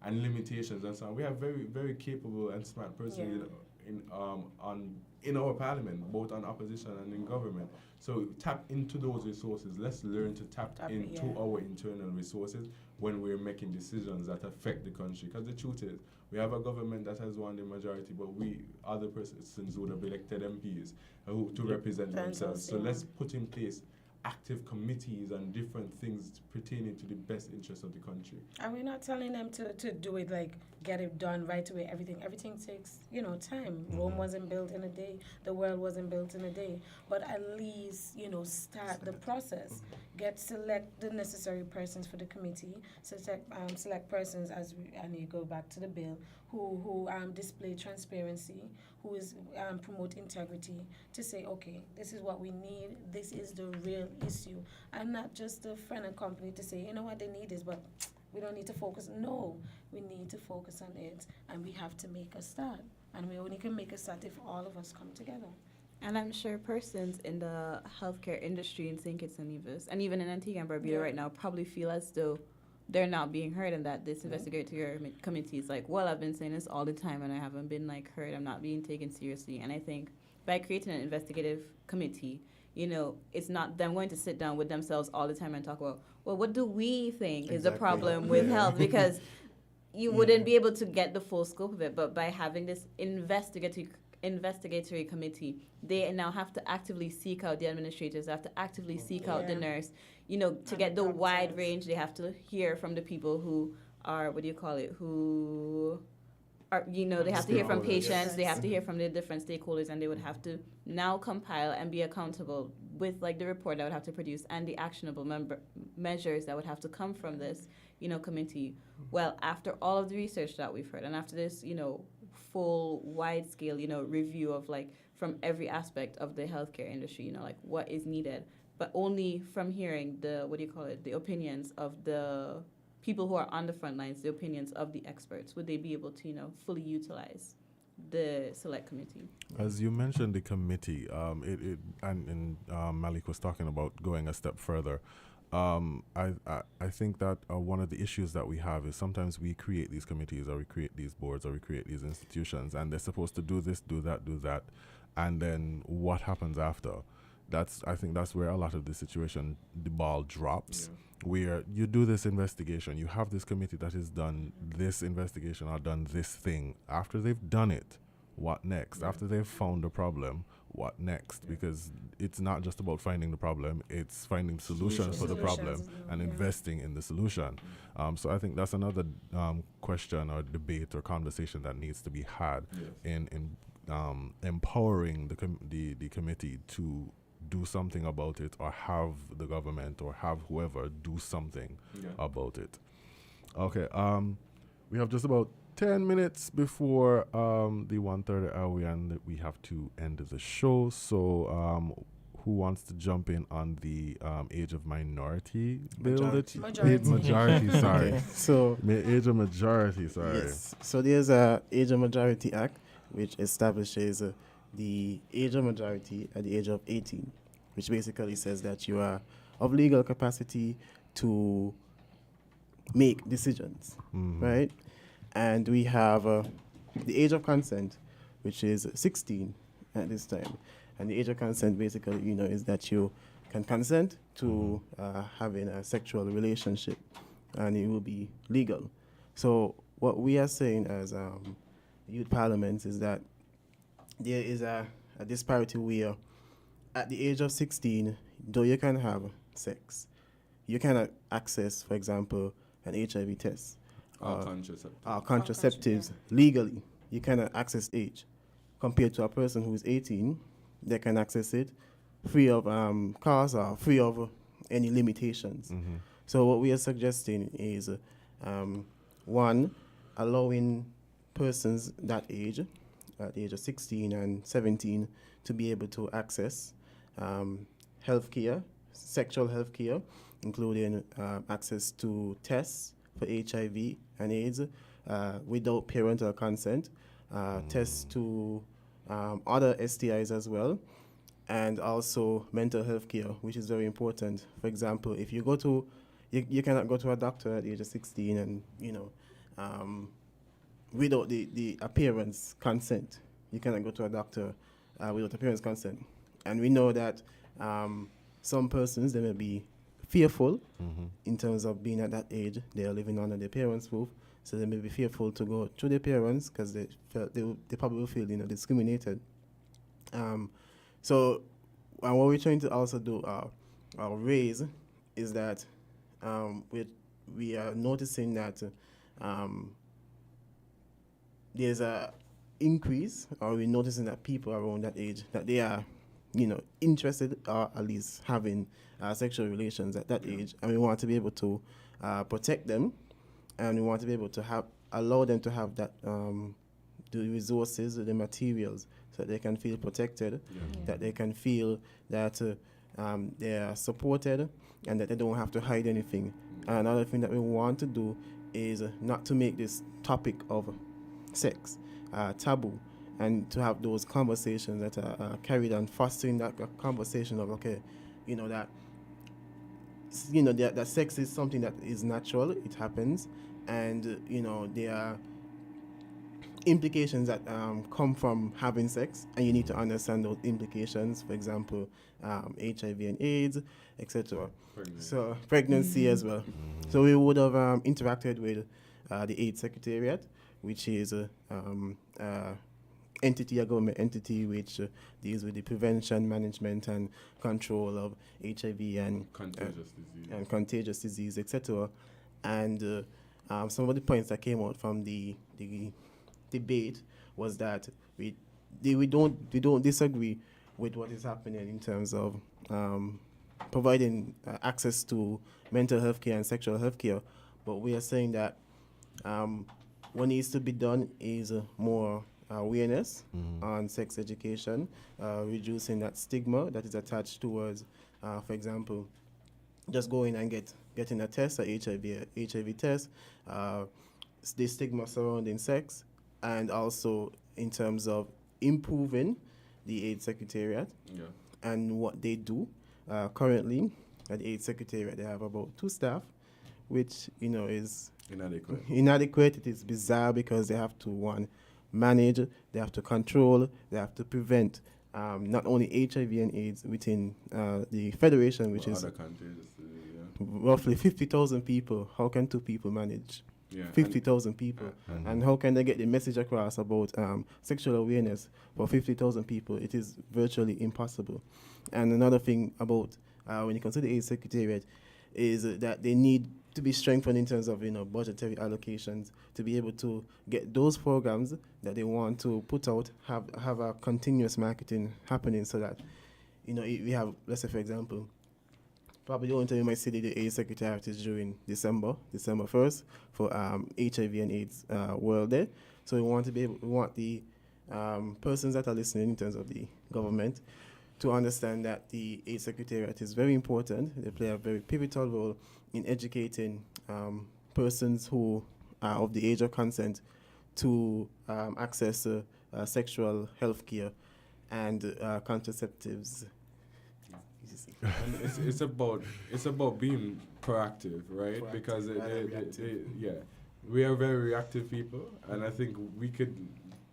S19: and limitations and so on. We have very, very capable and smart persons in our parliament, both on opposition and in government. So tap into those resources. Let's learn to tap into our internal resources when we're making decisions that affect the country. Because the truth is, we have a government that has won the majority, but we other persons would have elected MPs to represent themselves. So let's put in place active committees and different things pertaining to the best interests of the country.
S18: And we're not telling them to do it like get it done right away. Everything takes time. Rome wasn't built in a day. The world wasn't built in a day. But at least start the process. Select the necessary persons for the committee. Select persons and you go back to the bill who display transparency, who is promote integrity, to say, okay, this is what we need. This is the real issue, and not just a friend and company to say, you know what, they need this, but we don't need to focus. No, we need to focus on it, and we have to make a start. And we only can make a start if all of us come together.
S17: And I'm sure persons in the healthcare industry in St. Kitts and Nevis, and even in Antigua and Barbuda right now, probably feel as though they're not being heard, and that this investigatory committee is like, well, I've been saying this all the time and I haven't been heard. I'm not being taken seriously. And I think by creating an investigative committee, it's not them going to sit down with themselves all the time and talk about, well, what do we think is the problem with health? Because you wouldn't be able to get the full scope of it. But by having this investigatory committee, they now have to actively seek out the administrators, they have to actively seek out the nurse, to get the wide range. They have to hear from the people who are, who are, they have to hear from patients, they have to hear from the different stakeholders, and they would have to now compile and be accountable with the report that would have to produce and the actionable measures that would have to come from this, committee. Well, after all of the research that we've heard, and after this, full wide scale, review of from every aspect of the healthcare industry, what is needed, but only from hearing the opinions of the people who are on the front lines, the opinions of the experts, would they be able to, fully utilize the select committee?
S5: As you mentioned, the committee, Malik was talking about going a step further. I think that one of the issues that we have is sometimes we create these committees, or we create these boards, or we create these institutions, and they're supposed to do this, do that, and then what happens after? I think that's where a lot of the situation, the ball drops, where you do this investigation, you have this committee that has done this investigation or done this thing. After they've done it, what next? After they've found the problem, what next? Because it's not just about finding the problem, it's finding solutions for the problem and investing in the solution. So I think that's another question or debate or conversation that needs to be had in empowering the committee to do something about it, or have the government or have whoever do something about it. Okay, we have just about 10 minutes before the 1:30 hour, and we have to end the show. So who wants to jump in on the age of minority bill? Majority, sorry.
S3: Okay. So
S5: age of majority, sorry.
S3: Yes. So there's a Age of Majority Act, which establishes the age of majority at the age of 18, which basically says that you are of legal capacity to make decisions, right? And we have the age of consent, which is 16 at this time. And the age of consent basically, is that you can consent to having a sexual relationship, and it will be legal. So what we are saying as youth parliaments is that there is a disparity where at the age of 16, though you can have sex, you cannot access, for example, an HIV test.
S19: Or
S3: contraceptives legally. You cannot access age. Compared to a person who is 18, they can access it free of cost or free of any limitations. So what we are suggesting is, one, allowing persons that age, at the age of 16 and 17, to be able to access healthcare, sexual healthcare, including access to tests for HIV and AIDS without parental consent, tests to other STIs as well, and also mental health care, which is very important. For example, if you go to, you cannot go to a doctor at the age of 16 and, without the appearance consent. You cannot go to a doctor without appearance consent. And we know that some persons, they may be fearful in terms of being at that age. They are living under their parents' roof, so they may be fearful to go to their parents because they probably will feel discriminated. So what we're trying to also do or raise is that we are noticing that there's a increase, or we're noticing that people around that age, that they are interested or at least having sexual relations at that age, and we want to be able to protect them, and we want to be able to allow them to have that the resources, the materials, so that they can feel protected, that they can feel that they are supported, and that they don't have to hide anything. And another thing that we want to do is not to make this topic of sex taboo, and to have those conversations that are carried on, fostering that conversation of that sex is something that is natural, it happens, and there are implications that come from having sex, and you need to understand those implications. For example, HIV and AIDS, etc. So pregnancy as well. So we would have interacted with the AIDS Secretariat, which is a government entity which deals with the prevention, management, and control of HIV and contagious disease, etc. And some of the points that came out from the debate was that we don't disagree with what is happening in terms of providing access to mental health care and sexual health care, but we are saying that what needs to be done is more awareness on sex education, reducing that stigma that is attached towards, for example, just going and getting a test, a HIV test, the stigma surrounding sex, and also in terms of improving the AIDS Secretariat and what they do. Currently, at the AIDS Secretariat, they have about 2 staff, which is inadequate. It is bizarre because they have to manage, they have to control, they have to prevent not only HIV and AIDS within the federation, which is roughly 50,000 people. How can 2 people manage 50,000 people? And how can they get the message across about sexual awareness for 50,000 people? It is virtually impossible. And another thing about when you consider the AIDS Secretariat is that they need to be strengthened in terms of budgetary allocations to be able to get those programs that they want to put out, have a continuous marketing happening, so that we have, let's say for example, probably the only time you might see the AIDS Secretariat is during December 1st for HIV and AIDS World Day. So we want the persons that are listening in terms of the government to understand that the AIDS Secretariat is very important. They play a very pivotal role in educating persons who are of the age of consent to access sexual health care and contraceptives.
S19: And it's about being proactive, right? Because we are very reactive people, and I think we could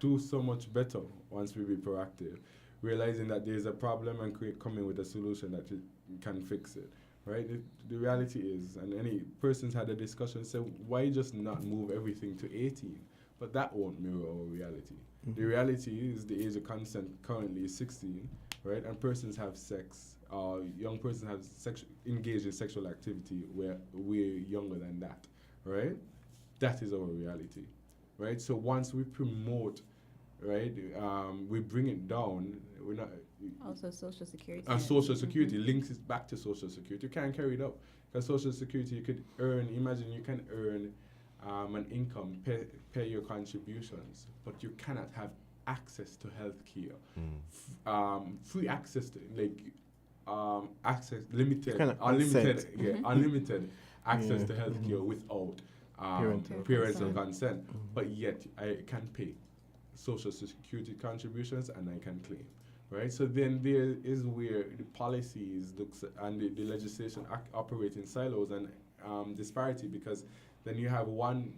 S19: do so much better once we be proactive. realizing that there's a problem and coming with a solution that can fix it, right? The reality is, and any person's had a discussion, say, why just not move everything to 18? But that won't mirror our reality. The reality is the age of consent currently is 16, right? And persons have sex, young persons have engaged in sexual activity where we're younger than that, right? That is our reality, right? So once we promote, right, we bring it down, we're not...
S17: Also social security.
S19: And social security links it back to social security. You can't carry it up. Because social security, you could earn, imagine you can earn an income, pay your contributions, but you cannot have access to health care. Free access to, access, limited, unlimited access to health care without parental consent. But yet, I can pay social security contributions and I can claim. Right, so then there is where the policies and the legislation operate in silos and disparity, because then you have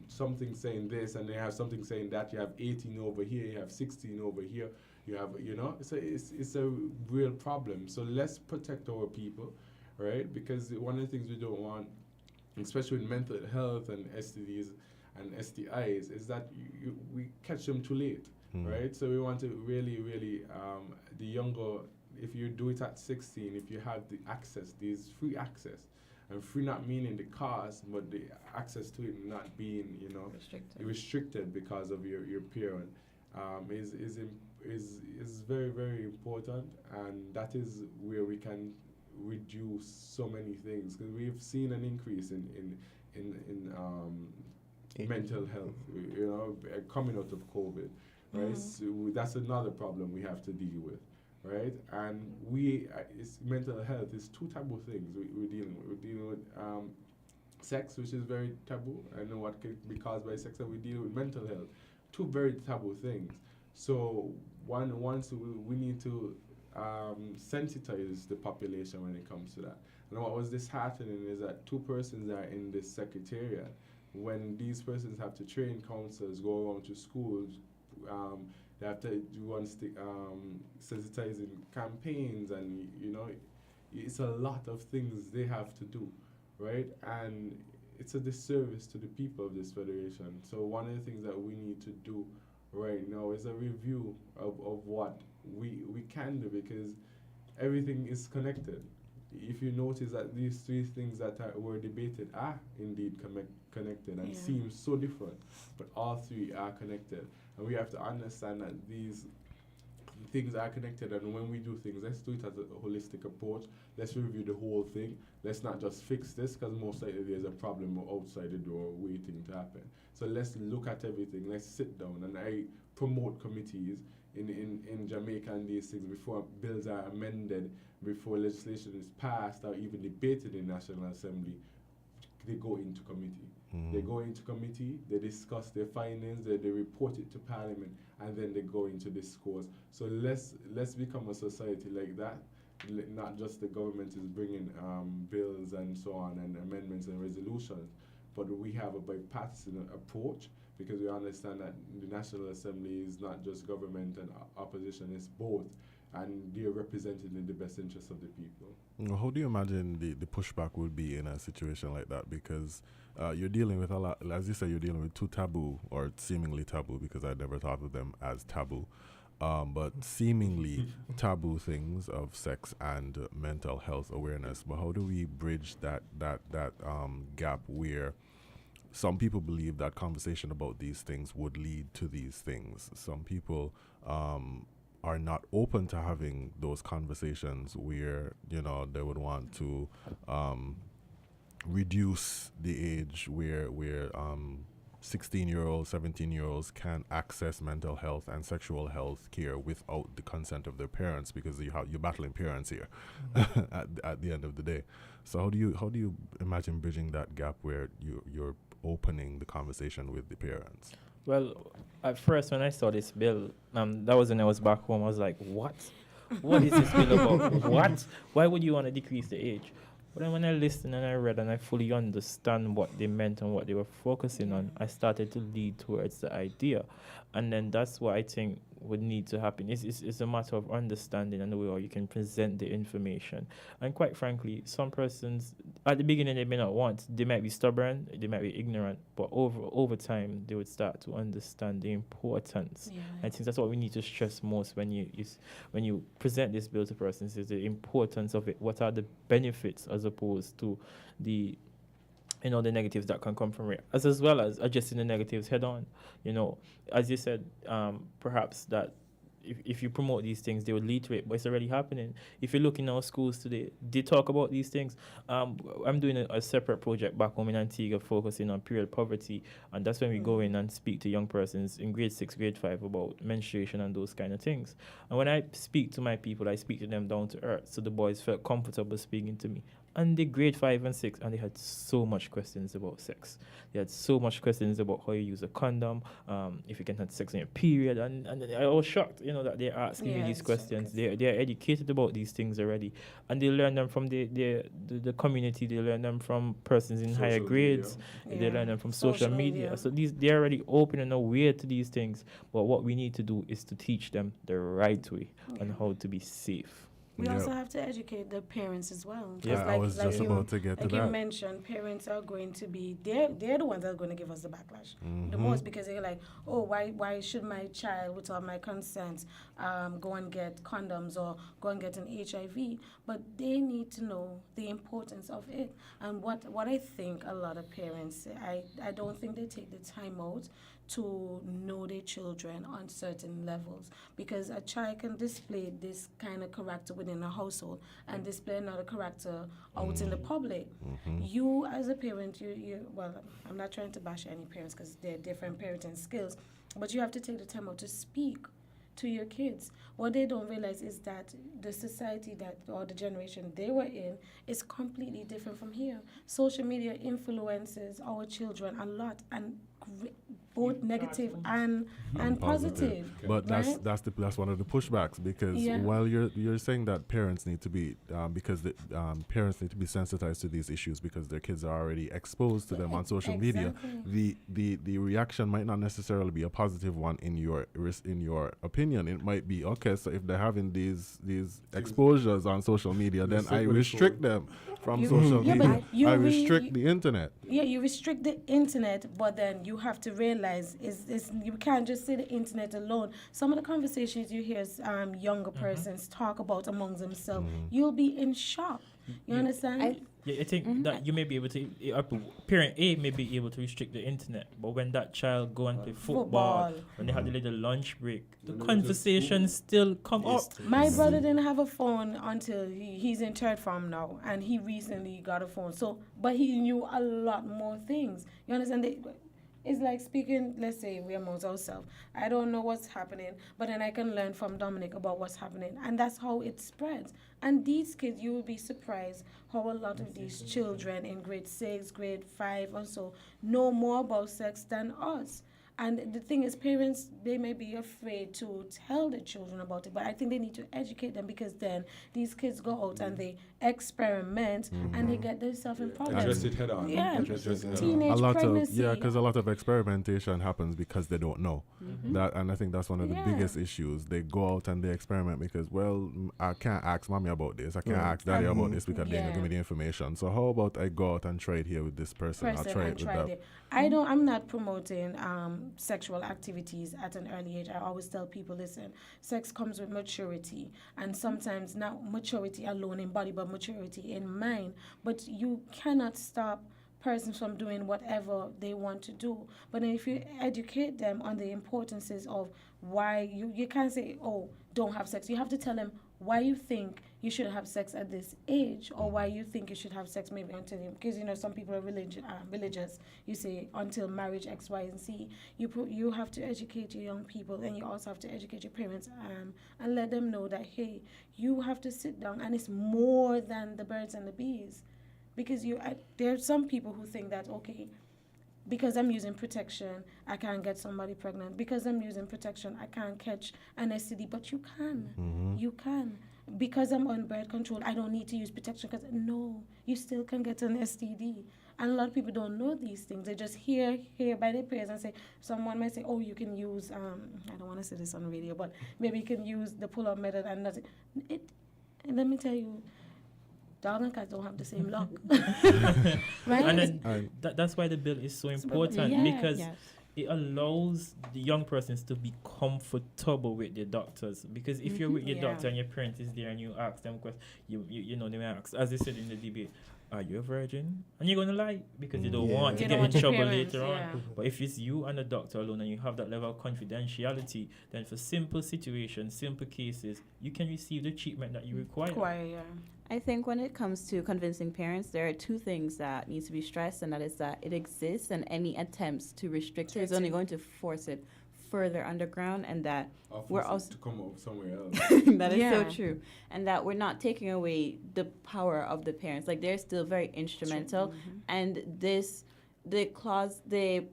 S19: something saying this and they have something saying that. You have 18 over here, you have 16 over here, you have, it's a real problem. So let's protect our people, right? Because one of the things we don't want, especially with mental health and STDs and STIs, is that we catch them too late. Right, so we want to really, the younger, if you do it at 16, if you have the access, there's free access, and free not meaning the cost, but the access to it not being, restricted because of your parent, is very, very important, and that is where we can reduce so many things, because we've seen an increase in mental health, coming out of COVID. Right, so that's another problem we have to deal with, right? And mental health is two taboo things we're dealing with. We're dealing with sex, which is very taboo. I know what can be caused by sex, and we deal with mental health, two very taboo things. So once we need to sensitize the population when it comes to that. And what was disheartening is that two persons are in this secretariat. When these persons have to train counselors, go around to schools. They have to do sensitizing campaigns, and it's a lot of things they have to do, right? And it's a disservice to the people of this federation. So one of the things that we need to do right now is a review of what we can do, because everything is connected. If you notice that these three things that were debated are indeed connected and seem so different, but all three are connected. And we have to understand that these things are connected, and when we do things, let's do it as a holistic approach. Let's review the whole thing. Let's not just fix this, because most likely there's a problem outside the door waiting to happen. So let's look at everything. Let's sit down, and I promote committees in Jamaica and these things before bills are amended, before legislation is passed or even debated in National Assembly. They go into committee. They go into committee, they discuss their findings, they report it to Parliament, and then they go into discourse. So let's become a society like that. Not just the government is bringing bills and so on, and amendments and resolutions, but we have a bipartisan approach, because we understand that the National Assembly is not just government and opposition, it's both, and they're represented in the best interest of the people.
S5: How do you imagine the pushback would be in a situation like that? Because you're dealing with a lot, as you said, you're dealing with two taboo, or seemingly taboo, because I never thought of them as taboo, but seemingly taboo things of sex and mental health awareness. But how do we bridge that gap where some people believe that conversation about these things would lead to these things? Some people are not open to having those conversations where, they would want to reduce the age where 16-year-olds, 17-year-olds can access mental health and sexual health care without the consent of their parents, because you're battling parents here at the end of the day. So how do you imagine bridging that gap where you're opening the conversation with the parents?
S9: Well, at first when I saw this bill, that was when I was back home. I was like, what? What is this bill about? What? Why would you want to decrease the age? But then when I listened and I read and I fully understand what they meant and what they were focusing on, I started to lead towards the idea. And then that's why I think would need to happen. It's a matter of understanding and the way how you can present the information. And quite frankly, some persons at the beginning they may not want. They might be stubborn, they might be ignorant, but over time they would start to understand the importance.
S18: Yeah.
S9: I think that's what we need to stress most when you present this bill to persons is the importance of it. What are the benefits as opposed to the the negatives that can come from it, as well as addressing the negatives head on. As you said, perhaps that if you promote these things, they would lead to it, but it's already happening. If you look in our schools today, they talk about these things. I'm doing a separate project back home in Antigua focusing on period poverty, and that's when we go in and speak to young persons in grade 6, grade 5 about menstruation and those kind of things. And when I speak to my people, I speak to them down to earth, so the boys felt comfortable speaking to me. And they grade 5 and 6, and they had so much questions about sex. They had so much questions about how you use a condom, if you can have sex in your period, and I was shocked, that they're asking me these questions. They are educated about these things already, and they learn them from the community. They learn them from persons in higher grades. They learn them from social media. So they're already open and aware to these things. But what we need to do is to teach them the right way on how to be safe.
S18: We also have to educate the parents as well.
S5: Yeah, I was just about to get to that.
S18: Like you mentioned, parents are going to be, they're the ones that are going to give us the backlash the most, because they're like, oh, why should my child, without my consent, go and get condoms or go and get an HIV? But they need to know the importance of it. And what I think a lot of parents, I don't think they take the time out to know their children on certain levels, because a child can display this kind of character within a household and display another character out in the public. You as a parent, well, I'm not trying to bash any parents because they're different parenting skills, but you have to take the time out to speak to your kids. What they don't realize is that the society or the generation they were in is completely different from here. Social media influences our children a lot, and both negative and positive.
S5: But
S18: right?
S5: that's one of the pushbacks, because while you're saying that parents need to be parents need to be sensitized to these issues because their kids are already exposed to them on social media, the reaction might not necessarily be a positive one in your opinion. It might be, okay, so if they're having these exposures on social media, then I restrict them from social media. I restrict the internet.
S18: Yeah, you restrict the internet, but then you have to realize is you can't just say the internet alone. Some of the conversations you hear younger persons talk about among themselves, you'll be in shock. You understand?
S9: I think that you may be able to, parent A may be able to restrict the internet, but when that child go and play football, when they have the little lunch break, the conversations still come up.
S18: My brother didn't have a phone until he's in third form now, and he recently got a phone. So, but he knew a lot more things. You understand? It's like speaking, let's say we're amongst ourselves. I don't know what's happening, but then I can learn from Dominic about what's happening. And that's how it spreads. And these kids, you will be surprised how a lot of these children in grade 6, grade 5 or so know more about sex than us. And the thing is, parents, they may be afraid to tell their children about it, but I think they need to educate them, because then these kids go out and they experiment and they get themselves in problems.
S19: Address it head on.
S18: Yeah,
S19: teenage
S18: pregnancy.
S5: Because a lot of experimentation happens because they don't know. And I think that's one of the biggest issues. They go out and they experiment because, well, I can't ask mommy about this. I can't ask daddy about this because they don't give me the information. So how about I go out and try it here with this person? I'll try it with that.
S18: I'm not promoting sexual activities at an early age. I always tell people, listen, sex comes with maturity, and sometimes not maturity alone in body, but maturity in mind. But you cannot stop persons from doing whatever they want to do. But then if you educate them on the importances of why you can't say, oh, don't have sex. You have to tell them why you think you should have sex at this age, or why you think you should have sex maybe until because some people are religious. You say until marriage X, Y, and Z. You have to educate your young people, and you also have to educate your parents and let them know that, hey, you have to sit down, and it's more than the birds and the bees, because there are some people who think that, okay, because I'm using protection, I can't get somebody pregnant. Because I'm using protection, I can't catch an STD. But you can. You can. Because I'm on birth control, I don't need to use protection. Because no, you still can get an STD. And a lot of people don't know these things. They just hear by their peers and say, someone might say, oh, you can use, I don't want to say this on radio, but maybe you can use the pull-up method and nothing. And let me tell you, dog and cat don't have the same luck. Right?
S9: And then that's why the bill is so important, because it allows the young persons to be comfortable with their doctors. Because if you're with your doctor and your parent is there and you ask them questions, you know, they may ask, as they said in the debate, are you a virgin? And you're going to lie because you don't want to get in trouble later on. But if it's you and the doctor alone and you have that level of confidentiality, then for simple situations, simple cases, you can receive the treatment that you require.
S17: I think when it comes to convincing parents, there are two things that need to be stressed, and that is that it exists, and any attempts to restrict it is only going to force it further underground, and that we're also
S19: to come up somewhere else.
S17: That is so true, and that we're not taking away the power of the parents. Like, they're still very instrumental, and the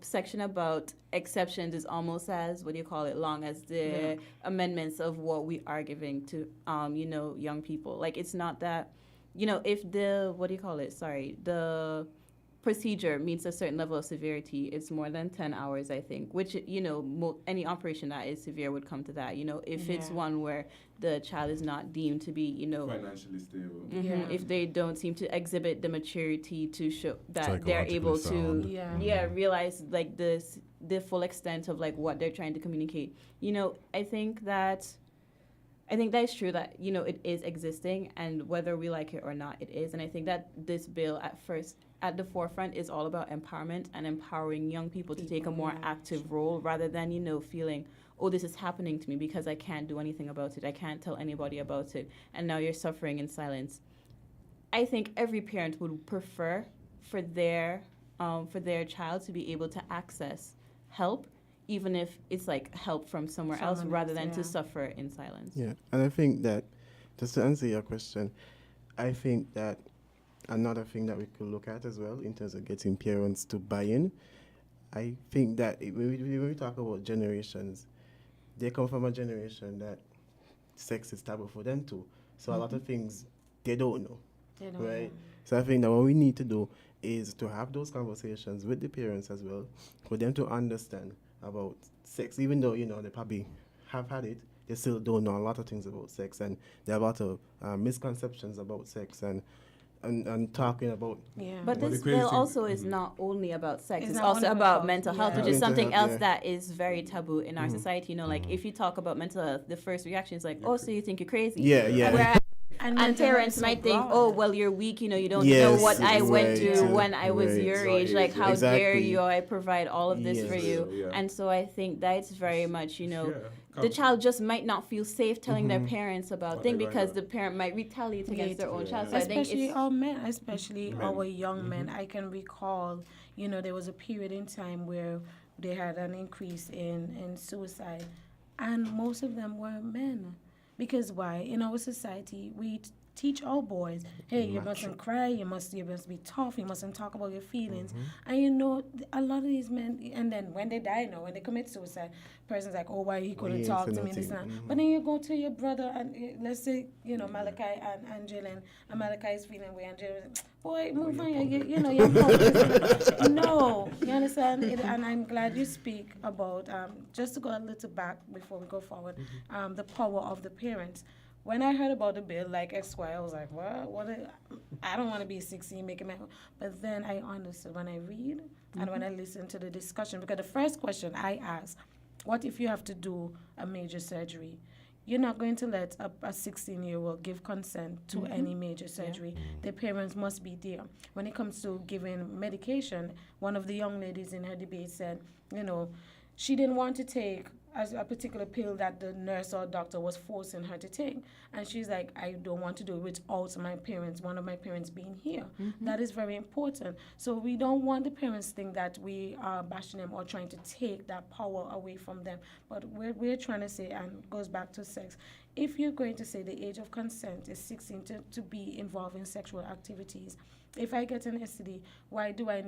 S17: section about exceptions is almost as, long as the amendments of what we are giving to, young people. Like, it's not that, if the procedure meets a certain level of severity, it's more than 10 hours, I think, which, any operation that is severe would come to that. If it's one where the child is not deemed to be,
S19: financially stable.
S17: If they don't seem to exhibit the maturity to show that they're able to realize, like, the full extent of, like, what they're trying to communicate. I think that's true that, it is existing, and whether we like it or not, it is. And I think that this bill at the forefront is all about empowerment and empowering young people to take a more active role, rather than, feeling, oh, this is happening to me because I can't do anything about it. I can't tell anybody about it. And now you're suffering in silence. I think every parent would prefer for their child to be able to access help, even if it's like help from somewhere else, rather than to suffer in silence.
S3: Yeah, and I think that, just to answer your question, I think that another thing that we could look at as well in terms of getting parents to buy in, I think that when we talk about generations, they come from a generation that sex is taboo for them too. So a lot of things they don't know, right? So I think that what we need to do is to have those conversations with the parents as well, for them to understand about sex, even though, they probably have had it, they still don't know a lot of things about sex, and there are a lot of misconceptions about sex, and talking about...
S17: But this bill also is not only about sex, it's also about mental health, which is something else that is very taboo in our society. Like, if you talk about mental health, the first reaction is like, oh, so you think you're crazy? And parents might think, oh, well, you're weak, you don't know what I went through when I was your age. Like, how dare you? I provide all of this for you. And so I think that's very much, the child just might not feel safe telling their parents about things because the parent might retaliate against their own child. So
S18: especially our men, our young men. I can recall, there was a period in time where they had an increase in suicide, and most of them were men. Because why? In our society, we teach our boys, hey, you mustn't cry, you must be tough, you mustn't talk about your feelings. And a lot of these men, and then when they die now, when they commit suicide, person's like, oh, why he couldn't talk to me, this and that. But then you go to your brother, and let's say, Malachi and Jalen, and Malachi is feeling way, and Jalen, boy, move on, you're No, you understand? And I'm glad you speak about, just to go a little back before we go forward, the power of the parents. When I heard about the bill, like XY, I was like, what? I don't want to be 16 making my... But then I understood when I read and when I listen to the discussion, because the first question I asked, what if you have to do a major surgery? You're not going to let a 16-year-old give consent to any major surgery. The parents must be there. When it comes to giving medication, one of the young ladies in her debate said, she didn't want to take a particular pill that the nurse or doctor was forcing her to take. And she's like, I don't want to do it without one of my parents being here. That is very important. So we don't want the parents to think that we are bashing them or trying to take that power away from them. But we're trying to say, and it goes back to sex, if you're going to say the age of consent is 16 to be involved in sexual activities, if I get an STD, why do I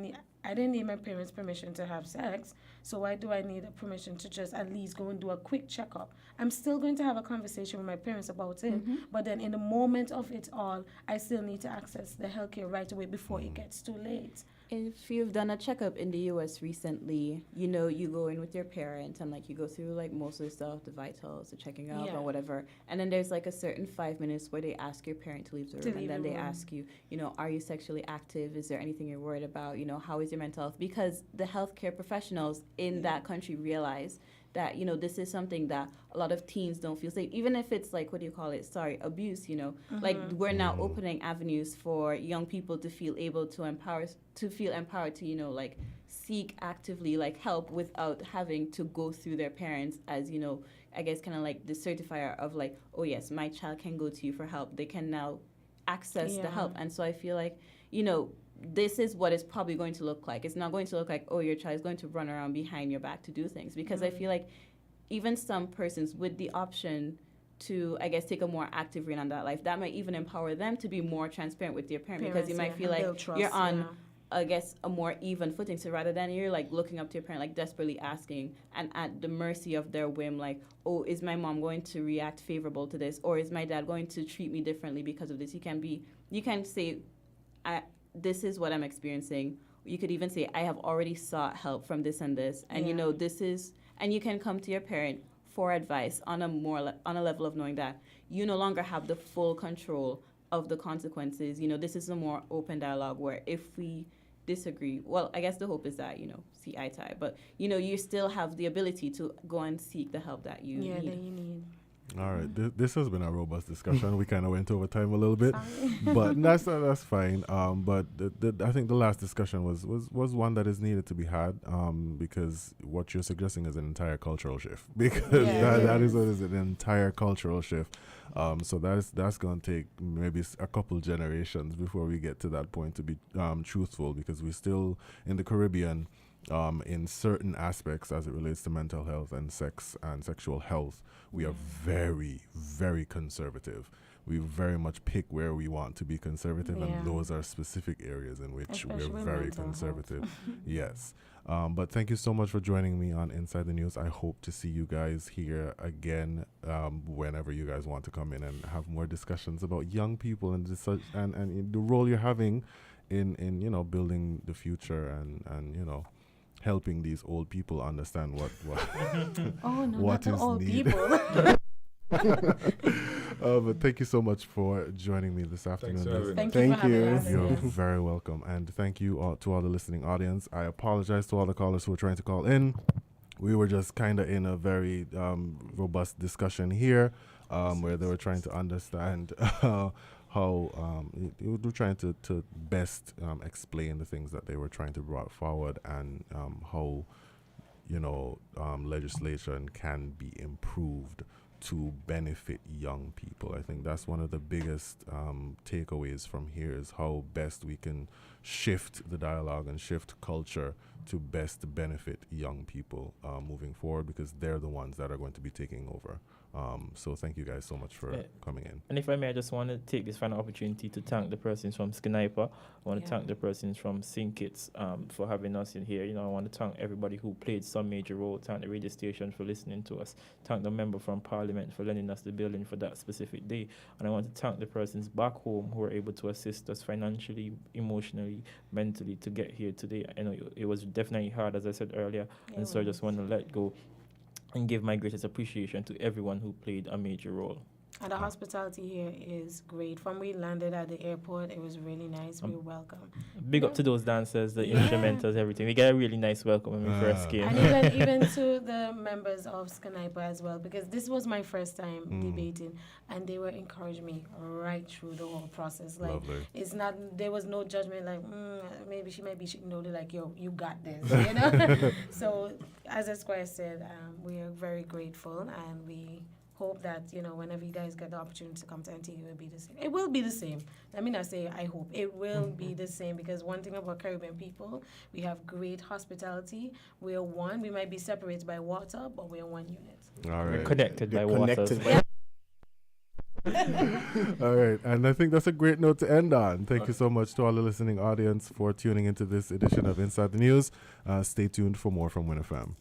S18: didn't need my parents' permission to have sex, so why do I need a permission to just at least go and do a quick checkup? I'm still going to have a conversation with my parents about it, but then in the moment of it all, I still need to access the healthcare right away before it gets too late.
S17: if you've done a checkup in the U.S. recently, you know, you go in with your parents and, like, you go through, like, most of the stuff, the vitals, the checking up or whatever. And then there's, like, a certain 5 minutes where they ask your parent to leave the room. And then they ask you, you know, are you sexually active? Is there anything you're worried about? You know, how is your mental health? Because the healthcare professionals in that country realize that, you know, this is something that a lot of teens don't feel safe, even if it's like, abuse, you know. Like, we're now opening avenues for young people to feel able to feel empowered to, you know, like, seek actively, like, help without having to go through their parents as, you know, I guess kind of like the certifier of, like, oh, yes, my child can go to you for help. They can now access the help. And so I feel like, you know, this is what it's probably going to look like. It's not going to look like, oh, your child is going to run around behind your back to do things. Because I feel like even some persons with the option to, I guess, take a more active reign on that life, that might even empower them to be more transparent with their parent. Because you might feel like you're on, I guess, a more even footing. So rather than you're, like, looking up to your parent, like, desperately asking and at the mercy of their whim, like, oh, is my mom going to react favorable to this? Or is my dad going to treat me differently because of this? You can say, this is what I'm experiencing. You could even say, I have already sought help from this and this. And, you know, this is, and you can come to your parent for advice on a level of knowing that you no longer have the full control of the consequences. You know, this is a more open dialogue where if we disagree, well, I guess the hope is that, you know, see eye to eye. But, you know, you still have the ability to go and seek the help that you need.
S18: That you need.
S5: All right, this has been a robust discussion. We kind of went over time a little bit, but that's fine. But I think the last discussion was one that is needed to be had, because what you're suggesting is an entire cultural shift. Because that is what is an entire cultural shift. So that's going to take maybe a couple generations before we get to that point, to be truthful, because we're still in the Caribbean. In certain aspects as it relates to mental health and sex and sexual health, we are very, very conservative. We very much pick where we want to be conservative, and those are specific areas in which we're very conservative. Yes. But thank you so much for joining me on Inside the News. I hope to see you guys here again whenever you guys want to come in and have more discussions about young people and the role you're having in you know, building the future and you know, helping these old people understand what
S18: oh, no,
S5: what
S18: not
S5: is
S18: old
S5: needed.
S18: People.
S5: But thank you so much for joining me this afternoon.
S18: Thank you.
S5: You're very welcome, and thank you to all the listening audience. I apologize to all the callers who were trying to call in. We were just kind of in a very robust discussion here, where they were trying to understand how you were trying to best explain the things that they were trying to bring forward, and how, you know, legislation can be improved to benefit young people. I think that's one of the biggest takeaways from here, is how best we can shift the dialogue and shift culture to best benefit young people moving forward, because they're the ones that are going to be taking over. So thank you guys so much for coming in.
S9: And if I may, I just want to take this final opportunity to thank the persons from Sniper. I want to thank the persons from St. Kitts for having us in here. You know, I want to thank everybody who played some major role. Thank the radio station for listening to us. Thank the member from Parliament for lending us the building for that specific day. And I want to thank the persons back home who were able to assist us financially, emotionally, mentally to get here today. I know it was definitely hard, as I said earlier, and so I just want to let go and give my greatest appreciation to everyone who played a major role.
S18: And the hospitality here is great. From we landed at the airport, it was really nice. We were welcome.
S9: Big up to those dancers, the instrumentals, everything. We got a really nice welcome when we first came.
S18: And even to the members of Sniper as well, because this was my first time debating, and they were encouraging me right through the whole process. Like, it's not, there was no judgment like, maybe she might be, they're like, yo, you got this, you know? So, as Esquire said, we are very grateful, and we hope that, you know, whenever you guys get the opportunity to come to Antigua, it will be the same. It will be the same. Let me not say I hope. It will be the same, because one thing about Caribbean people, we have great hospitality. We are one. We might be separated by water, but we are one unit.
S5: All right.
S9: We're connected by water.
S5: All right, and I think that's a great note to end on. Thank you so much to all the listening audience for tuning into this edition of Inside the News. Stay tuned for more from WinFM.